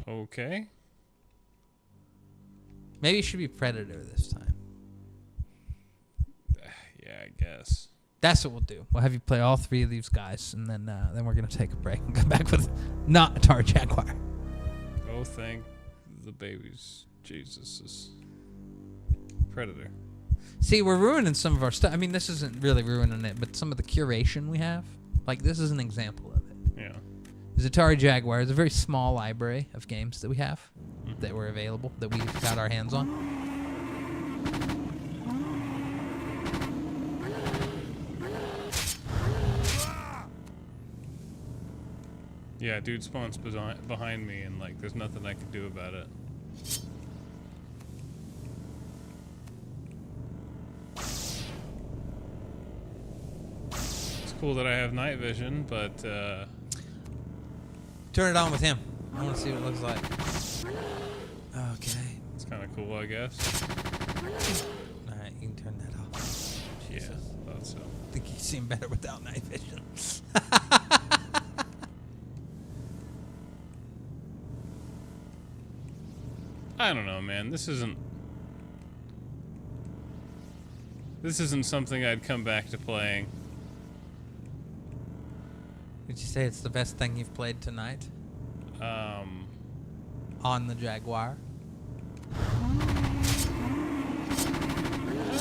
Okay. Maybe you should be Predator this time. Yeah, I guess. That's what we'll do. We'll have you play all three of these guys, and then we're going to take a break and come back with not Atari Jaguar. Oh, thank the babies. Jesus. Predator. See, we're ruining some of our stuff. I mean, this isn't really ruining it, but some of the curation we have, like this is an example of it. Yeah. There's Atari Jaguar. It's a very small library of games that we have that were available, that we've got our hands on. Yeah, dude spawns behind me, and like, there's nothing I can do about it. It's cool that I have night vision, but Turn it on with him. I want to see what it looks like. Okay. it's kind of cool, I guess. All right, you can turn that off. Yeah, Jesus. thought so. I think you seem better without night vision. I don't know, man. This isn't something I'd come back to playing. Would you say it's the best thing you've played tonight? On the Jaguar. I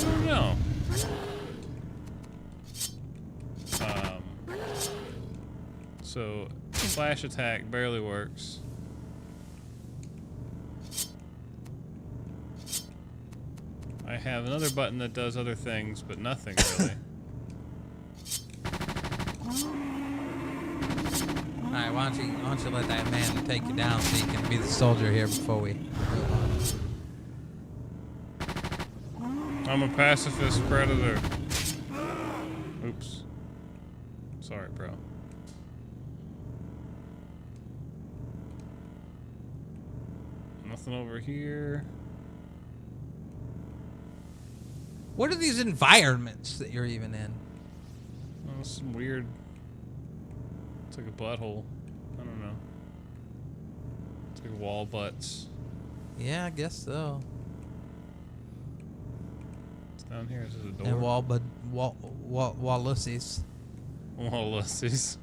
don't know. So slash attack barely works. I have another button that does other things, but nothing really. All right, why don't you let that man take you down so you can be the soldier here before we move on. I'm a pacifist predator. Oops. Sorry, bro. Nothing over here. What are these environments that you're even in? Oh, some weird. It's like a butthole. I don't know. It's like wall butts. Yeah, I guess so. It's down here. Is this a door? And Wallussies. Wallussies.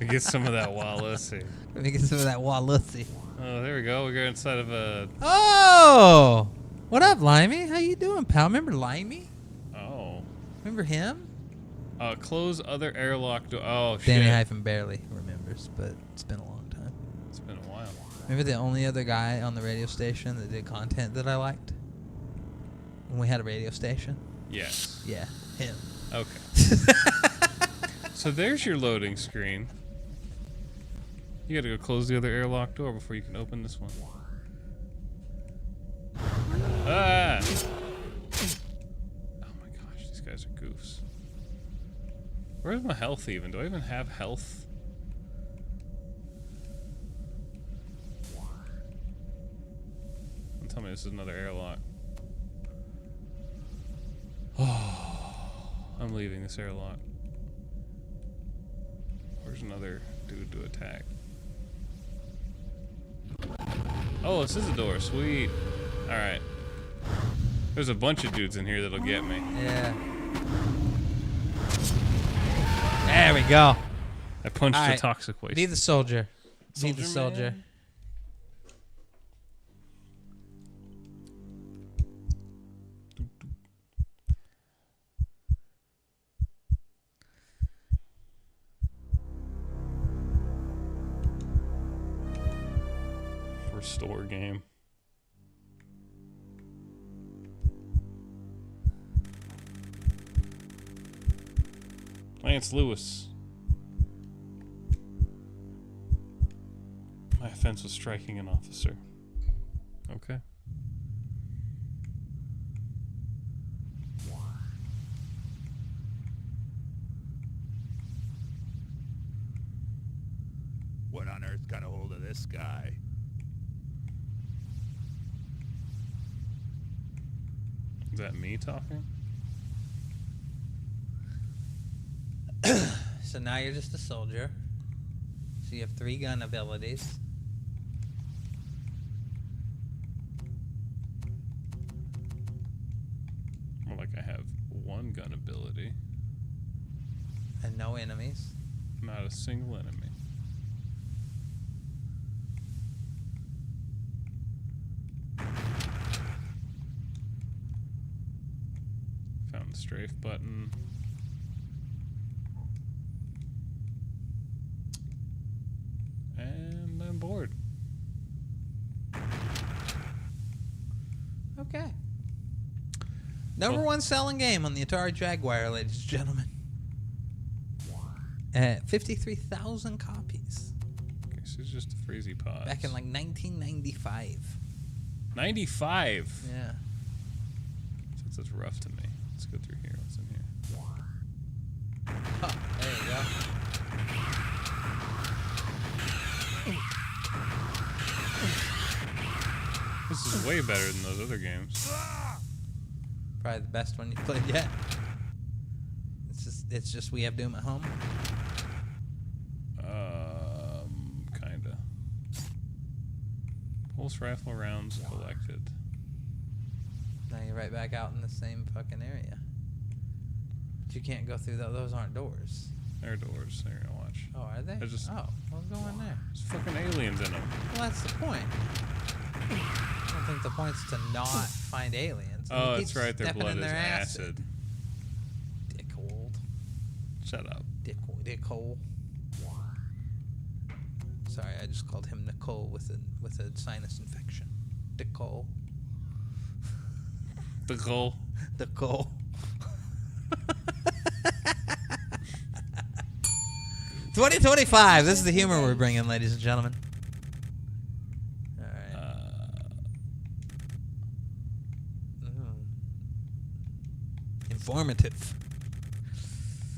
Get some of that Wallussie. Let me get some of that Wallussie. Oh, there we go. We got inside of a. Oh! What up, Limey? How you doing, pal? Remember Limey? Oh. Remember him? Close other airlock door. Oh, Danny shit. hyphen barely remembers, but it's been a long time. It's been a while. Remember the only other guy on the radio station that did content that I liked? When we had a radio station? Yes. Yeah, him. Okay. So there's your loading screen. You gotta go close the other airlock door before you can open this one. Ah! Oh my gosh, these guys are goofs. Where's my health even? Do I even have health? Don't tell me this is another airlock. Oh, I'm leaving this airlock. Where's another dude to attack? Oh, this is a door. Sweet. Alright. There's a bunch of dudes in here that'll get me. Yeah. There we go. I punched All a right. toxic waste. Be the soldier. Be the Soldier soldier. man. Restore game. Lance Lewis. My offense was striking an officer. Okay. What on earth got a hold of this guy? Is that me talking? So now you're just a soldier. So you have 3 gun abilities. More like I have 1 gun ability. And no enemies. Not a single enemy. Found the strafe button. And I'm bored. Okay. Number 1 selling game on the Atari Jaguar, ladies and gentlemen. At 53,000 copies. Okay, so it's just a freezy pod. Back in like 1995. 95. Yeah. That's rough to me. Let's go through here. What's in here? Oh, there you go. This is way better than those other games. Probably the best one you've played yet. It's just we have Doom at home. Kinda. Pulse rifle rounds collected. Now you're right back out in the same fucking area. But you can't go through those aren't doors. There are doors. There, you watch. Oh, are they? There's just- We'll go in there. There's fucking aliens in them. Well, that's the point. I don't think the point's to not find aliens. Oh, He that's keeps right. Their stepping blood in is their acid. Dickhole. Shut up. Dickhole. Sorry, I just called him Nicole with a sinus infection. Dickhole. The goal. Dickhole. 2025. This is the humor we're bringing, ladies and gentlemen. All right. Informative.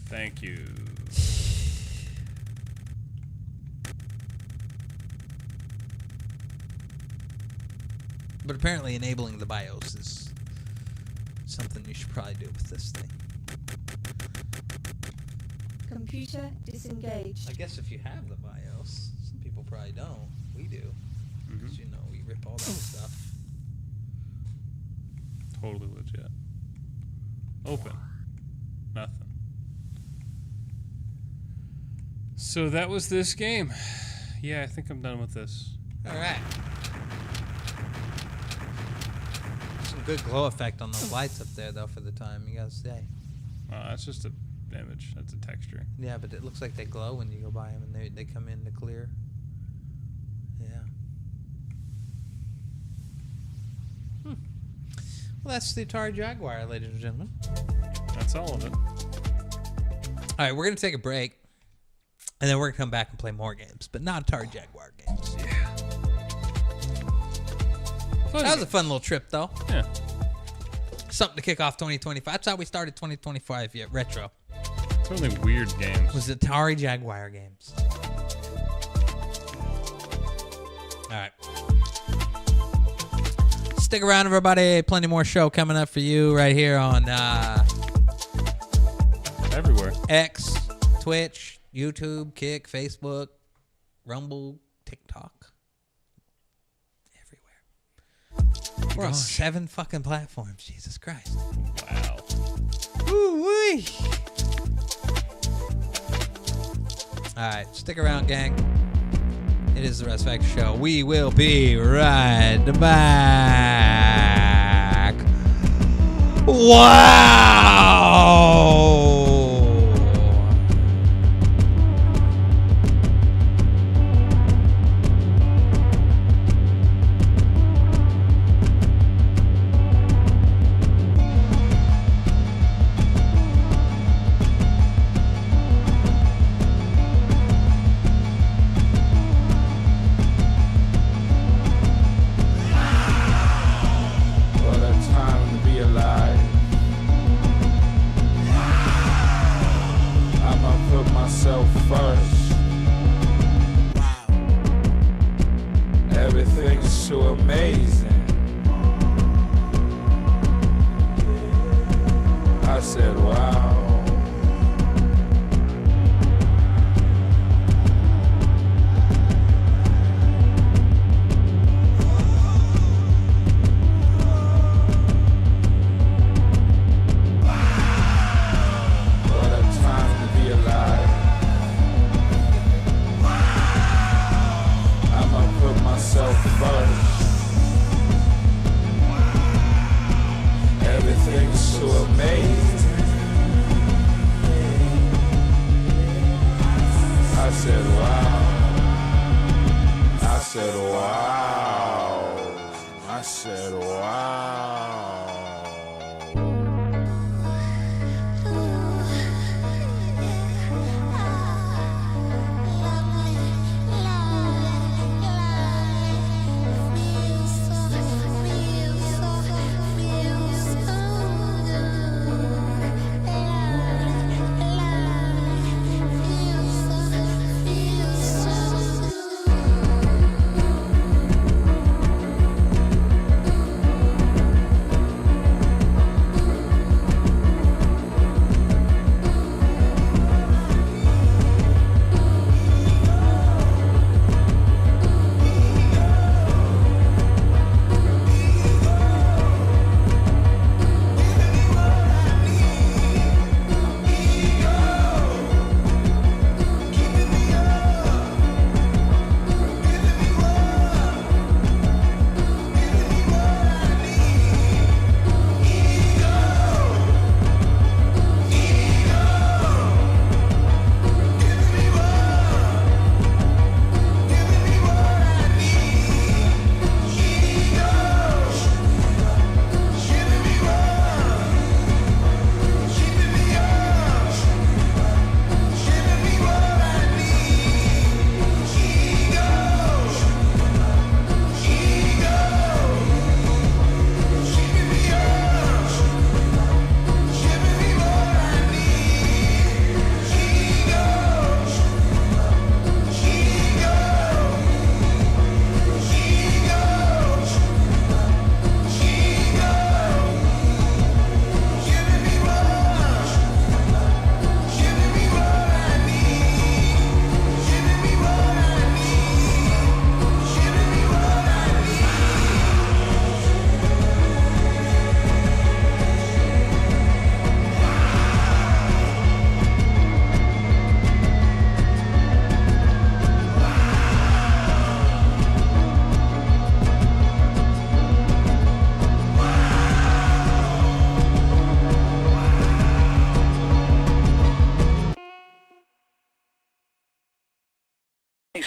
Thank you. But apparently enabling the BIOS is something you should probably do with this thing. Computer disengaged. I guess if you have the BIOS, some people probably don't. We do. Mm-hmm. 'Cause, you know, we rip all that stuff. Totally legit. Open. Nothing. So that was this game. Yeah, I think I'm done with this. All right. Some good glow effect on those lights up there, though, for the time, you gotta say. That's just a image. That's a texture. Yeah, but it looks like they glow when you go by them, and they come in to clear. Yeah. Well, that's the Atari Jaguar, ladies and gentlemen. That's all of it. All right, we're gonna take a break, and then we're gonna come back and play more games, but not Atari Jaguar games. Yeah. That was a fun little trip, though. Yeah. Something to kick off 2025. That's how we started 2025 yet retro. It's really weird games. Was Atari Jaguar games. All right. Stick around, everybody. Plenty more show coming up for you right here on Everywhere. X, Twitch, YouTube, Kick, Facebook, Rumble, TikTok. Everywhere. We're on 7 fucking platforms. Jesus Christ. Wow. Woo-wee. All right, stick around, gang. It is the Russ Factor Show. We will be right back. Wow! What a time to be alive. I'ma put myself first. Everything's so amazing. I said, wow. What a time to be alive. I'ma put myself first. Everything's so amazing. I said, wow. I said, wow. I said, wow.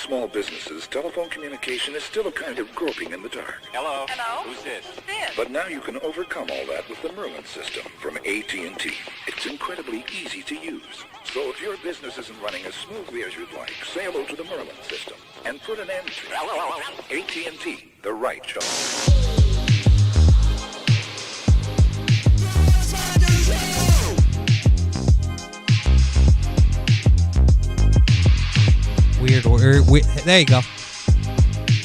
small businesses, telephone communication is still a kind of groping in the dark. Hello? Hello? Who's this? But now you can overcome all that with the Merlin system from AT&T. It's incredibly easy to use. So if your business isn't running as smoothly as you'd like, say hello to the Merlin system and put an end to it. AT&T, the right choice. Weird word. There you go.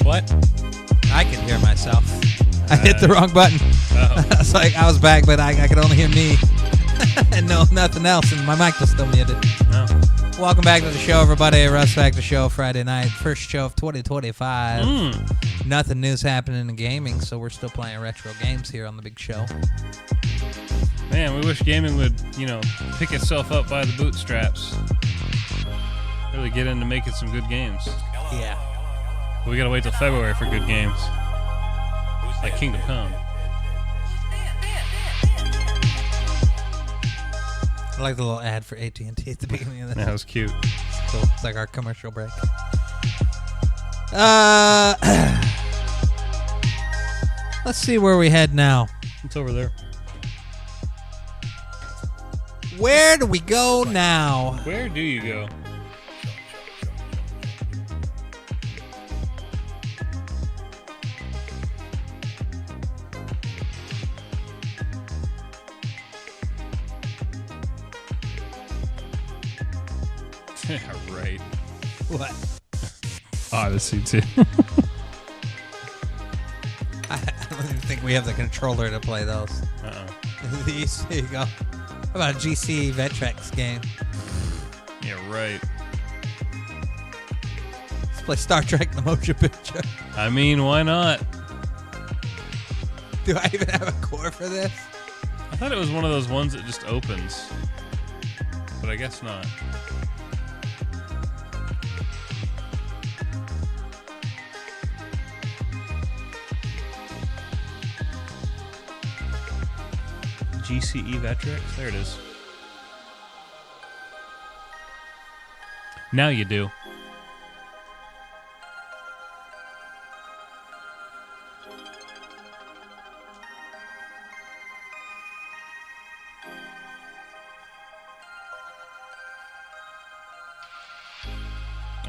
What? I can hear myself. I hit the wrong button. It's like I was back, but I could only hear me and no nothing else, and my mic was still muted. No. Welcome back to the show, everybody. Russ Factor Show, Friday night, first show of 2025. Nothing new's happening in gaming, so we're still playing retro games here on the big show. Man, we wish gaming would, pick itself up by the bootstraps. Really get into making some good games. Yeah. We gotta wait till February for good games. Like Kingdom Come. I like the little ad for AT&T at the beginning of this. That was cute. It's cool. It's like our commercial break. Let's see where we head now. It's over there. Where do we go now? Where do you go? Yeah, right. What? Odyssey 2. I don't even think we have the controller to play those. These, there you go. How about a GC Vectrex game? Yeah, right. Let's play Star Trek the motion picture. I mean, why not? Do I even have a core for this? I thought it was one of those ones that just opens. But I guess not. GCE Vectrex? There it is. Now you do.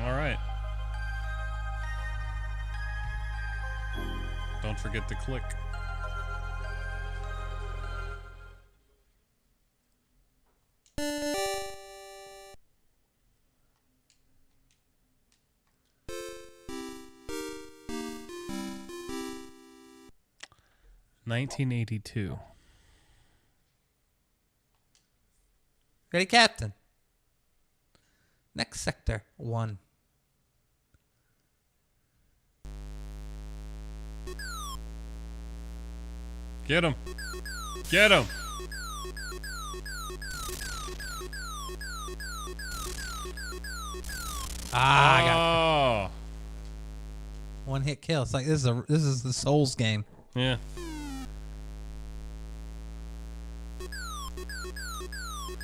All right. Don't forget to click. $1982. Ready, Captain. Next sector, 1. Get him. Get him. I got it. One hit kill. It's like this is the Souls game. Yeah.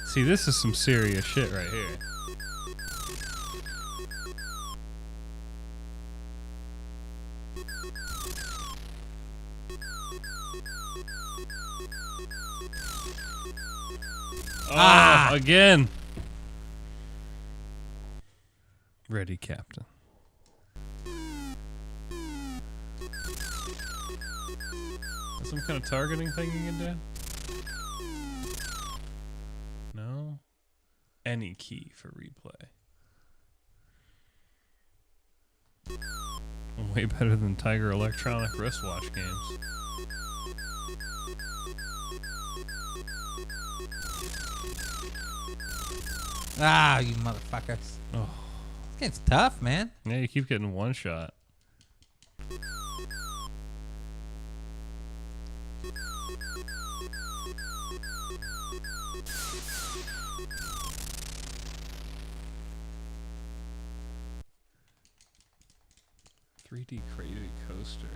See, this is some serious shit right here. Again. Ready, Captain. Is some kind of targeting thing you can do? No? Any key for replay. Way better than Tiger Electronic wristwatch games. You motherfuckers. Oh. This game's tough, man. Yeah, you keep getting one shot. "3D Crazy Coaster."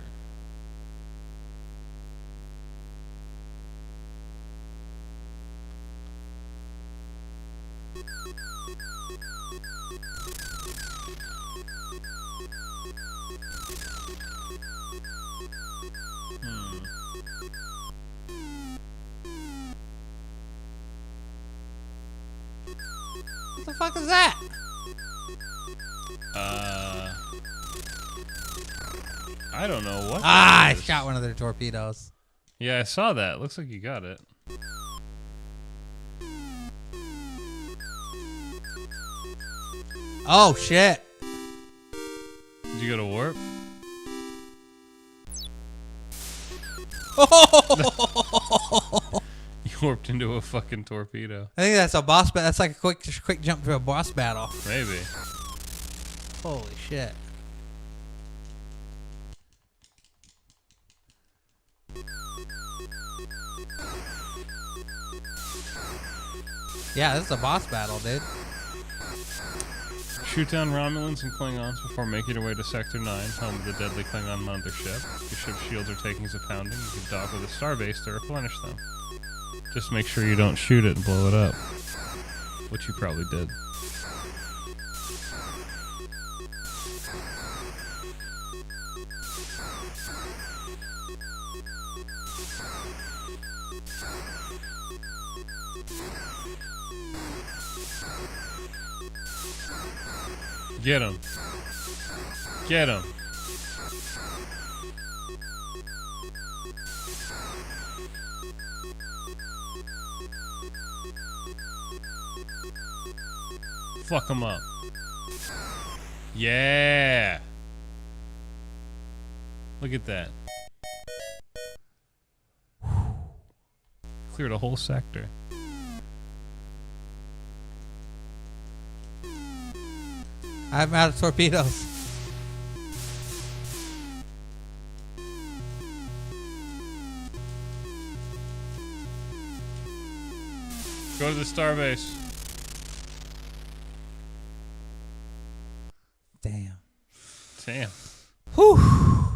What the fuck is that? I don't know what. I shot one of their torpedoes. Yeah, I saw that. Looks like you got it. Oh shit! Did you go to warp? You warped into a fucking torpedo. I think that's a boss battle. That's like a quick jump to a boss battle. Maybe. Holy shit. Yeah, this is a boss battle, dude. Shoot down Romulans and Klingons before making your way to Sector 9, home of the deadly Klingon mothership. Your ship's shields are taking a pounding. You can dock with a starbase to replenish them. Just make sure you don't shoot it and blow it up. Which you probably did. Get him. Get him. Fuck him up. Yeah. Look at that. Cleared a whole sector. I'm out of torpedoes. Go to the starbase. Damn. Damn. Whew.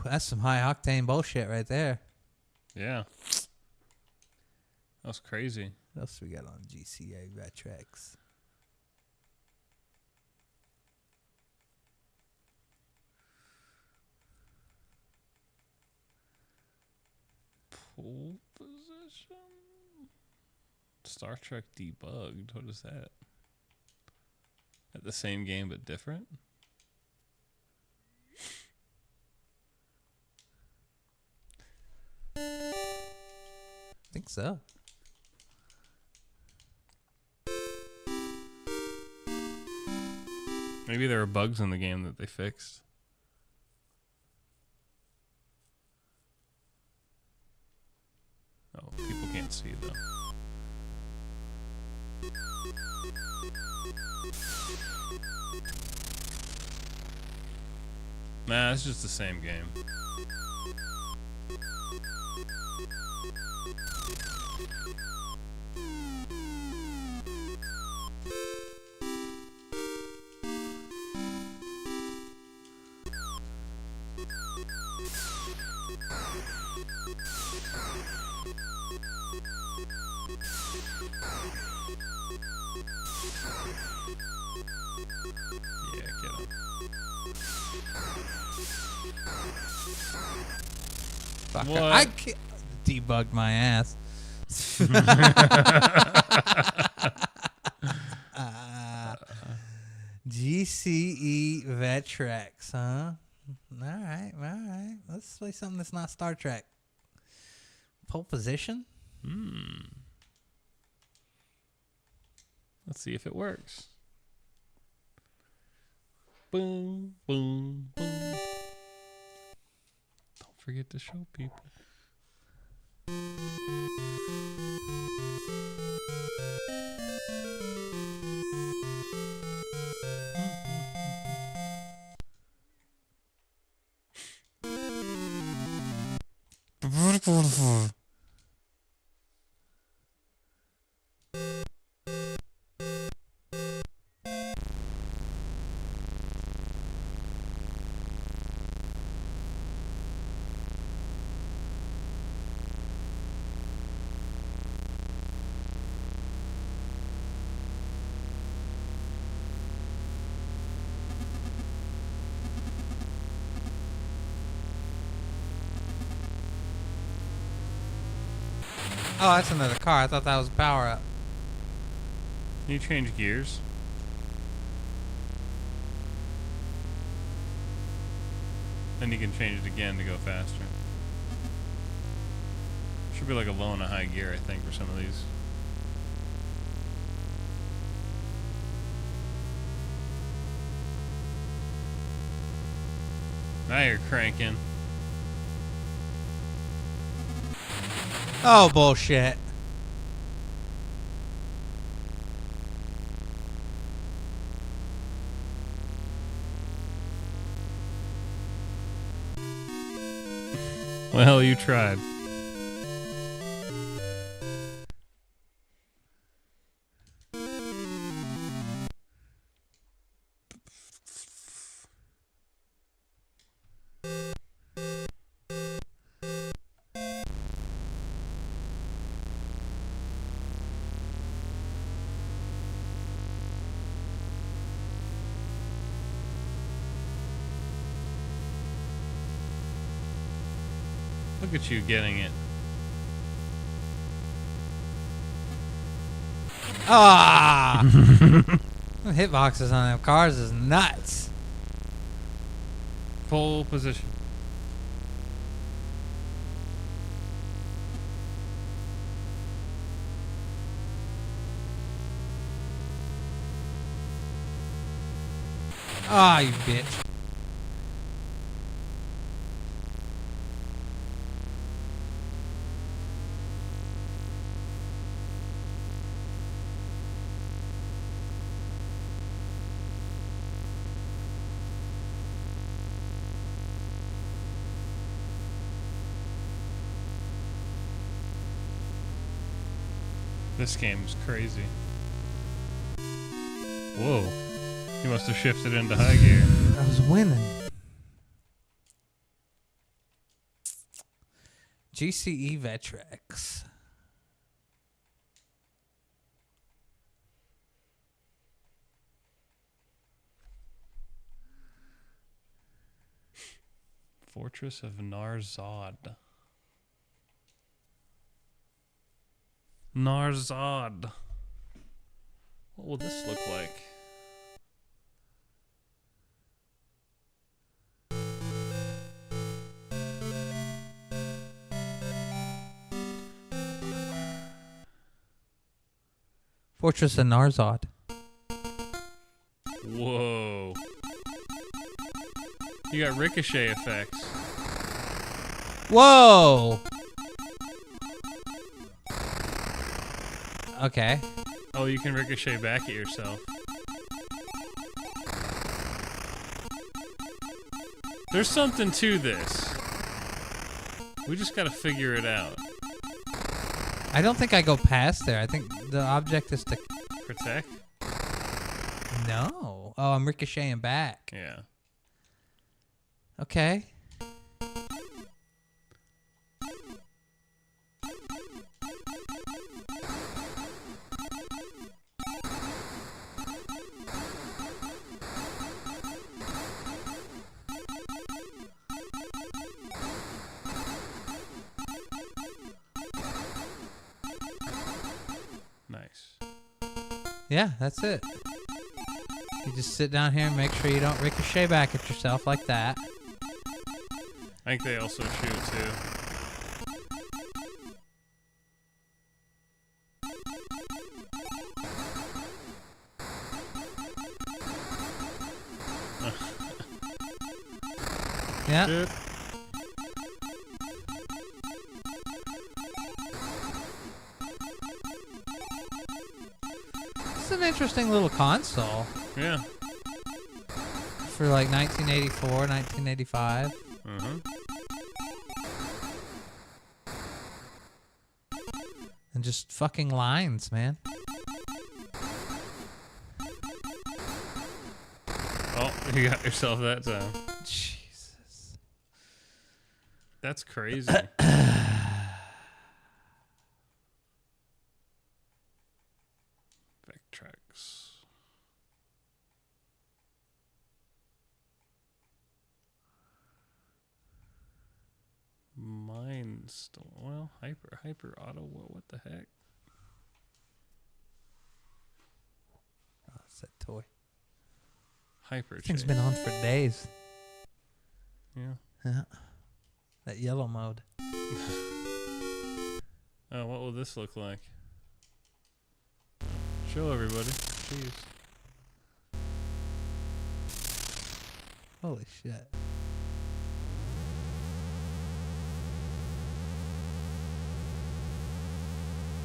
That's some high octane bullshit right there. Yeah. That was crazy. What else we got on GCA Retrex? Pole position? Star Trek Debugged. What is that? At the same game but different? I think so. Maybe there are bugs in the game that they fixed. Oh, people can't see though. Nah, it's just the same game. Yeah, get him. Fuck, What? I debugged my ass. GCE Vetrex, huh? All right. Let's play something that's not Star Trek. Pole position? Let's see if it works. Boom, boom, boom. Don't forget to show people. Oh, that's another car. I thought that was a power up. You change gears. Then you can change it again to go faster. Should be like a low and a high gear, I think, for some of these. Now you're cranking. Oh, bullshit. Well, you tried. Look at you getting it. Ah! The hitboxes on them cars is nuts. Full position. Ah, you bitch. This game's crazy. Whoa. You must have shifted into high gear. I was winning. GCE Vectrex. Fortress of Narzad. Narzad. What will this look like? Fortress of Narzad. Whoa. You got ricochet effects. Whoa! Okay. Oh, you can ricochet back at yourself. There's something to this. We just gotta figure it out. I don't think I go past there. I think the object is to... Protect? No. Oh, I'm ricocheting back. Yeah. Okay. Nice. Yeah, that's it. You just sit down here and make sure you don't ricochet back at yourself like that. I think they also shoot too. Yeah. Shit. It's an interesting little console. Yeah. For like 1984, 1985. Mm-hmm. And just fucking lines, man. Oh, you got yourself that time. Jesus. That's crazy. Vectrex. Mine. Well, hyper auto. What the heck? Oh, it's that toy. Hyper. Thing's been on for days. Yeah. That yellow mode. Oh, what will this look like? Show everybody. Jeez. Holy shit.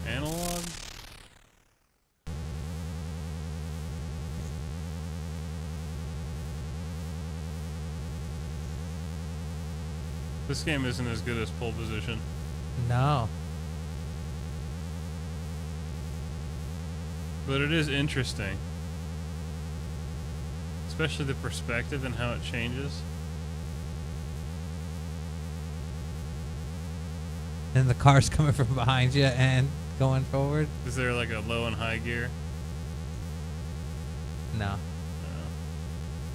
Analog? This game isn't as good as Pole Position. No. But it is interesting. Especially the perspective and how it changes. And the car's coming from behind you and going forward? Is there like a low and high gear? No. No.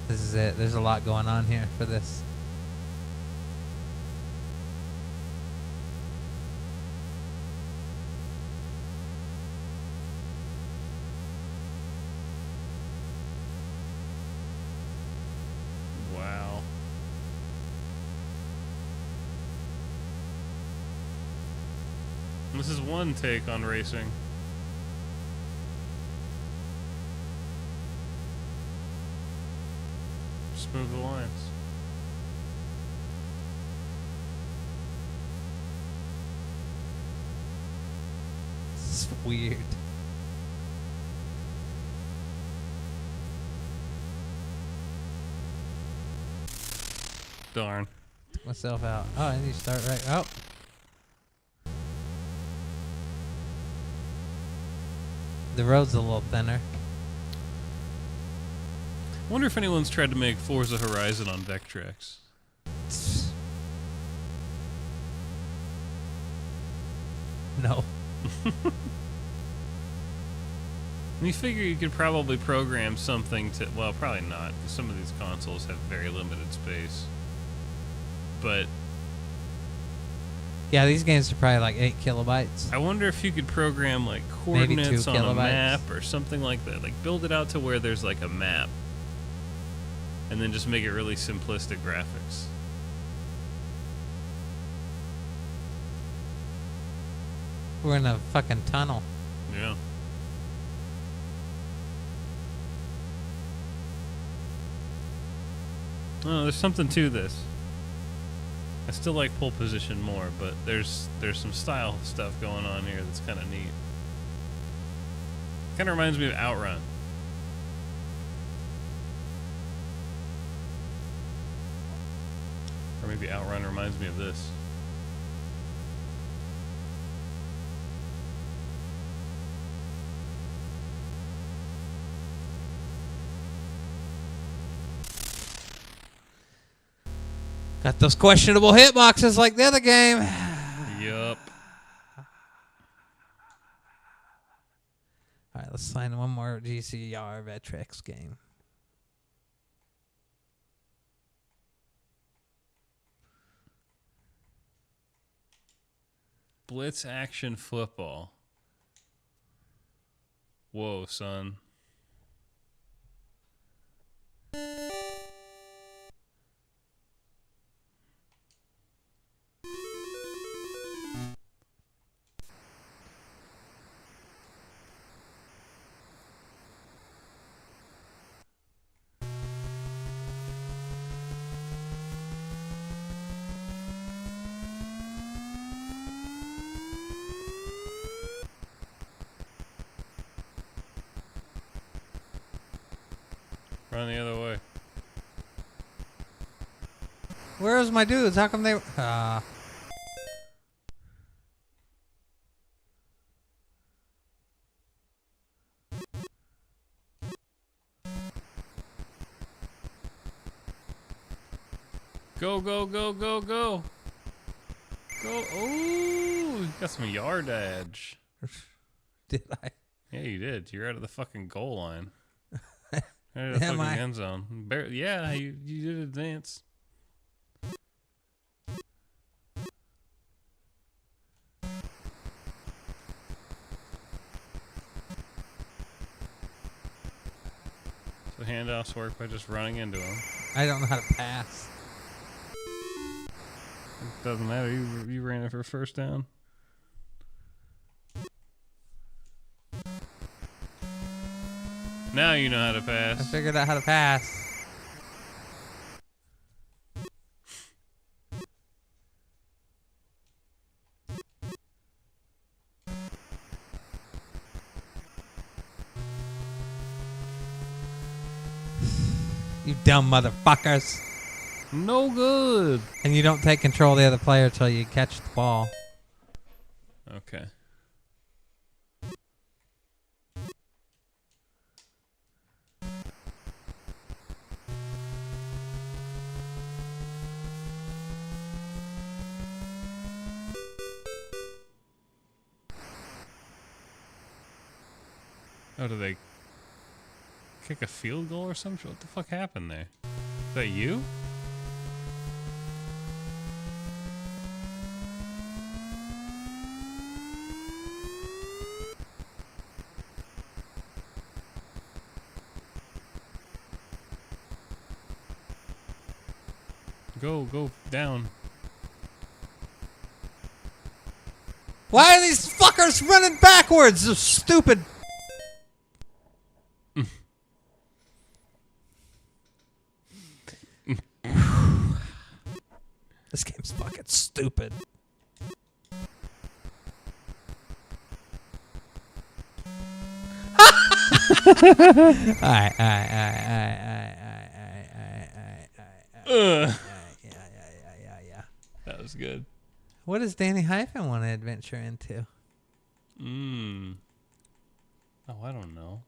This is it. There's a lot going on here for this. Wow. This is one take on racing. Smooth the lines. This is weird. Darn. Took myself out. Oh, I need to start right. Oh. The road's a little thinner. Wonder if anyone's tried to make Forza Horizon on Vectrex. No. You figure you could probably program something to... Well, probably not, because some of these consoles have very limited space. But... Yeah, these games are probably like 8 kilobytes. I wonder if you could program, like, Maybe 2 coordinates on a kilobytes. map or something like that. Like, build it out to where there's, like, a map. And then just make it really simplistic graphics. We're in a fucking tunnel. Yeah. Oh, there's something to this. I still like Pole Position more, but there's some style stuff going on here that's kind of neat. Kind of reminds me of Outrun. Or maybe Outrun reminds me of this. Got those questionable hitboxes like the other game. Yup. All right, let's find one more GCR Vectrex game. Blitz Action Football. Whoa, son. Run the other way. Where's my dudes? How come they... Go, go, go, go, go. Go. Oh, you got some yardage. Did I? Yeah, you did. You're out of the fucking goal line. Out of the Am fucking I? end zone. Yeah, you did advance. handoffs work by just running into them. I don't know how to pass. It doesn't matter. You ran it for a first down. Now you know how to I pass. figured out how to pass. You dumb motherfuckers. No good. And you don't take control of the other player until you catch the ball. Okay. Oh, do they kick a field goal or something? What the fuck happened there? Is that you? Go down. Why are these fuckers running backwards? They're stupid. This game's fucking stupid. Alright. Yeah. That was good. What does Danny Hyphen want to adventure into? Oh, I don't know.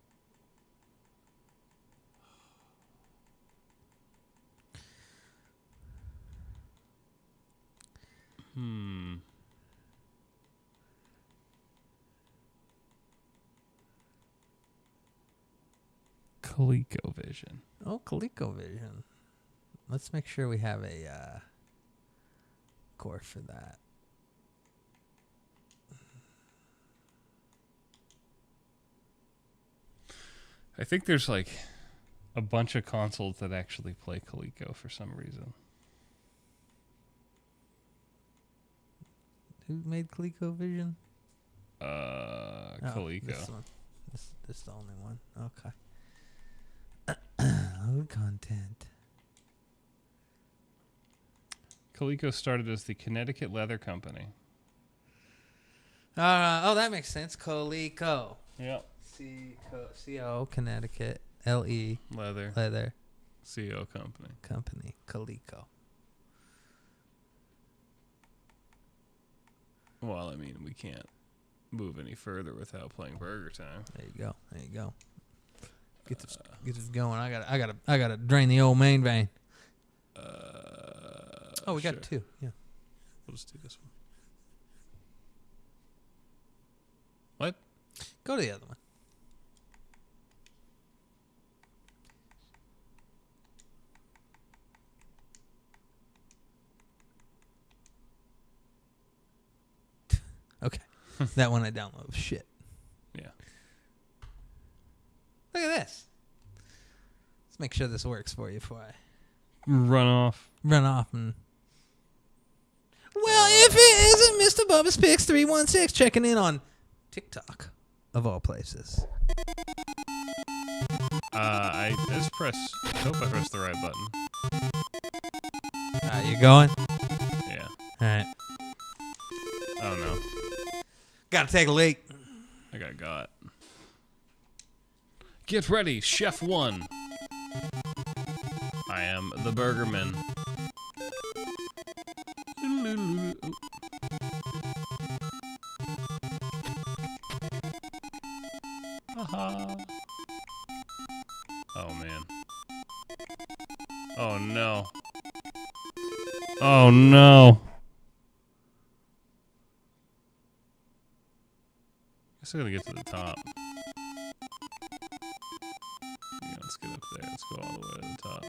ColecoVision. Oh, ColecoVision. Let's make sure we have a core for that. I think there's like a bunch of consoles that actually play Coleco for some reason. Who made ColecoVision? Coleco. This one. This is the only one. Okay. Load content. Coleco started as the Connecticut Leather Company. Oh, that makes sense. Coleco. Yep. C-O, Connecticut. L-E. Leather. CO Company. Company. Coleco. Well, I mean, we can't move any further without playing Burger Time. There you go. Get this going. I gotta drain the old main vein. We got two. Yeah. We'll just do this one. What? Go to the other one. Okay. That one I downloaded was shit. Yeah. Look at this. Let's make sure this works for you before I Run off and... Well, if it isn't Mr. Bubba's Picks 316 checking in on TikTok, of all places. I hope I pressed the right button. You going? Yeah. All right. Oh no. Gotta take a leak. I got. Get ready, Chef 1. I am the Burgerman. Haha. Oh man. Oh no. Oh no. I gotta get to the top. Yeah, let's get up there. Let's go all the way to the top.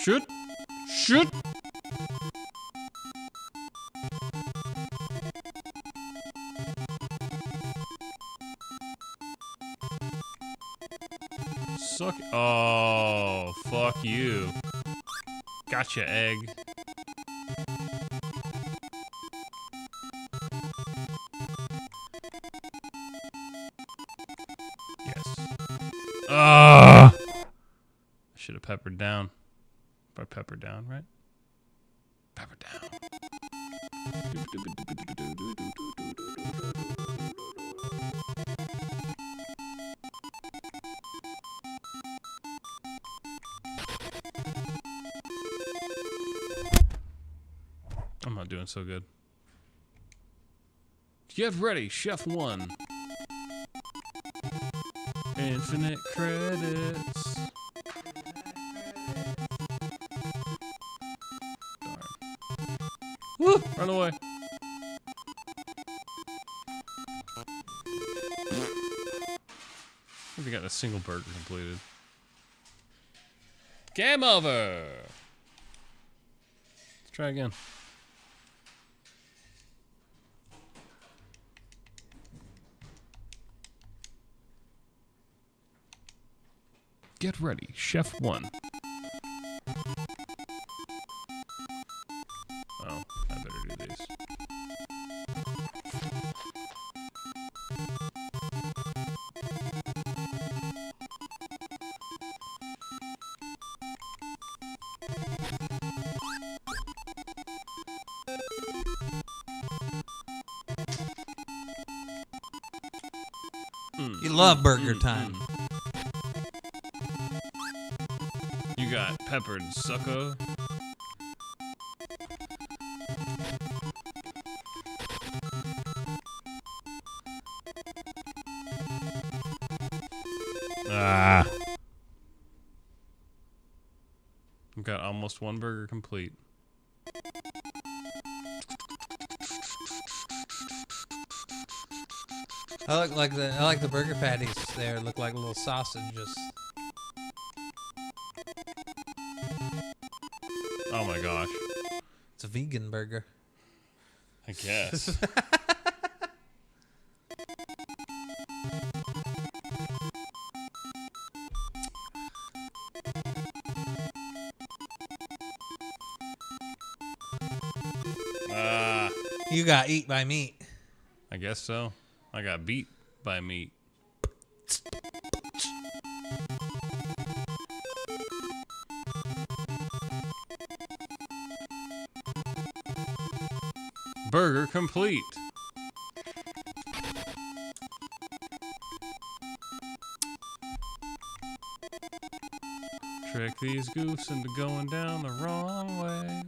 Shoot. Shoot. Suck. Oh, fuck you. Gotcha, egg. Yes. I should have peppered down. By pepper down, right? Pepper down. I'm not doing so good. Get ready, Chef 1. Infinite credits. Darn. Woo! Run away. Have you got a single burger completed? Game over! Let's try again. Get ready, Chef 1. Oh, I better do these. You love burger time. You got peppered succo. Ah. I've got almost one burger complete. I like the burger patties there. Look like little sausages. Oh my gosh. It's a vegan burger. I guess. You got eat by meat. I guess so. I got beat by meat. Burger complete. Trick these goofs into going down the wrong way.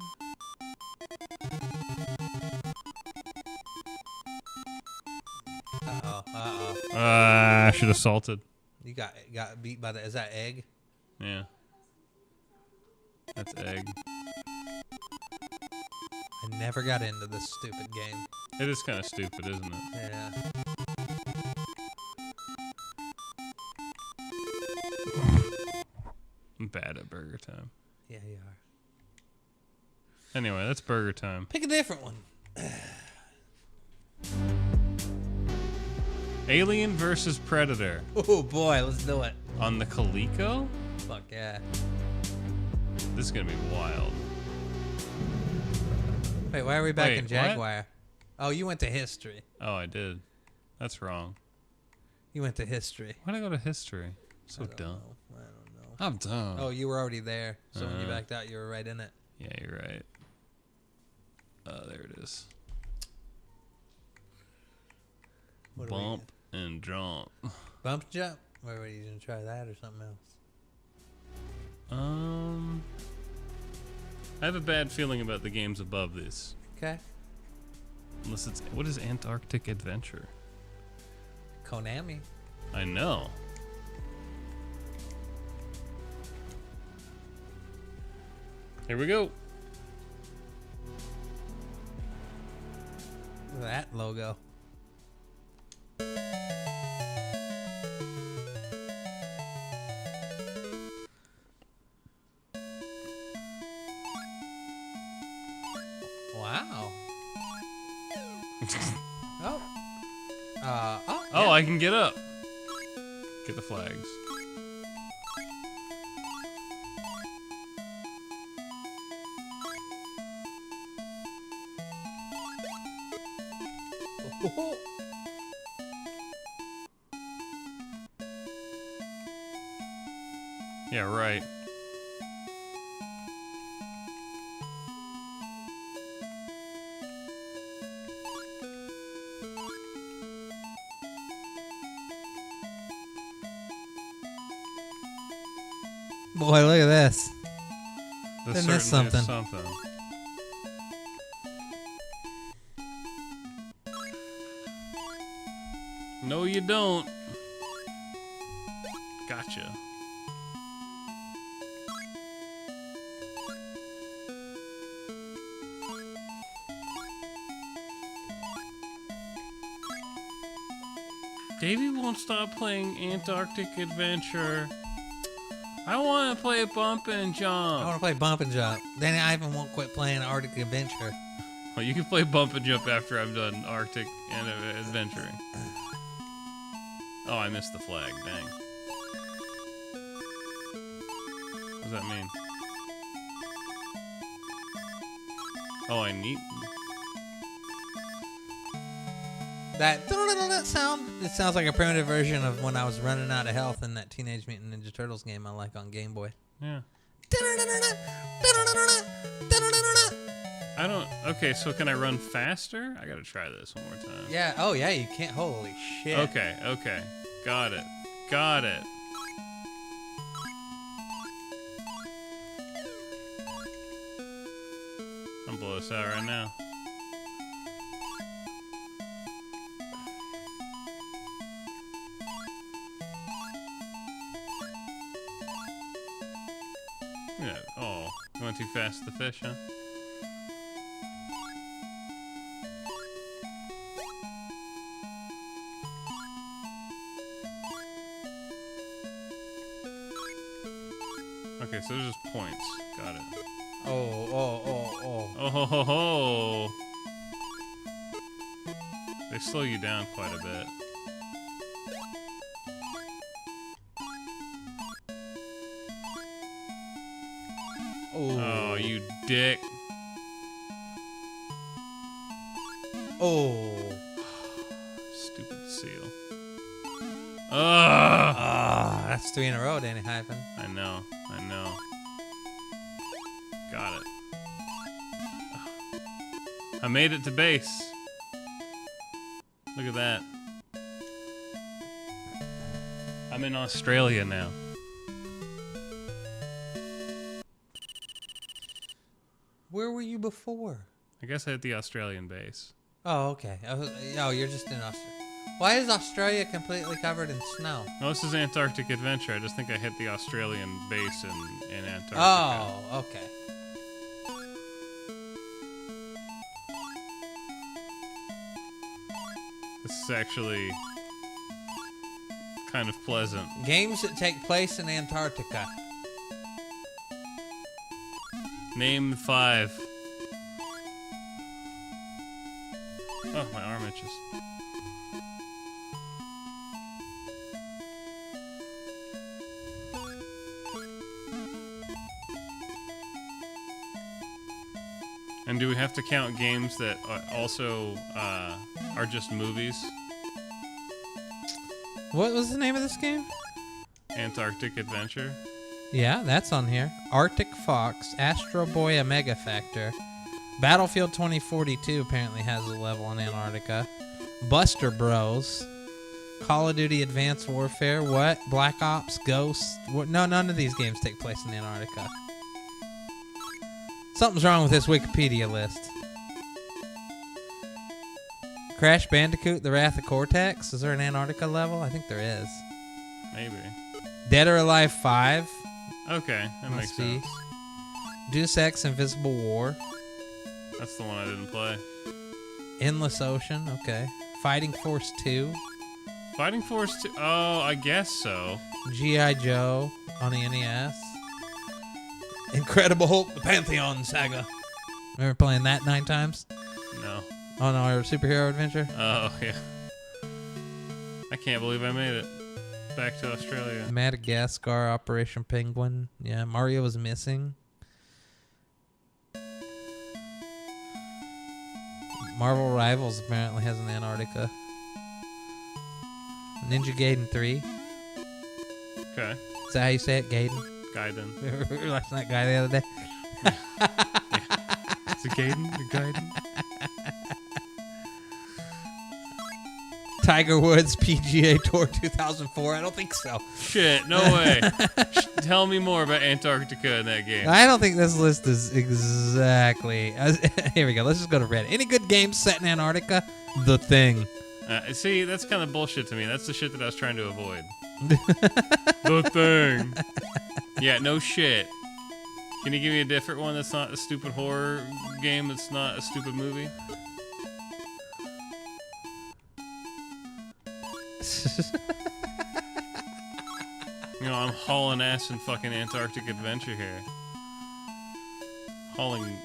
I should have salted. You got beat by the. Is that egg? Yeah. That's egg. I never got into this stupid game. It is kind of stupid, isn't it? Yeah. I'm bad at burger time. Yeah, you are. Anyway, that's burger time. Pick a different one. Alien versus Predator. Oh boy, let's do it. On the Coleco? Fuck yeah. This is gonna be wild. Wait, why are we back Wait, in Jaguar? Oh, you went to history. Oh, I did. That's wrong. You went to history. Why'd I go to history? So dumb. I don't know. I'm dumb. Oh, you were already there. So when you backed out, you were right in it. Yeah, you're right. There it is. What Bump and jump. Bump jump? Or were you gonna try that or something else? I have a bad feeling about the games above this. Okay. Unless it's what is Antarctic Adventure? Konami. I know. Here we go. Look at that logo. Wow. Oh. Oh, I can get up. Get the flags. Yeah, right. Boy, look at this. This Didn't miss certainly is something. something. No, you don't. Gotcha. Davey won't stop playing Antarctic Adventure. I want to play Bump and Jump. I want to play Bump and Jump. Danny Ivan won't quit playing Arctic Adventure. Well, you can play Bump and Jump after I'm done Arctic and adventuring. Oh, I missed the flag. Dang. What does that mean? Oh, I need... That sound, it sounds like a primitive version of when I was running out of health in that Teenage Mutant Ninja Turtles game I like on Game Boy. Yeah. I don't... Okay, so can I run faster? I gotta try this one more time. Yeah, oh yeah, you can't... Holy shit. Okay, okay. Got it. Got it. I'm blowing this out right now. Yeah. Oh, going too fast to the fish, huh? Okay, so there's just points. Got it. Oh. Oh ho ho ho! They slow you down quite a bit. Oh, you dick. Oh. Stupid seal. Ugh! Ah, that's 3 in a row, Danny Hyphen. I know. Got it. I made it to base. Look at that. I'm in Australia now. Where were you before? I guess I hit the Australian base. Oh, okay. Oh, you're just in Australia. Why is Australia completely covered in snow? No, this is Antarctic Adventure. I just think I hit the Australian base in Antarctica. Oh, okay. This is actually kind of pleasant. Games that take place in Antarctica. Name 5. Oh, my arm itches. And do we have to count games that also are just movies? What was the name of this game? Antarctic Adventure. Yeah, that's on here. Arctic Fox, Astro Boy Omega Factor. Battlefield 2042 apparently has a level in Antarctica. Buster Bros. Call of Duty Advanced Warfare. What? Black Ops, Ghost. What? No, none of these games take place in Antarctica. Something's wrong with this Wikipedia list. Crash Bandicoot, The Wrath of Cortex. Is there an Antarctica level? I think there is. Maybe. Dead or Alive 5. Okay, that makes Must be. sense. Deus Ex Invisible War. That's the one I didn't play. Endless Ocean. Okay. Fighting Force 2. Fighting Force 2. Oh, I guess so. G.I. Joe on the NES. Incredible Hulk, the Pantheon Saga. Remember playing that 9 times? No. On our superhero adventure? Oh, yeah. I can't believe I made it back to Australia. Madagascar, Operation Penguin. Yeah, Mario was missing. Marvel Rivals apparently has an Antarctica. Ninja Gaiden 3. Okay. Is that how you say it? Gaiden? Gaiden. We were watching that guy the other day. Is it Gaiden? Gaiden? Tiger Woods PGA Tour 2004. I don't think so. Shit, no way. Tell me more about Antarctica in that game. I don't think this list is exactly. Here we go. Let's just go to Reddit. Any good games set in Antarctica? The Thing. See, that's kind of bullshit to me. That's the shit that I was trying to avoid. The Thing. Yeah, no shit. Can you give me a different one that's not a stupid horror game that's not a stupid movie? You know, I'm hauling ass in fucking Antarctic Adventure here. Hauling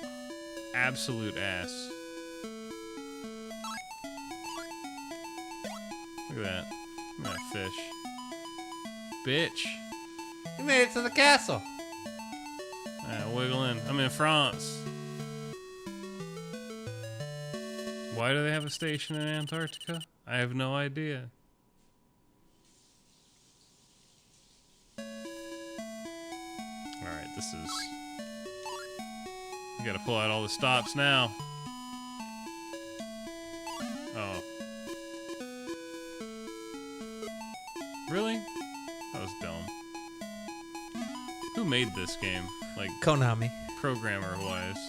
absolute ass. Look at that. Look at that fish. Bitch. You made it to the castle. Wiggle in. I'm in France. Why do they have a station in Antarctica? I have no idea. Alright, this is... You gotta pull out all the stops now. Oh. Really? That was dumb. Who made this game? Like, Konami. Programmer-wise.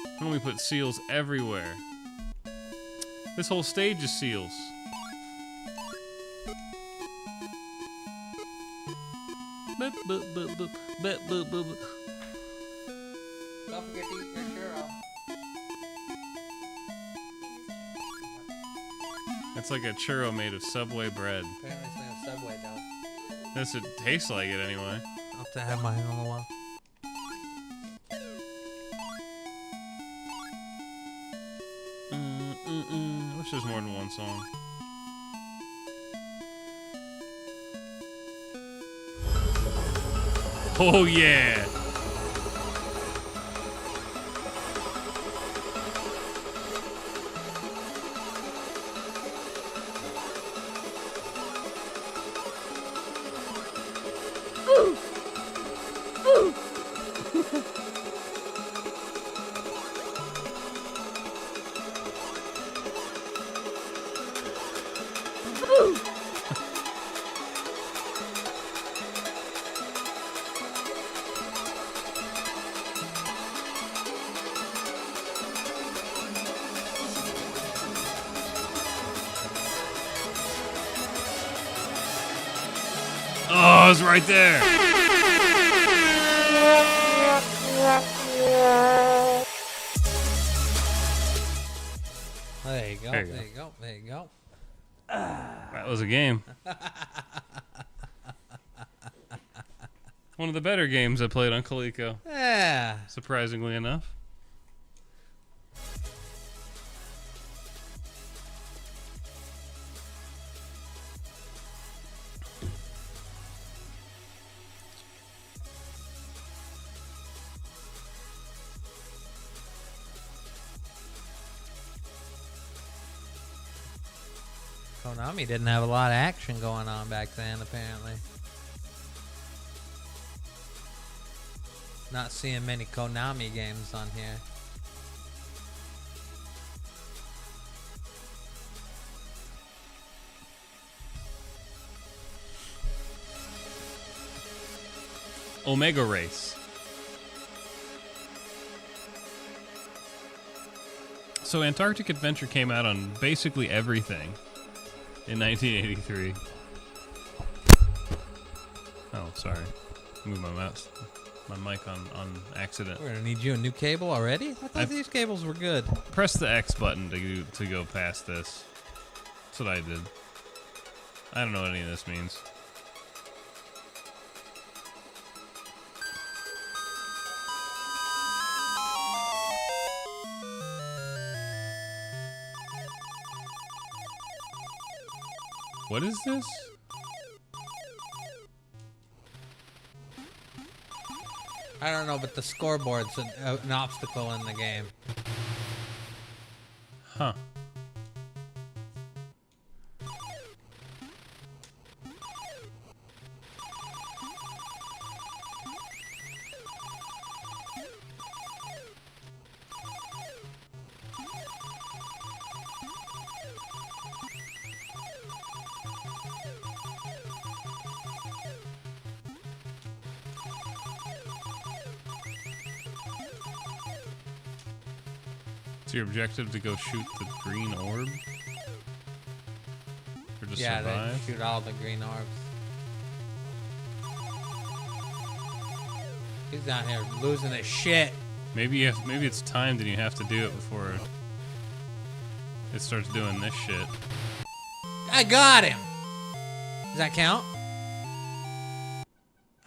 How come we put seals everywhere? This whole stage is seals. Don't forget to eat your churro. It's like a churro made of Subway bread. Apparently it's not Subway though. This would taste like it anyway. I'll have to have mine in a little while. I wish there's more than one song. Oh yeah! Oh, it was right there. There you go. There you There you go. There you go. That was a game. One of the better games I played on Coleco. Yeah. Surprisingly enough. Konami didn't have a lot of action going on back then, apparently. Not seeing many Konami games on here. Omega Race. So Antarctic Adventure came out on basically everything in 1983. Oh, sorry. Move my mouse, my mic on accident. We're gonna need you a new cable already? I thought these cables were good. Press the X button to go past this. That's what I did. I don't know what any of this means. What is this? I don't know, but the scoreboard's an obstacle in the game. Huh. Is your objective to go shoot the green orb? Or just Yeah, survive? they shoot all the green orbs. He's down here losing his shit. Maybe it's timed and you have to do it before it starts doing this shit. I got him. Does that count?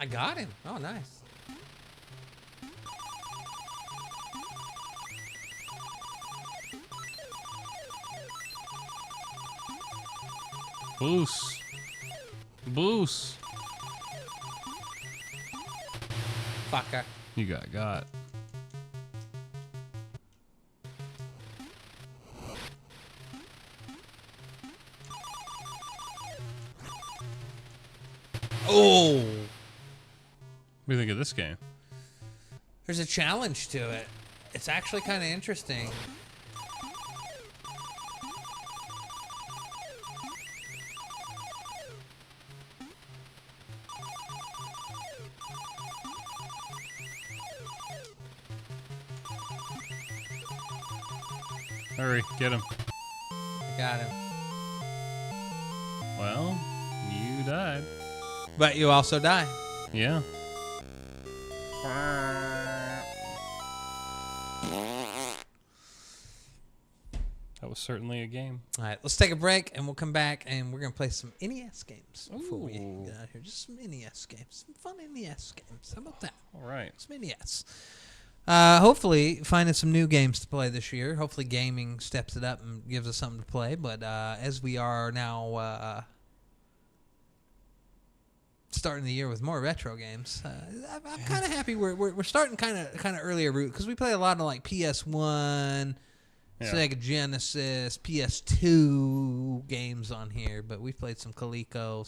I got him. Oh, nice. Boost. Boost. Fucker. You got. Oh. What do you think of this game? There's a challenge to it. It's actually kind of interesting. Hurry, get him. I got him. Well, you died. But you also die. Yeah. That was certainly a game. All right, let's take a break and we'll come back and we're going to play some NES games before we get out here. Just some NES games. Some fun NES games. How about that? All right. Some NES. Hopefully finding some new games to play this year. Hopefully gaming steps it up and gives us something to play. But as we are now starting the year with more retro games, I'm kind of happy we're starting kind of earlier route because we play a lot of like PS1, Sega Genesis, PS2 games on here. But we've played some Coleco,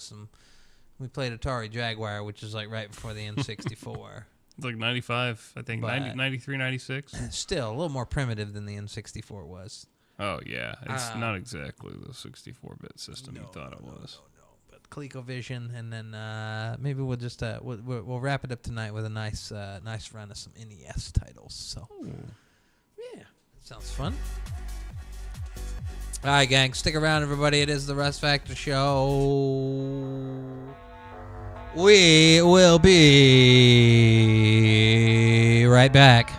we played Atari Jaguar, which is like right before the N64. It's like 95, I think, 93, 96. Still a little more primitive than the N64 was. Oh, yeah. It's not exactly the 64-bit system you thought it was. No. But ColecoVision, and then maybe we'll just we'll wrap it up tonight with a nice run of some NES titles. So, yeah, that sounds fun. All right, gang, stick around, everybody. It is the Russ Factor Show. We will be right back.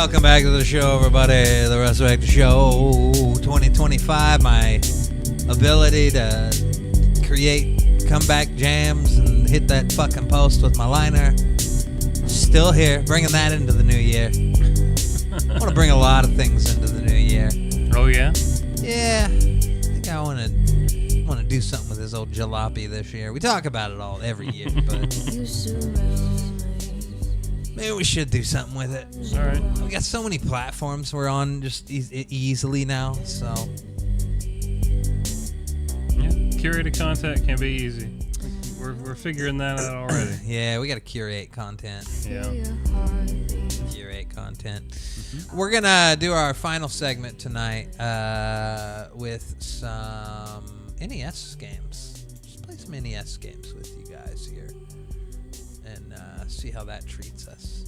Welcome back to the show, everybody. The Russ Factor Show 2025. My ability to create comeback jams and hit that fucking post with my liner. Still here, bringing that into the new year. I want to bring a lot of things into the new year. Oh, yeah? Yeah. I think I want to do something with this old jalopy this year. We talk about it all every year, but maybe we should do something with it. All right. We got so many platforms we're on just easily now, so. Yeah, curated content can be easy. We're figuring that out already. Yeah, we got to curate content. Yeah. Curate content. Mm-hmm. We're going to do our final segment tonight with some NES games. Just play some NES games with you guys here and see how that treats us.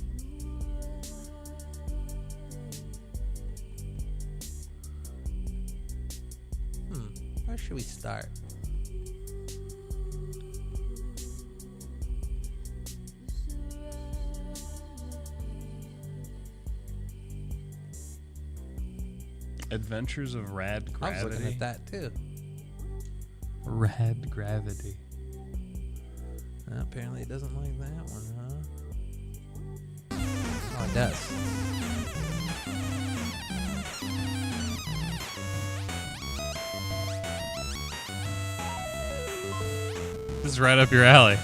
Where should we start? Adventures of Rad Gravity. I was looking at that too. Rad Gravity. Apparently it doesn't like that one, huh? Oh, it does. This is right up your alley.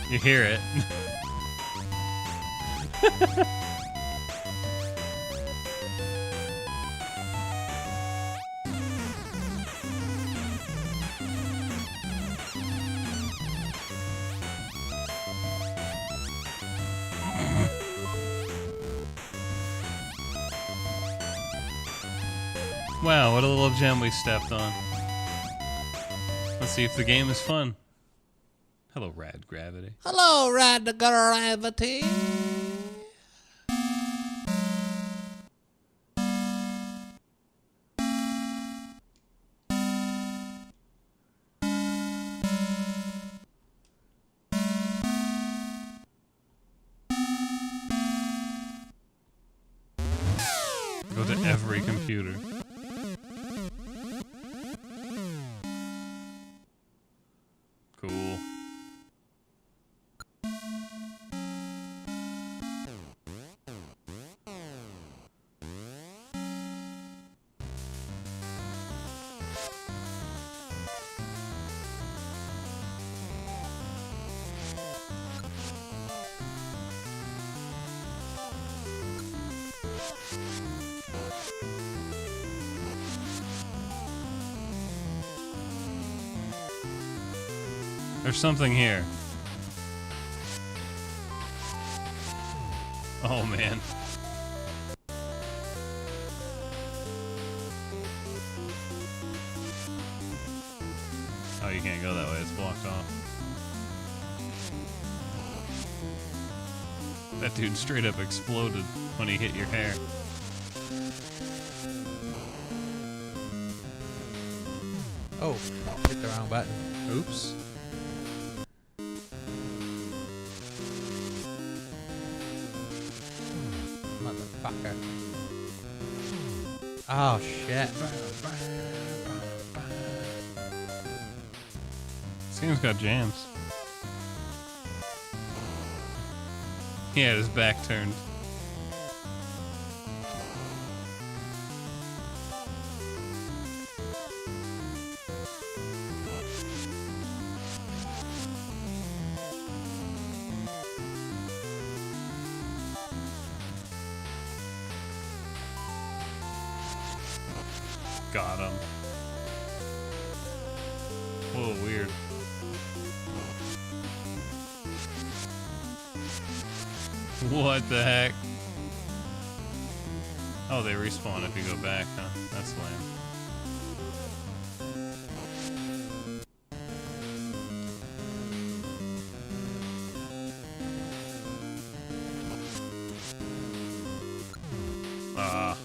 You hear it. Wow, what a little gem we stepped on. Let's see if the game is fun. Hello, Rad Gravity. Hello, Rad Gravity. Go to every computer. Cool. There's something here. Oh, man. Oh, you can't go that way. It's blocked off. That dude straight up exploded when he hit your hair. Oh, hit the wrong button. Oops. Motherfucker. Oh, shit. This game's got jams. He had his back turned. Got him. Whoa, weird. What the heck? Oh, they respawn if you go back, huh? That's lame. Ah.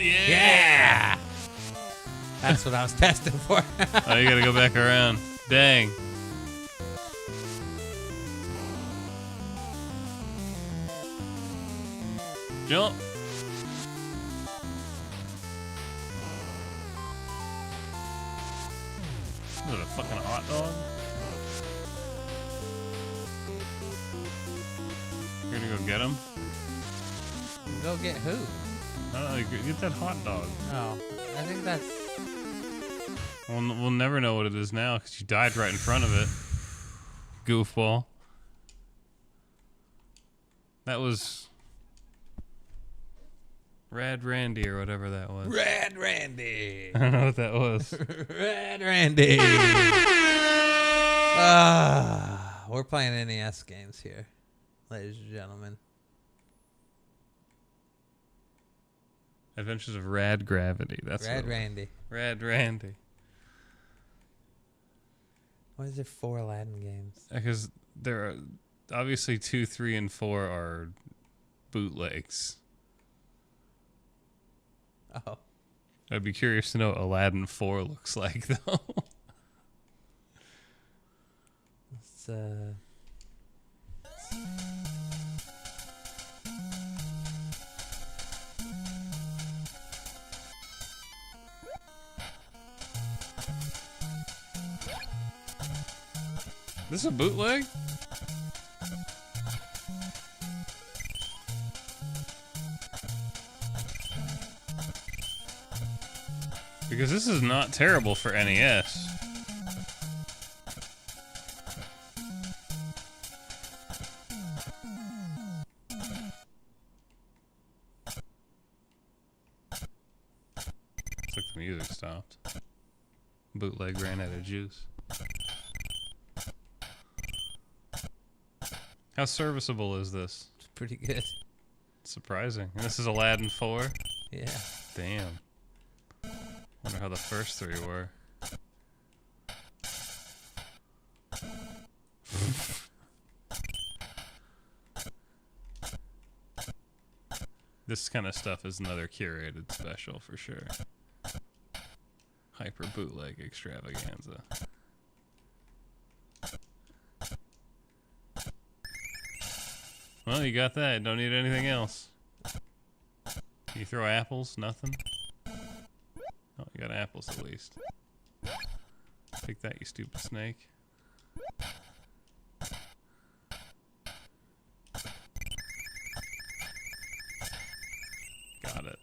Yeah. That's what I was testing for. Oh, you gotta go back around. Dang. Jump. Is it a fucking hot dog? You're gonna go get him? Go get who? I don't know, get that hot dog. Oh, I think that's... We'll never know what it is now because you died right in front of it. Goofball. That was Rad Randy or whatever that was. Rad Randy. I don't know what that was. Rad Randy. We're playing NES games here, ladies and gentlemen. Adventures of Rad Gravity. That's Rad Randy. Rad Randy. Why is there 4 Aladdin games? Because there are obviously 2, 3, and 4 are bootlegs. Oh. I'd be curious to know what Aladdin 4 looks like, though. Let's This is a bootleg? Because this is not terrible for NES. It's like the music stopped. Bootleg ran out of juice. How serviceable is this? It's pretty good. Surprising. And this is Aladdin 4? Yeah. Damn. Wonder how the first 3 were. This kind of stuff is another curated special for sure. Hyper bootleg extravaganza. Well, you got that. Don't need anything else. Can you throw apples? Nothing? Oh, you got apples at least. Take that, you stupid snake. Got it.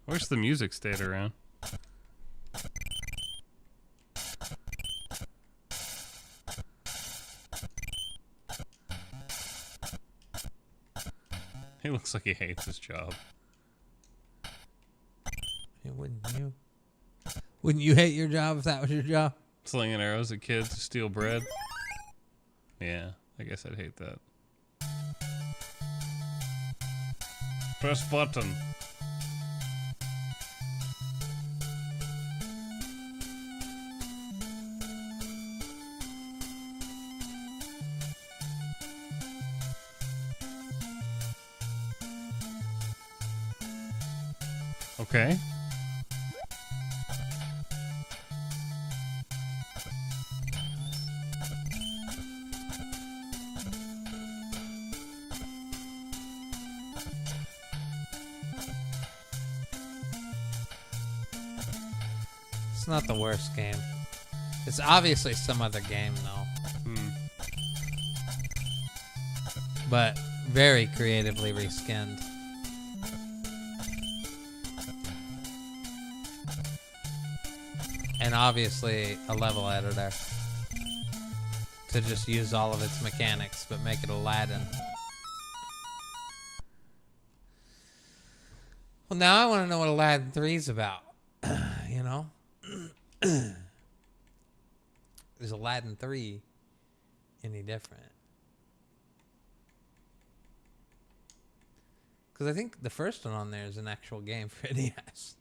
I wish the music stayed around. He looks like he hates his job. Yeah, wouldn't you? Wouldn't you hate your job if that was your job? Slinging arrows at kids to steal bread? Yeah, I guess I'd hate that. Press button. Okay. It's not the worst game. It's obviously some other game, though. But very creatively reskinned. And obviously a level editor to just use all of its mechanics but make it Aladdin. Well, now I want to know what Aladdin 3 is about. You know? Is Aladdin 3 any different? Because I think the first one on there is an actual game for NES.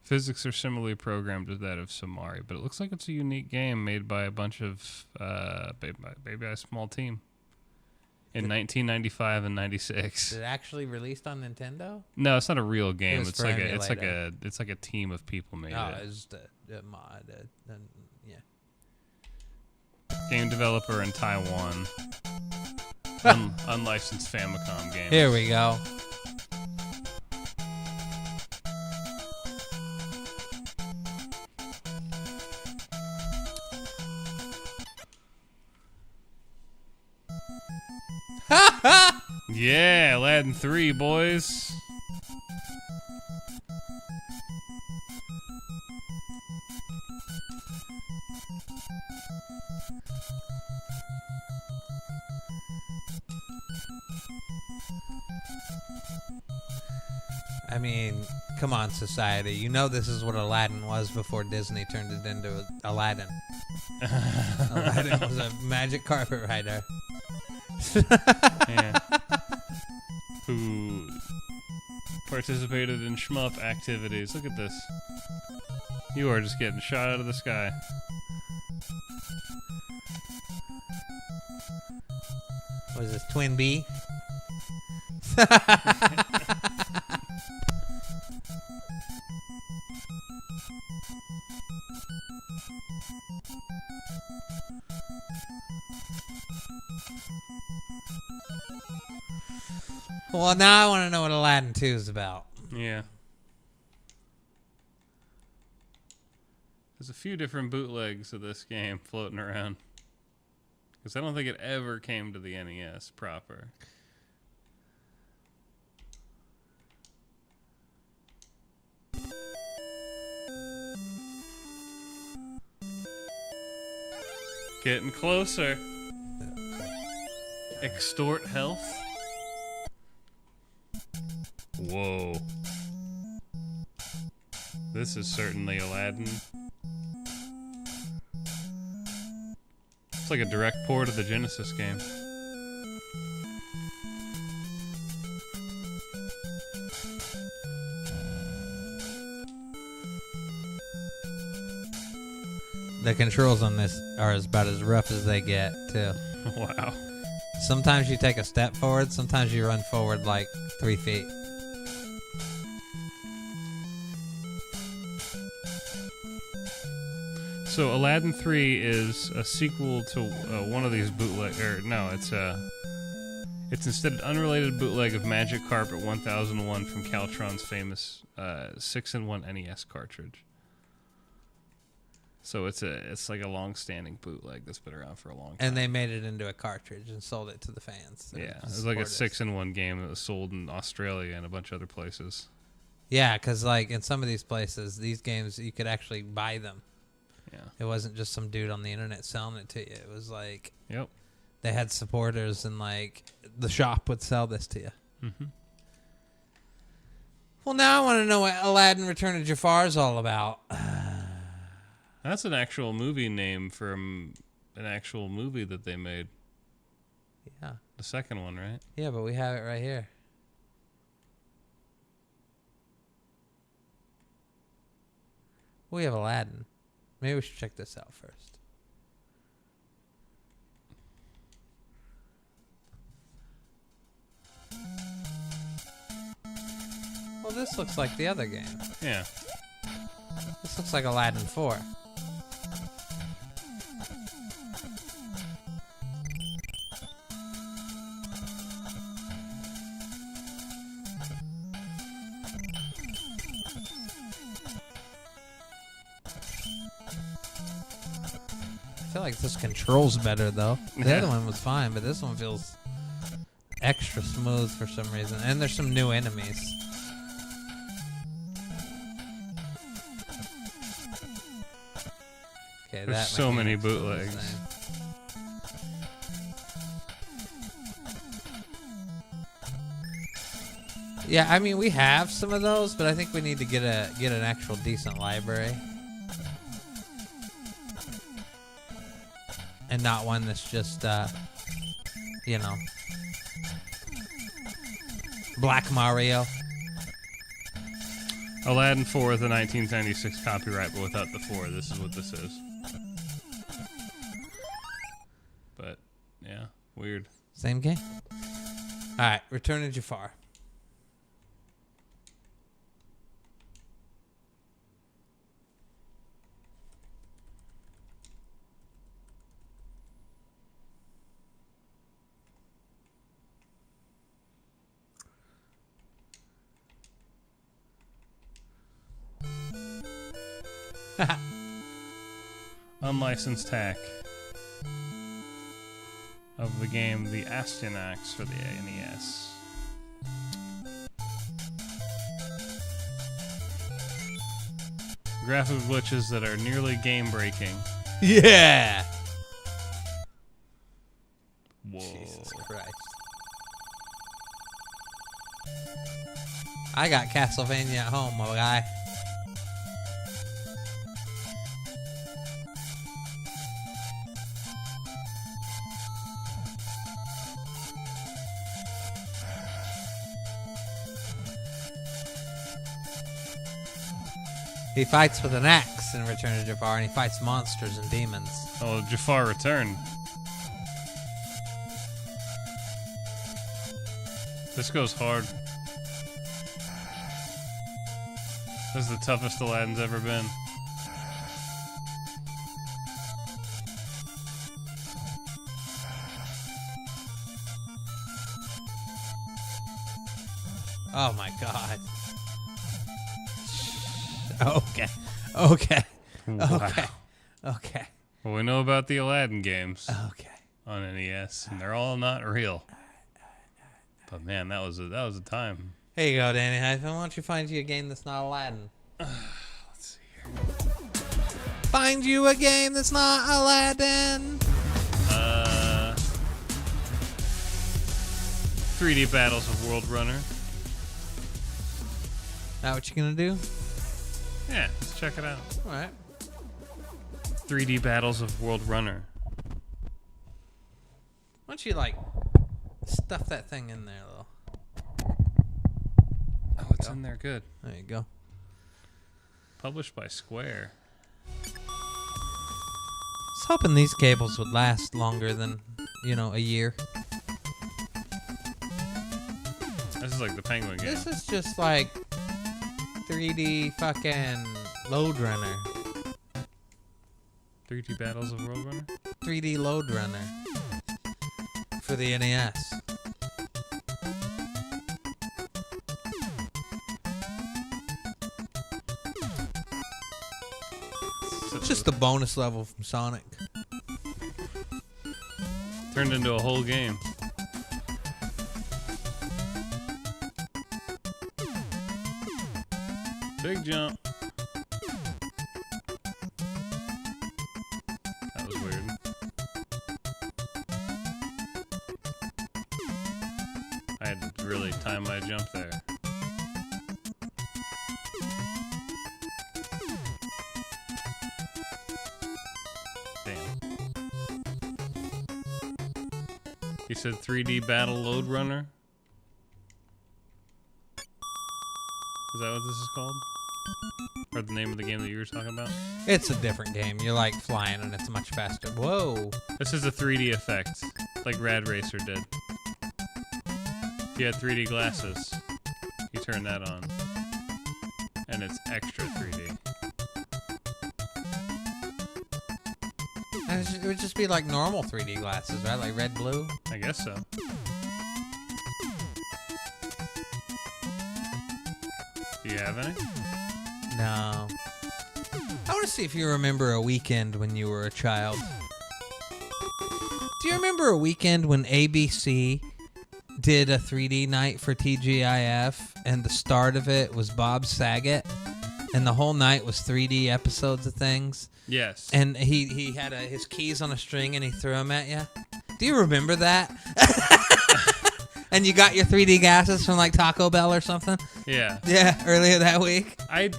Physics are similarly programmed to that of Samari, but it looks like it's a unique game made by a bunch of maybe a small team in 1995 and 96. Is it actually released on Nintendo? No, it's not a real game. was It's for like emulator. it's like a team of people made Oh, it. it's just a mod. Yeah. Game developer in Taiwan. Unlicensed Famicom game. Here we go. Yeah, Aladdin 3, boys. I mean, come on, society. You know this is what Aladdin was before Disney turned it into Aladdin. Aladdin was a magic carpet rider. Yeah. Who participated in shmup activities. Look at this. You are just getting shot out of the sky. What is this, Twin B? Well, now I want to know what Aladdin 2 is about. Yeah. There's a few different bootlegs of this game floating around. Because I don't think it ever came to the NES proper. Getting closer. Extort health. Whoa. This is certainly Aladdin. It's like a direct port of the Genesis game. The controls on this are about as rough as they get, too. Wow. Sometimes you take a step forward, sometimes you run forward like 3 feet. So Aladdin 3 is a sequel to one of these bootleg, or no, it's instead an unrelated bootleg of Magic Carpet 1001 from Caltron's famous 6-in-1 NES cartridge. So it's like a long-standing bootleg that's been around for a long time. And they made it into a cartridge and sold it to the fans. Yeah, it was like a 6-in-1 game that was sold in Australia and a bunch of other places. Yeah, because like in some of these places, these games, you could actually buy them. Yeah. It wasn't just some dude on the internet selling it to you. It was like, yep, they had supporters and like the shop would sell this to you. Mm-hmm. Well, now I want to know what Aladdin Return of Jafar is all about. That's an actual movie name from an actual movie that they made. Yeah. The second one, right? Yeah, but we have it right here. We have Aladdin. Maybe we should check this out first. Well, this looks like the other game. Yeah. This looks like Aladdin 4. I feel like this controls better, though. The other one was fine, but this one feels extra smooth for some reason. And there's some new enemies. Okay, There's so many bootlegs. Yeah, I mean we have some of those, but I think we need to get an actual decent library. And not one that's just you know, Black Mario. Aladdin 4 with a 1996 copyright, but without the 4. This is what this is. But, yeah, weird. Same game. All right, Return of Jafar. Unlicensed hack of the game The Astyanax for the NES. Graphic glitches that are nearly game-breaking. Yeah. Whoa. Jesus Christ. I got Castlevania at home, my guy. He fights with an axe in Return of Jafar, and he fights monsters and demons. Oh, Jafar returned. This goes hard. This is the toughest Aladdin's ever been. Oh my God. Okay. Okay. Wow. Okay. Okay. Well, we know about the Aladdin games. Okay. On NES, and they're all not real. But man, that was a time. Here you go, Danny Hyphen. Why don't you find you a game that's not Aladdin? Let's see here. Find you a game that's not Aladdin. 3D Battles of World Runner. That what you gonna do? Yeah, let's check it out. All right. 3D Battles of World Runner. Why don't you like stuff that thing in there, though? Oh, it's in there. Good. There you go. Published by Square. I was hoping these cables would last longer than, a year. This is like the Penguin game. This is just like 3D fucking Load Runner. 3D Battles of World Runner? 3D Load Runner. For the NES. It's just the bonus level from Sonic. Turned into a whole game. Big jump. That was weird. I had to really time my jump there. Damn. You said 3D Battle Load Runner? Is that what this is called? Or the name of the game that you were talking about? It's a different game. You're like flying and it's much faster. Whoa. This is a 3D effect, like Rad Racer did. If you had 3D glasses, you turn that on. And it's extra 3D. And it would just be like normal 3D glasses, right? Like red, blue? I guess so. Do you have any? No. I want to see if you remember a weekend when you were a child. Do you remember a weekend when ABC did a 3D night for TGIF and the start of it was Bob Saget and the whole night was 3D episodes of things? Yes. And he had his keys on a string and he threw them at you? Do you remember that? And you got your 3D glasses from like Taco Bell or something? Yeah. Yeah, earlier that week. I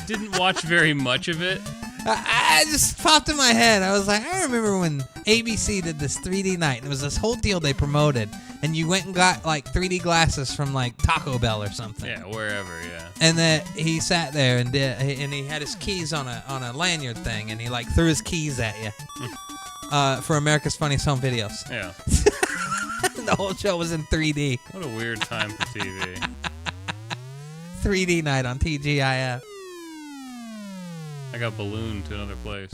didn't watch very much of it. I just popped in my head. I was like, I remember when ABC did this 3D night. It was this whole deal they promoted, and you went and got like 3D glasses from like Taco Bell or something. Yeah, wherever, yeah. And then he sat there and he had his keys on a lanyard thing, and he like threw his keys at you for America's Funniest Home Videos. Yeah. The whole show was in 3D. What a weird time for TV. 3D night on TGIF. I got ballooned to another place.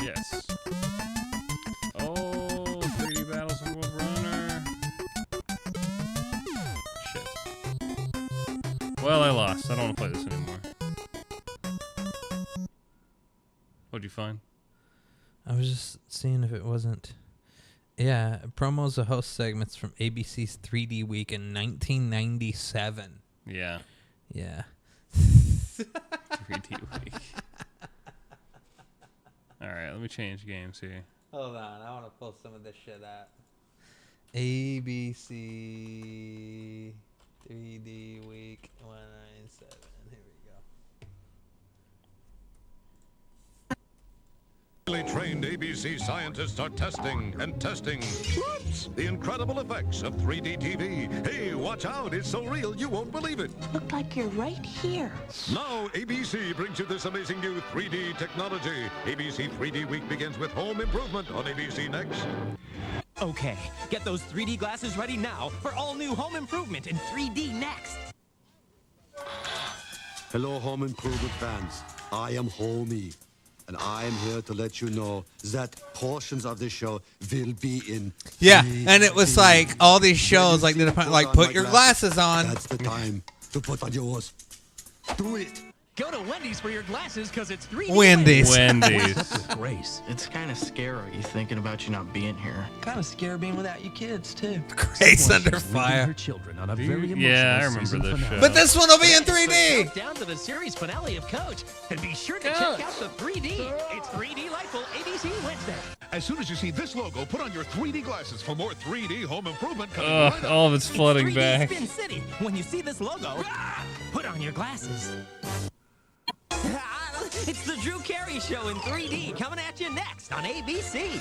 Yes. Oh, 3D Battles of World Runner. Shit. Well, I lost. I don't want to play this anymore. What'd you find? I was just seeing if it wasn't. Yeah, promos of host segments from ABC's 3D Week in 1997. Yeah. Yeah. 3D Week. Alright, let me change games here. Hold on, I want to pull some of this shit out. ABC 3D Week 197. Here we go. Highly trained ABC scientists are testing and testing the incredible effects of 3D TV. Hey, watch out, it's so real you won't believe it. Look like you're right here. Now ABC brings you this amazing new 3D technology. ABC 3D Week begins with Home Improvement on ABC Next. Okay, get those 3D glasses ready now for all new Home Improvement in 3D Next. Hello, Home Improvement fans. I am Homie, and I am here to let you know that portions of the show will be in. Yeah, and it was like all these shows, like put your glasses on. That's the time to put on yours. Do it. Go to Wendy's for your glasses because it's 3D. Wendy's. Grace, it's kind of scary thinking about you not being here. Kind of scary being without you kids too. Grace under fire. Her children on a very Yeah, I remember this show. But this one will be in 3D. Down to the series finale of Coach, and be sure to check out the 3D. It's 3D Lightful ABC Wednesday. As soon as you see this logo, put on your 3D glasses for more 3D home improvement. Ugh, all of it's flooding back. Spin City. When you see this logo, put on your glasses. It's the Drew Carey Show in 3D coming at you next on ABC.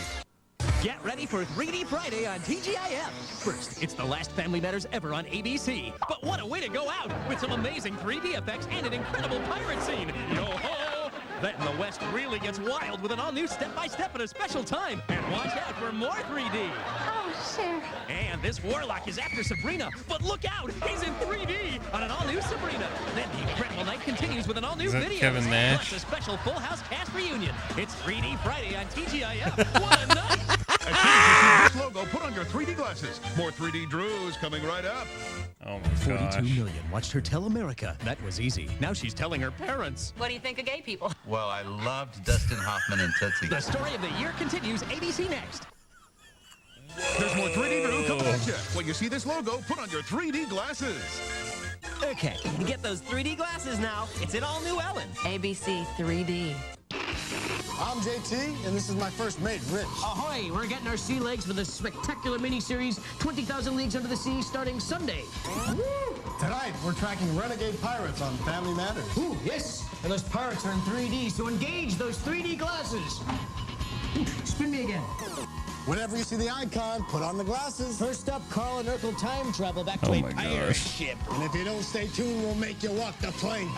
Get ready for 3D Friday on TGIF. First, it's the last Family Matters ever on ABC. But what a way to go out with some amazing 3D effects and an incredible pirate scene. Yo-ho! That in the West really gets wild with an all-new step-by-step at a special time. And watch out for more 3D. Oh, sure. And this warlock is after Sabrina, but look out, he's in 3D on an all-new Sabrina. Then the incredible night continues with an all-new Is that video. Kevin Nash? Plus a special Full House cast reunion. It's 3D Friday on TGIF. What a night! As soon as you see this logo, put on your 3D glasses. More 3D Drews coming right up. Oh my gosh. 42 million watched her tell America. That was easy. Now she's telling her parents. What do you think of gay people? Well, I loved Dustin Hoffman and Tootsie. The story of the year continues. ABC Next. There's more 3D Drew coming at you. When you see this logo, put on your 3D glasses. Okay, get those 3D glasses now. It's an all-new Ellen. ABC 3D. I'm JT, and this is my first mate, Rich. Ahoy! We're getting our sea legs for this spectacular miniseries, 20,000 Leagues Under the Sea, starting Sunday. Tonight, we're tracking renegade pirates on Family Matters. Ooh, yes! And those pirates are in 3D, so engage those 3D glasses. Spin me again. Whenever you see the icon, put on the glasses. First up, Carl and Urkel time travel back to a pirate ship. And if you don't stay tuned, we'll make you walk the plank.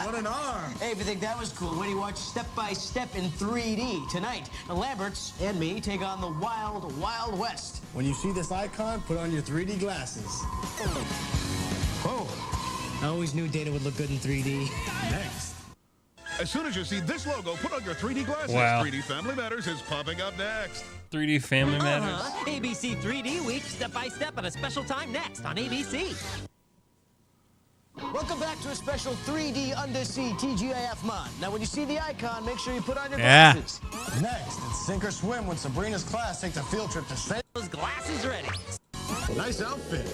What an arm! Hey, if you think that was cool, wait till you watch Step by Step in 3D tonight. The Lamberts and me take on the Wild Wild West. When you see this icon, put on your 3D glasses. Oh, I always knew Dana would look good in 3D. Next. As soon as you see this logo, put on your 3D glasses. Wow. 3D Family Matters is popping up next. 3D Family Matters. ABC 3D Week, step by step at a special time next on ABC. Welcome back to a special 3D undersea TGIF mod. Now, when you see the icon, make sure you put on your Yeah. glasses. Next, it's sink or swim when Sabrina's class takes a field trip to St. Those glasses ready. Nice outfit.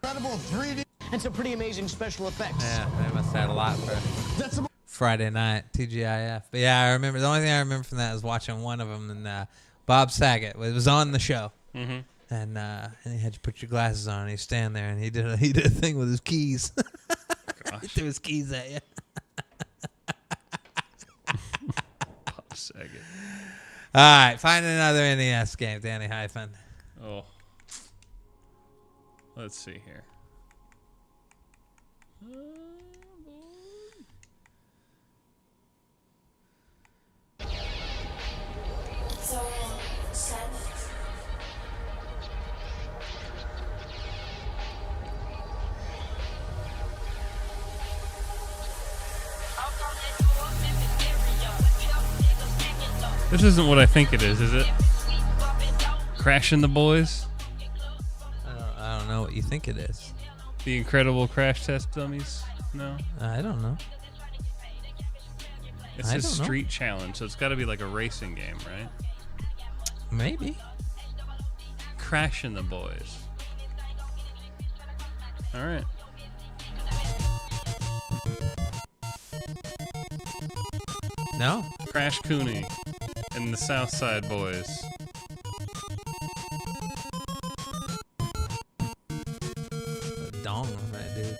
Incredible 3D. And some pretty amazing special effects. Yeah, they must have had a lot for That's a Friday night TGIF. But yeah, I remember. The only thing I remember from that is watching one of them, and Bob Saget was on the show. Mm-hmm. And he had to put your glasses on, and he'd stand there, and he did a thing with his keys. He threw his keys at you. Bob Saget. All right, find another NES game, Danny Hyphen. Oh. Let's see here. This isn't what I think it is it? Crashing the Boys? I don't know what you think it is. The Incredible Crash Test Dummies? No? I don't know. It I says don't know. Street Challenge, so it's got to be like a racing game, right? Maybe. Crashing the Boys. All right. No. Crash Cooney and the South Side Boys. Dong on that dude.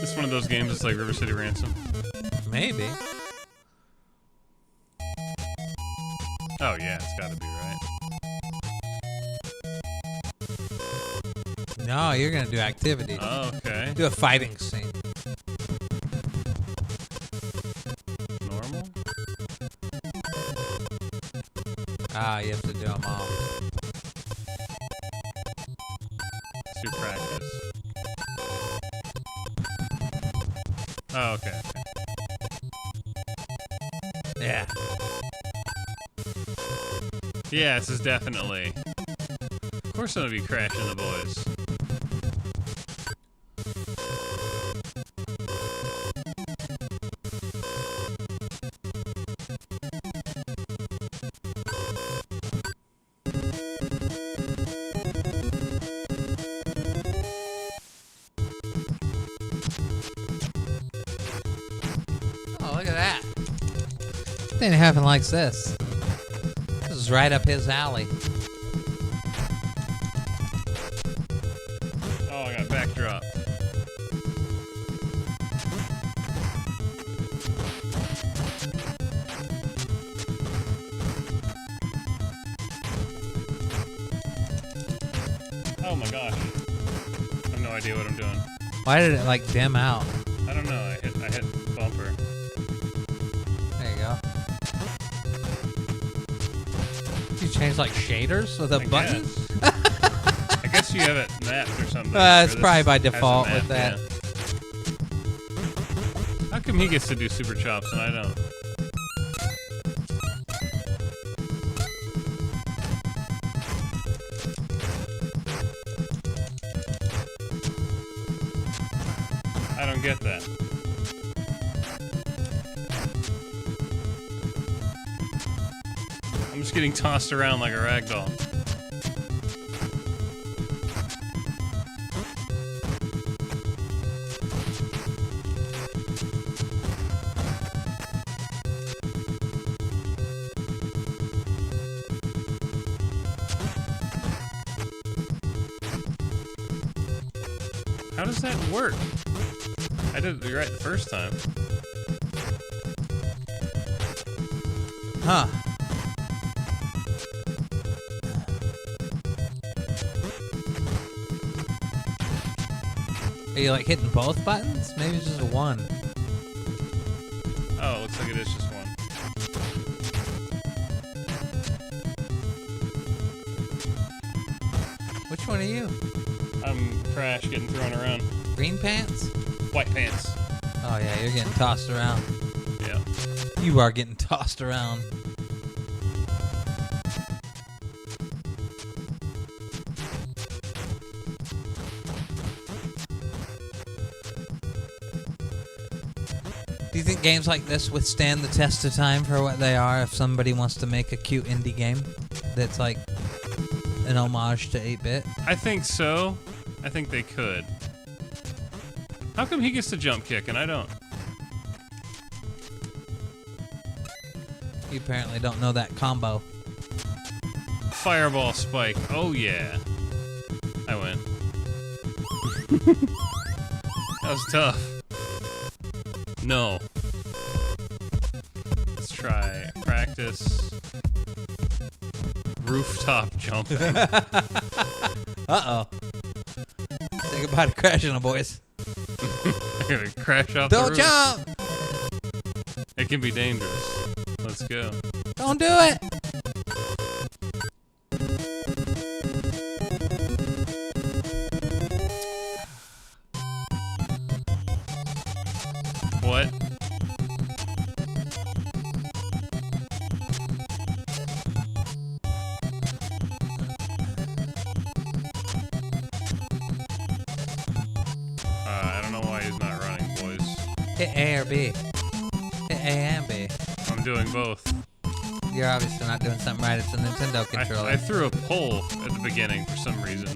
It's one of those games that's like River City Ransom. Maybe. Oh yeah, it's got to be right. No, you're gonna do activities. Oh, okay. Do a fighting scene. Normal? You have to do them all. Let's do practice. Oh, okay. Yeah. Yeah, this is definitely. Of course, I'm gonna be Crashing the Boys. Oh, look at that. Danny Hyphen likes this. This is right up his alley. Oh, I got backdrop. Oh my gosh. I have no idea what I'm doing. Why did it like dim out? I don't know. I hit bumper. There you go. Did you change like shaders with a I button? I guess you have it mapped or something. It's or probably this by has it default mapped, with that. yeah. How come he gets to do super chops and I don't? I don't get that. I'm just getting tossed around like a rag doll. How does that work? I did it right the first time. Huh. Are you like hitting both buttons? Maybe it's just one. Oh, it looks like it is just one. Which one are you? I'm Crash getting thrown around. Green pants? White pants. Oh yeah, you're getting tossed around. Yeah. You are getting tossed around. Do you think games like this withstand the test of time for what they are if somebody wants to make a cute indie game that's like an homage to 8-bit? I think so. I think they could. How come he gets to jump kick and I don't? You apparently don't know that combo. Fireball spike. Oh yeah. I win. That was tough. No. Let's try practice rooftop jumping. Uh-oh. Say goodbye to crashing, boys. I'm gonna crash off Don't the roof. jump! It can be dangerous. Let's go. Don't do it! What? I don't know why he's not running, boys. Hit A or B. Hit A and B. I'm doing both. You're obviously not doing something right. It's a Nintendo controller. I threw a pull at the beginning for some reason.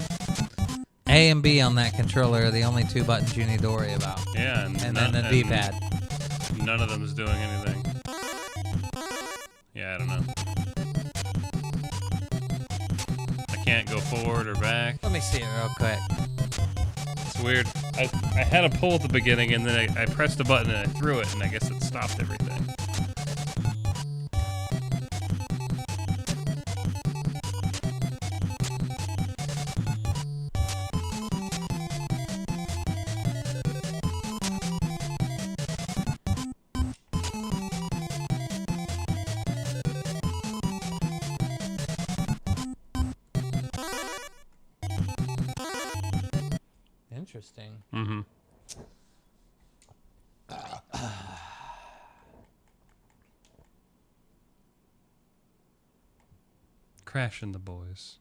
A and B on that controller are the only two buttons you need to worry about. Yeah, and then the D-pad. None of them is doing anything. Yeah, I don't know. I can't go forward or back. Let me see it real quick. It's weird. I had a pull at the beginning, and then I pressed a button and I threw it, and I guess it stopped everything. Interesting. Mm-hmm. Crashing the boys.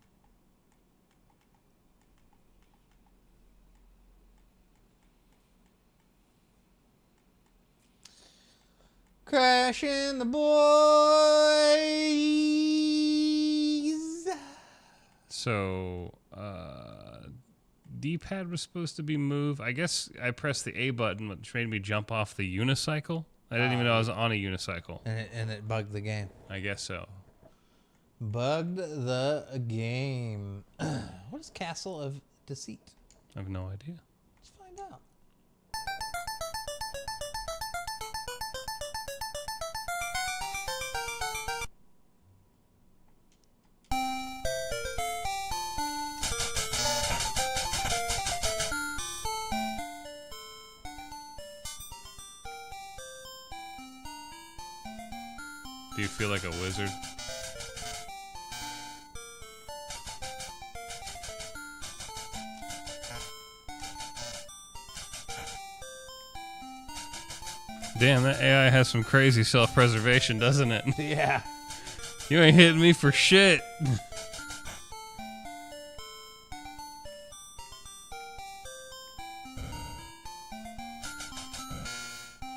Crashing the boys. So, D-pad was supposed to be move. I guess I pressed the A button, which made me jump off the unicycle. I didn't even know I was on a unicycle. And it bugged the game. I guess so. Bugged the game. What is Castle of Deceit? I have no idea. Let's find out. Do you feel like a wizard? Damn, that AI has some crazy self-preservation, doesn't it? Yeah. You ain't hitting me for shit.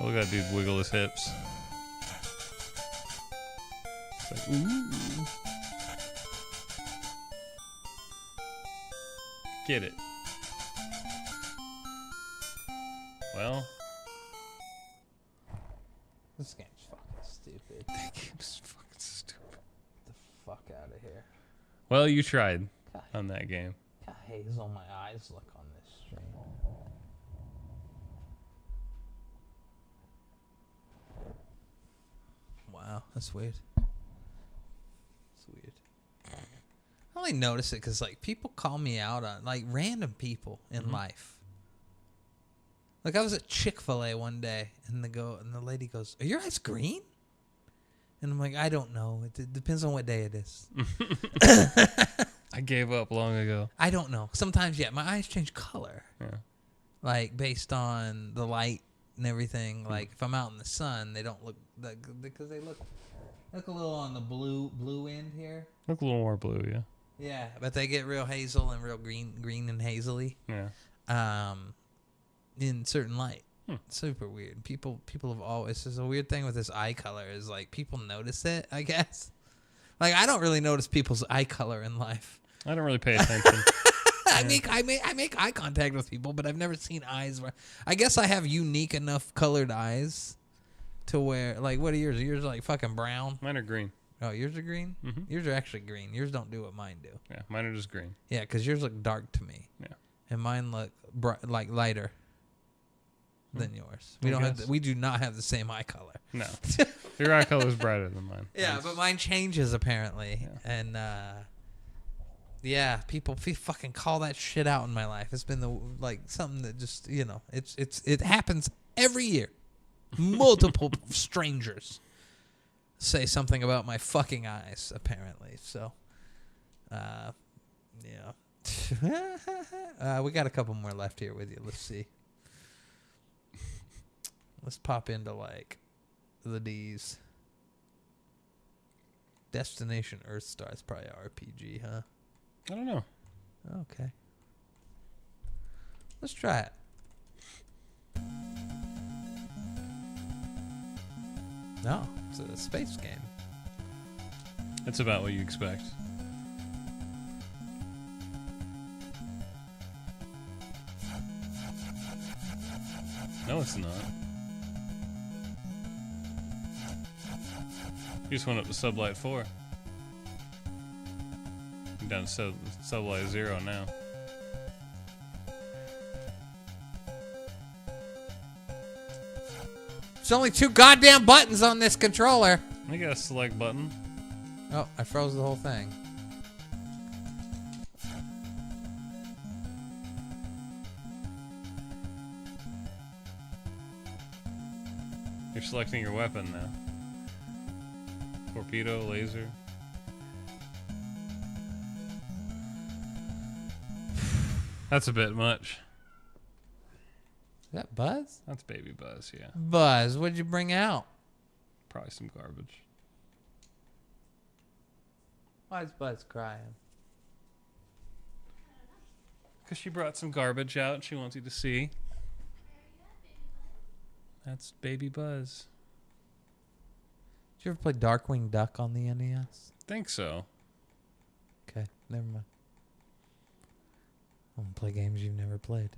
Look at that dude wiggle his hips. It's like, ooh. Get it. Well. This game's fucking stupid. That game's fucking stupid. Get the fuck out of here. Well, you tried on that game. Got haze on my eyes look on this stream. Wow, that's weird. I only notice it because like people call me out on like random people in life. Like I was at Chick-fil-A one day, and the lady goes, "Are your eyes green?" And I'm like, "I don't know. It depends on what day it is." I gave up long ago. I don't know. Sometimes, yeah, my eyes change color. Yeah. Like based on the light and everything. Like if I'm out in the sun, they don't look because they look a little on the blue end here. Look a little more blue, yeah. Yeah, but they get real hazel and real green and hazily. Yeah. In certain light. Super weird. People have always. This is a weird thing with this eye color is like people notice it, I guess. Like I don't really notice people's eye color in life. I don't really pay attention. I make eye contact with people, but I've never seen eyes where I guess I have unique enough colored eyes to where like what are yours? Yours are like fucking brown. Mine are green. Oh, yours are green? Mm-hmm. Yours are actually green. Yours don't do what mine do. Yeah, mine are just green. Yeah, because yours look dark to me. Yeah. And mine look like lighter than yours. We do not have the same eye color. No. Your eye color is brighter than mine. Yeah, but mine changes apparently. Yeah. And yeah, people fucking call that shit out in my life. It's been something that just, it happens every year. Multiple strangers say something about my fucking eyes apparently. So yeah. We got a couple more left here with you. Let's see. Let's pop into like the D's. Destination Earthstar is probably RPG, huh? I don't know. Okay. Let's try it. No, it's a space game. It's about what you expect. No, it's not. You just went up to Sublight 4. I'm down to Sublight 0 now. There's only 2 goddamn buttons on this controller. I got a select button. Oh, I froze the whole thing. You're selecting your weapon now. Torpedo, laser. That's a bit much. Is that Buzz? That's Baby Buzz, yeah. Buzz, what'd you bring out? Probably some garbage. Why is Buzz crying? Because she brought some garbage out and she wants you to see. That's Baby Buzz. Did you ever play Darkwing Duck on the NES? Think so. Okay, never mind. I want to play games you've never played.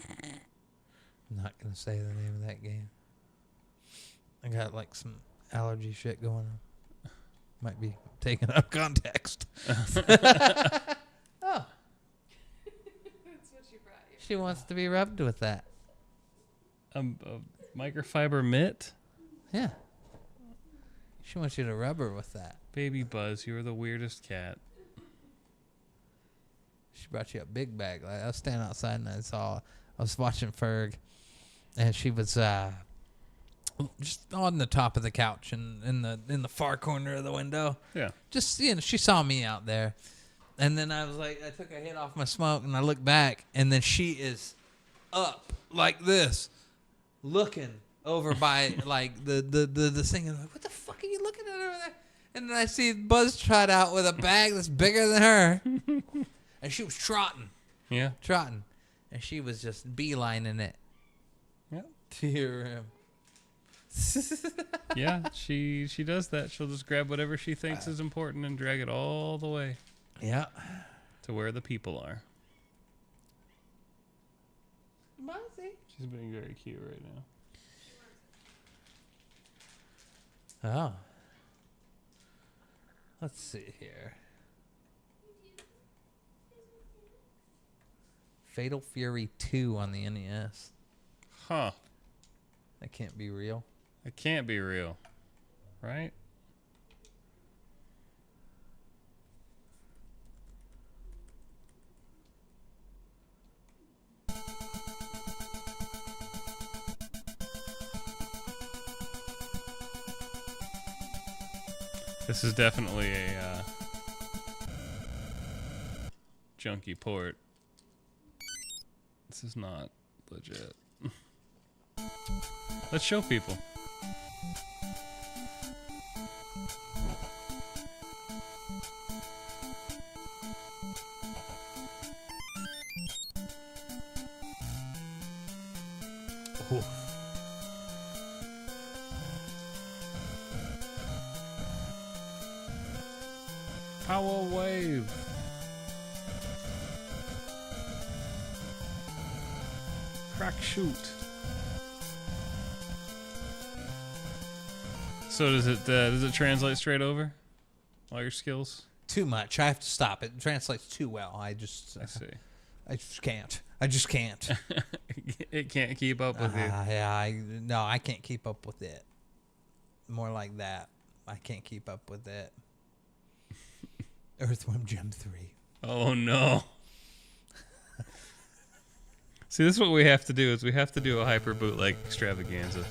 I'm not going to say the name of that game. I got like some allergy shit going on. Might be taken out of context. Oh. That's what she brought you. She wants to be rubbed with that. A microfiber mitt? Yeah. She wants you to rub her with that. Baby Buzz, you are the weirdest cat. She brought you a big bag. Like, I was standing outside and I was watching Ferg, and she was just on the top of the couch and in the far corner of the window. Yeah. Just she saw me out there, and then I was like, I took a hit off my smoke and I looked back, and then she is up like this, looking over by like the thing. I'm like, what the fuck are you looking at over there? And then I see Buzz trot out with a bag that's bigger than her, and she was trotting. Yeah. Trotting, and she was just beelining it. Yeah. To your room. Yeah, she does that. She'll just grab whatever she thinks is important and drag it all the way. Yeah. To where the people are. Buzzy. She's being very cute right now. Oh. Let's see here. Fatal Fury 2 on the NES. Huh. That can't be real. It can't be real, right? This is definitely a junky port. This is not legit. Let's show people. Ooh. Power wave. Crack shoot. So does it translate straight over? All your skills? Too much. I have to stop it. It translates too well. I see. I just can't. It can't keep up with you. Yeah, I can't keep up with it. More like that. I can't keep up with it. Earthworm Jim 3. Oh no. See, this is what we have to do, is we have to do a hyper bootleg extravaganza.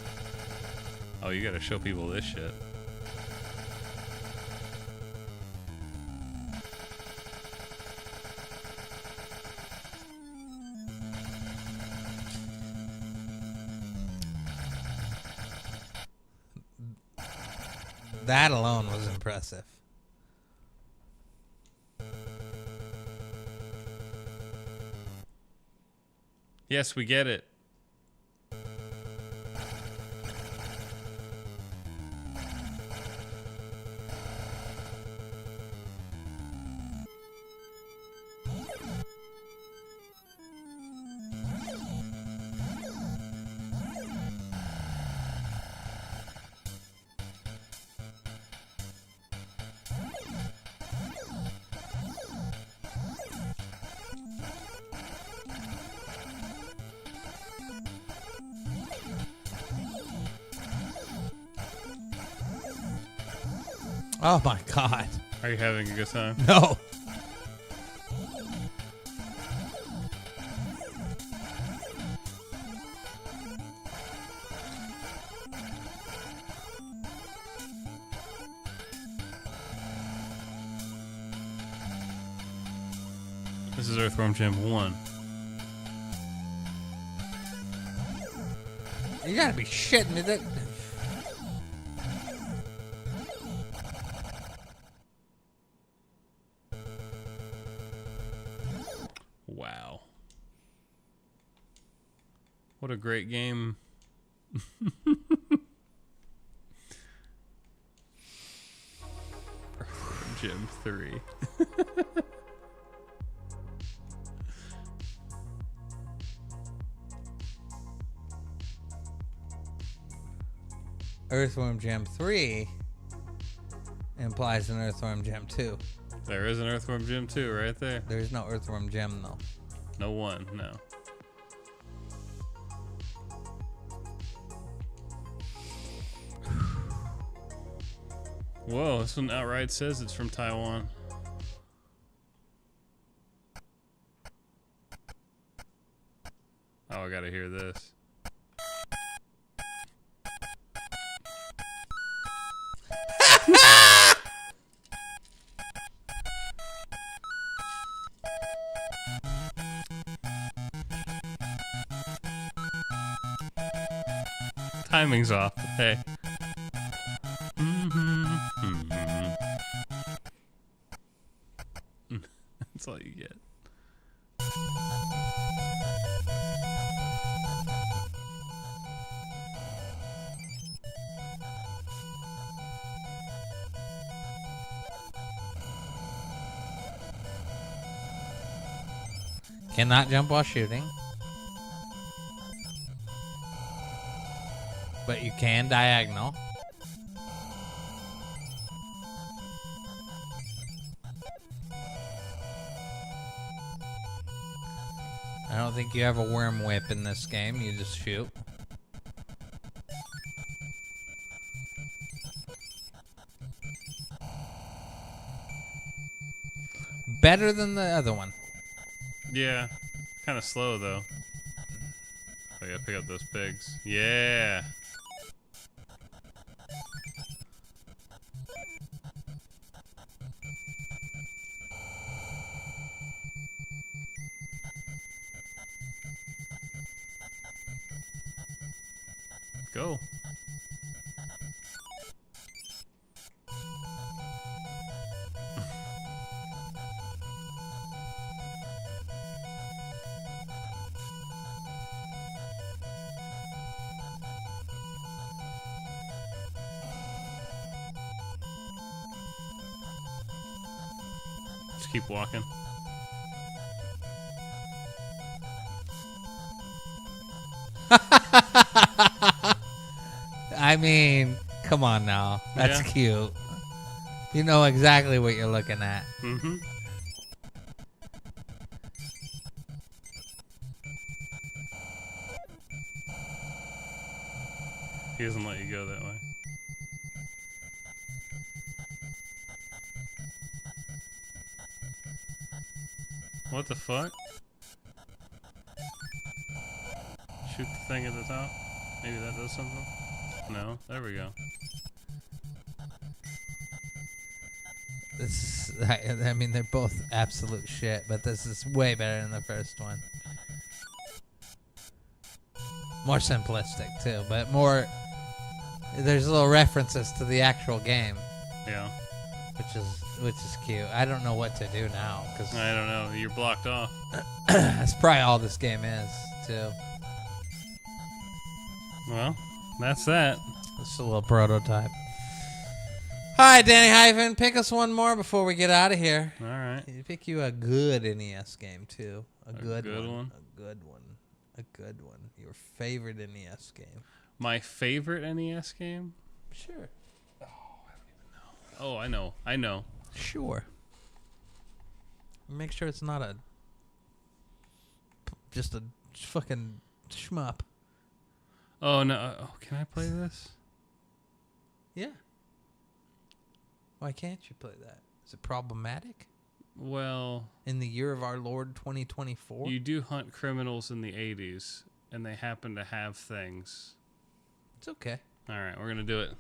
Oh, you gotta show people this shit. That alone was impressive. Yes, we get it. Oh my God. Are you having a good time? No. This is Earthworm Jim 1. You gotta be shitting me. That. Wow. What a great game. Jim 3. Earthworm Jim 3 implies an Earthworm Jim 2. There is an Earthworm Jim 2 right there. There's no Earthworm Jim, though. No one, no. Whoa, this one outright says it's from Taiwan. Oh, I gotta hear this. Timing's off, but hey. That's all you get. Cannot jump while shooting. But you can diagonal. I don't think you have a worm whip in this game. You just shoot. better than the other one. Yeah. Kind of slow, though. I gotta pick up those pigs. Yeah. Go. Just keep walking. I mean, come on now. That's Yeah. cute. You know exactly what you're looking at. Mm-hmm. He doesn't let you go that way. What the fuck? Shoot the thing at the top? Maybe that does something? No? There we go. This is, I mean, they're both absolute shit, but this is way better than the first one. More simplistic, too, but more... There's little references to the actual game. Yeah. Which is cute. I don't know what to do now, because... I don't know. You're blocked off. That's probably all this game is, too. Well, that's that. It's a little prototype. All right, Danny Hyphen, pick us one more before we get out of here. All right. Pick you a good NES game, too. A good good one. A good one. A good one. Your favorite NES game. My favorite NES game? Sure. Oh, I know. I know. Sure. Make sure it's not just a fucking shmup. Oh, no. Oh, can I play this? Yeah. Why can't you play that? Is it problematic? Well... In the year of our Lord 2024? You do hunt criminals in the 80s, and they happen to have things. It's okay. All right, we're going to do it.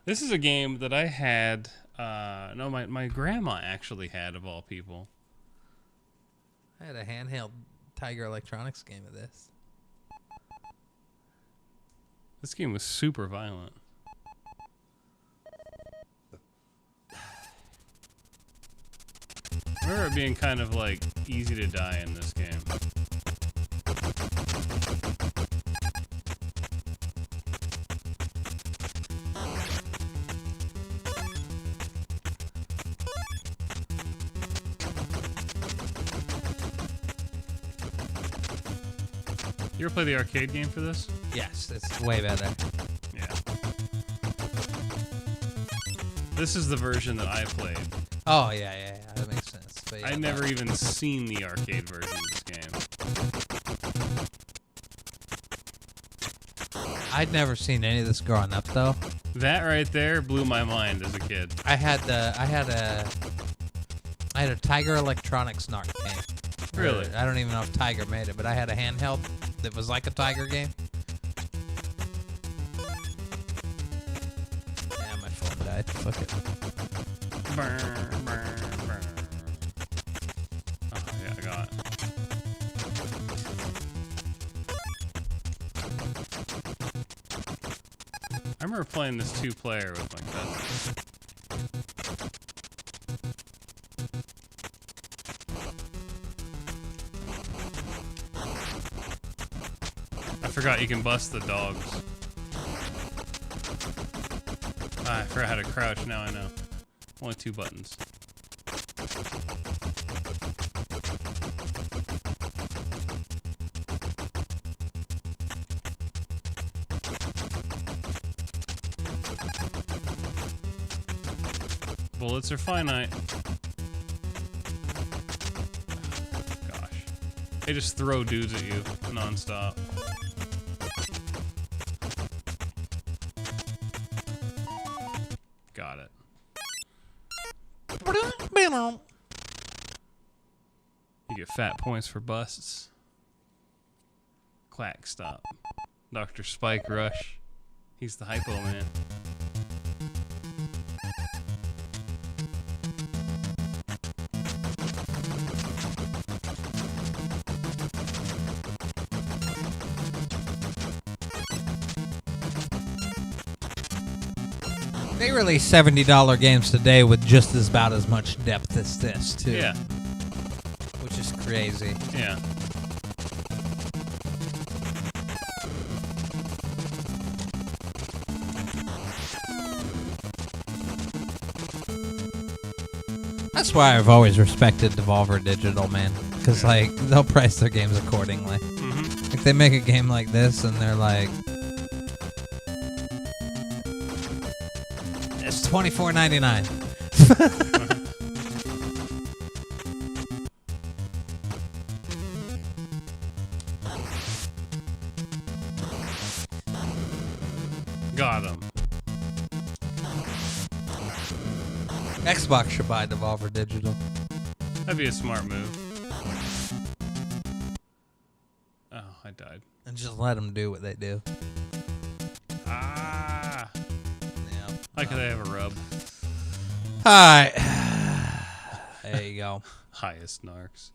This is a game that I had... no, my grandma actually had, of all people. I had a handheld Tiger Electronics game of this. This game was super violent. I remember it being kind of like easy to die in this game. You ever play the arcade game for this? Yes, it's way better. Yeah. This is the version that I played. Oh, yeah. That makes sense. But yeah, I'd never even seen the arcade version of this game. I'd never seen any of this growing up, though. That right there blew my mind as a kid. I had a Tiger Electronics NARC game. Really? I don't even know if Tiger made it, but I had a handheld that was like a Tiger game. Yeah, my phone died. Fuck it. Burn, burn, burn. Oh, yeah, I got it. I remember playing this 2-player with my cousin. I forgot you can bust the dogs. Ah, I forgot how to crouch, now I know. Only 2 buttons. Bullets are finite. Gosh. They just throw dudes at you non-stop. Got it. You get fat points for busts. Clack stop. Dr. Spike Rush. He's the hypo man. They release $70 games today with just about as much depth as this, too. Yeah. Which is crazy. Yeah. That's why I've always respected Devolver Digital, man. Because, like, they'll price their games accordingly. Mm-hmm. If they make a game like this and they're like, it's $24.99. Got him. Xbox should buy Devolver Digital. That'd be a smart move. Oh, I died. And just let them do what they do. Ah. Yeah. Like they have a rub. All right. There you go. Highest narcs.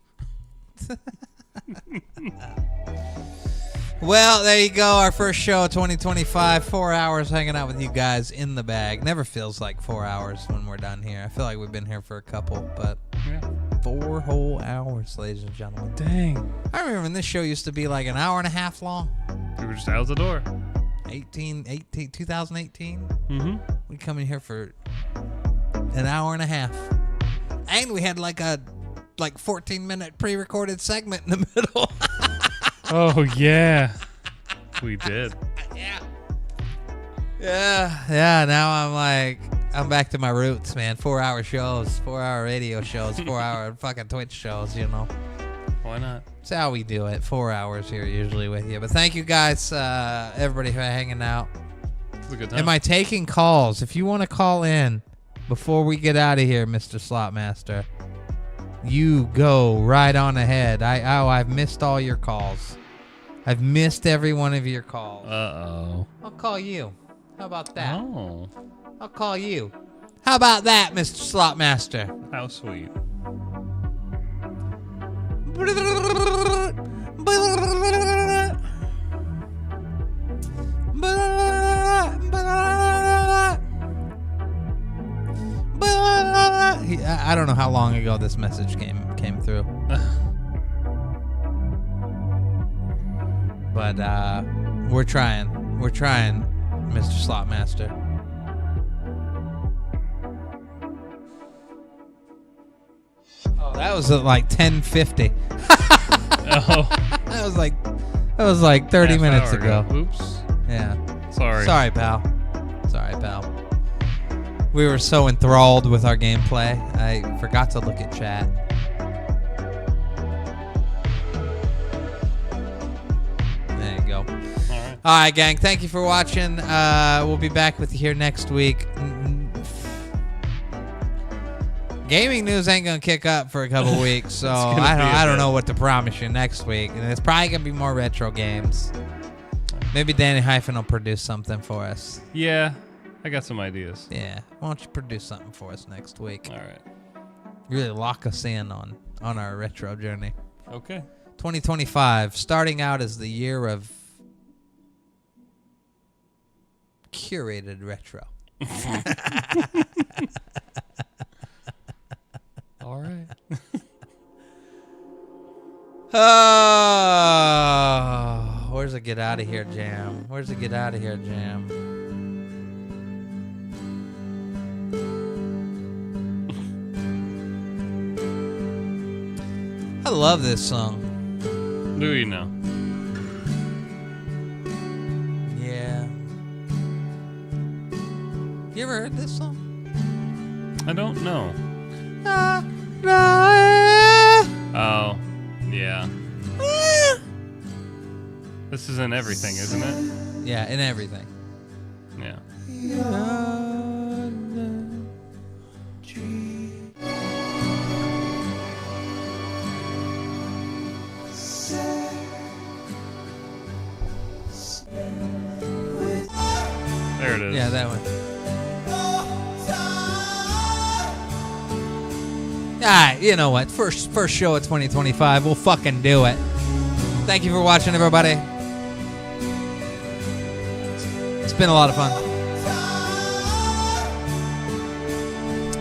Well, there you go. Our first show of 2025. 4 hours hanging out with you guys in the bag. Never feels like 4 hours when we're done here. I feel like we've been here for a couple, but 4 whole hours, ladies and gentlemen. Dang. I remember when this show used to be like an hour and a half long. We were just out the door. 2018. Mm-hmm. We come in here for an hour and a half. And we had like a 14-minute pre-recorded segment in the middle. Oh, yeah. We did. Yeah, now I'm back to my roots, man. 4-hour shows, 4-hour radio shows, 4-hour fucking Twitch shows, you know. Why not? That's how we do it. 4 hours here usually with you. But thank you guys, everybody for hanging out. It's a good time. Am I taking calls? If you want to call in before we get out of here, Mr. Slotmaster, you go right on ahead. I've missed all your calls. I've missed every one of your calls. Uh-oh. I'll call you. How about that? Oh. I'll call you. How about that, Mr. Slotmaster? How sweet. I don't know how long ago this message came through. But we're trying, Mr. Slotmaster. Oh, that was at like 10:50. Oh, that was like 30 half minutes hour ago. Oops. Yeah. Sorry, pal. We were so enthralled with our gameplay, I forgot to look at chat. There you go. All right, gang. Thank you for watching. We'll be back with you here next week. Gaming news ain't gonna kick up for a couple weeks, so I don't know what to promise you next week. And it's probably gonna be more retro games. Maybe Danny Hyphen will produce something for us. Yeah, I got some ideas. Yeah, why don't you produce something for us next week? All right. Really lock us in on our retro journey. Okay. 2025, starting out as the year of curated retro. All right. Oh, where's the get out of here jam? I love this song. Do you know? Yeah. You ever heard this song? I don't know. Oh, yeah. This is in everything, isn't it? Yeah, in everything. Yeah. There it is. Yeah, that one. All right, you know what? First show of 2025. We'll fucking do it. Thank you for watching, everybody. It's been a lot of fun.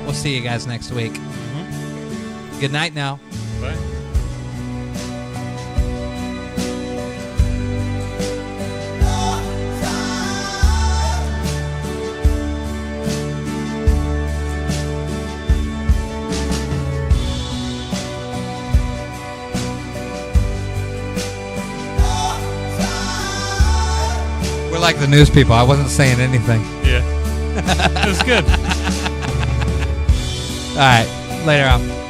We'll see you guys next week. Good night now. Bye. We're like the news people. I wasn't saying anything. Yeah. It was good. All right. Later out.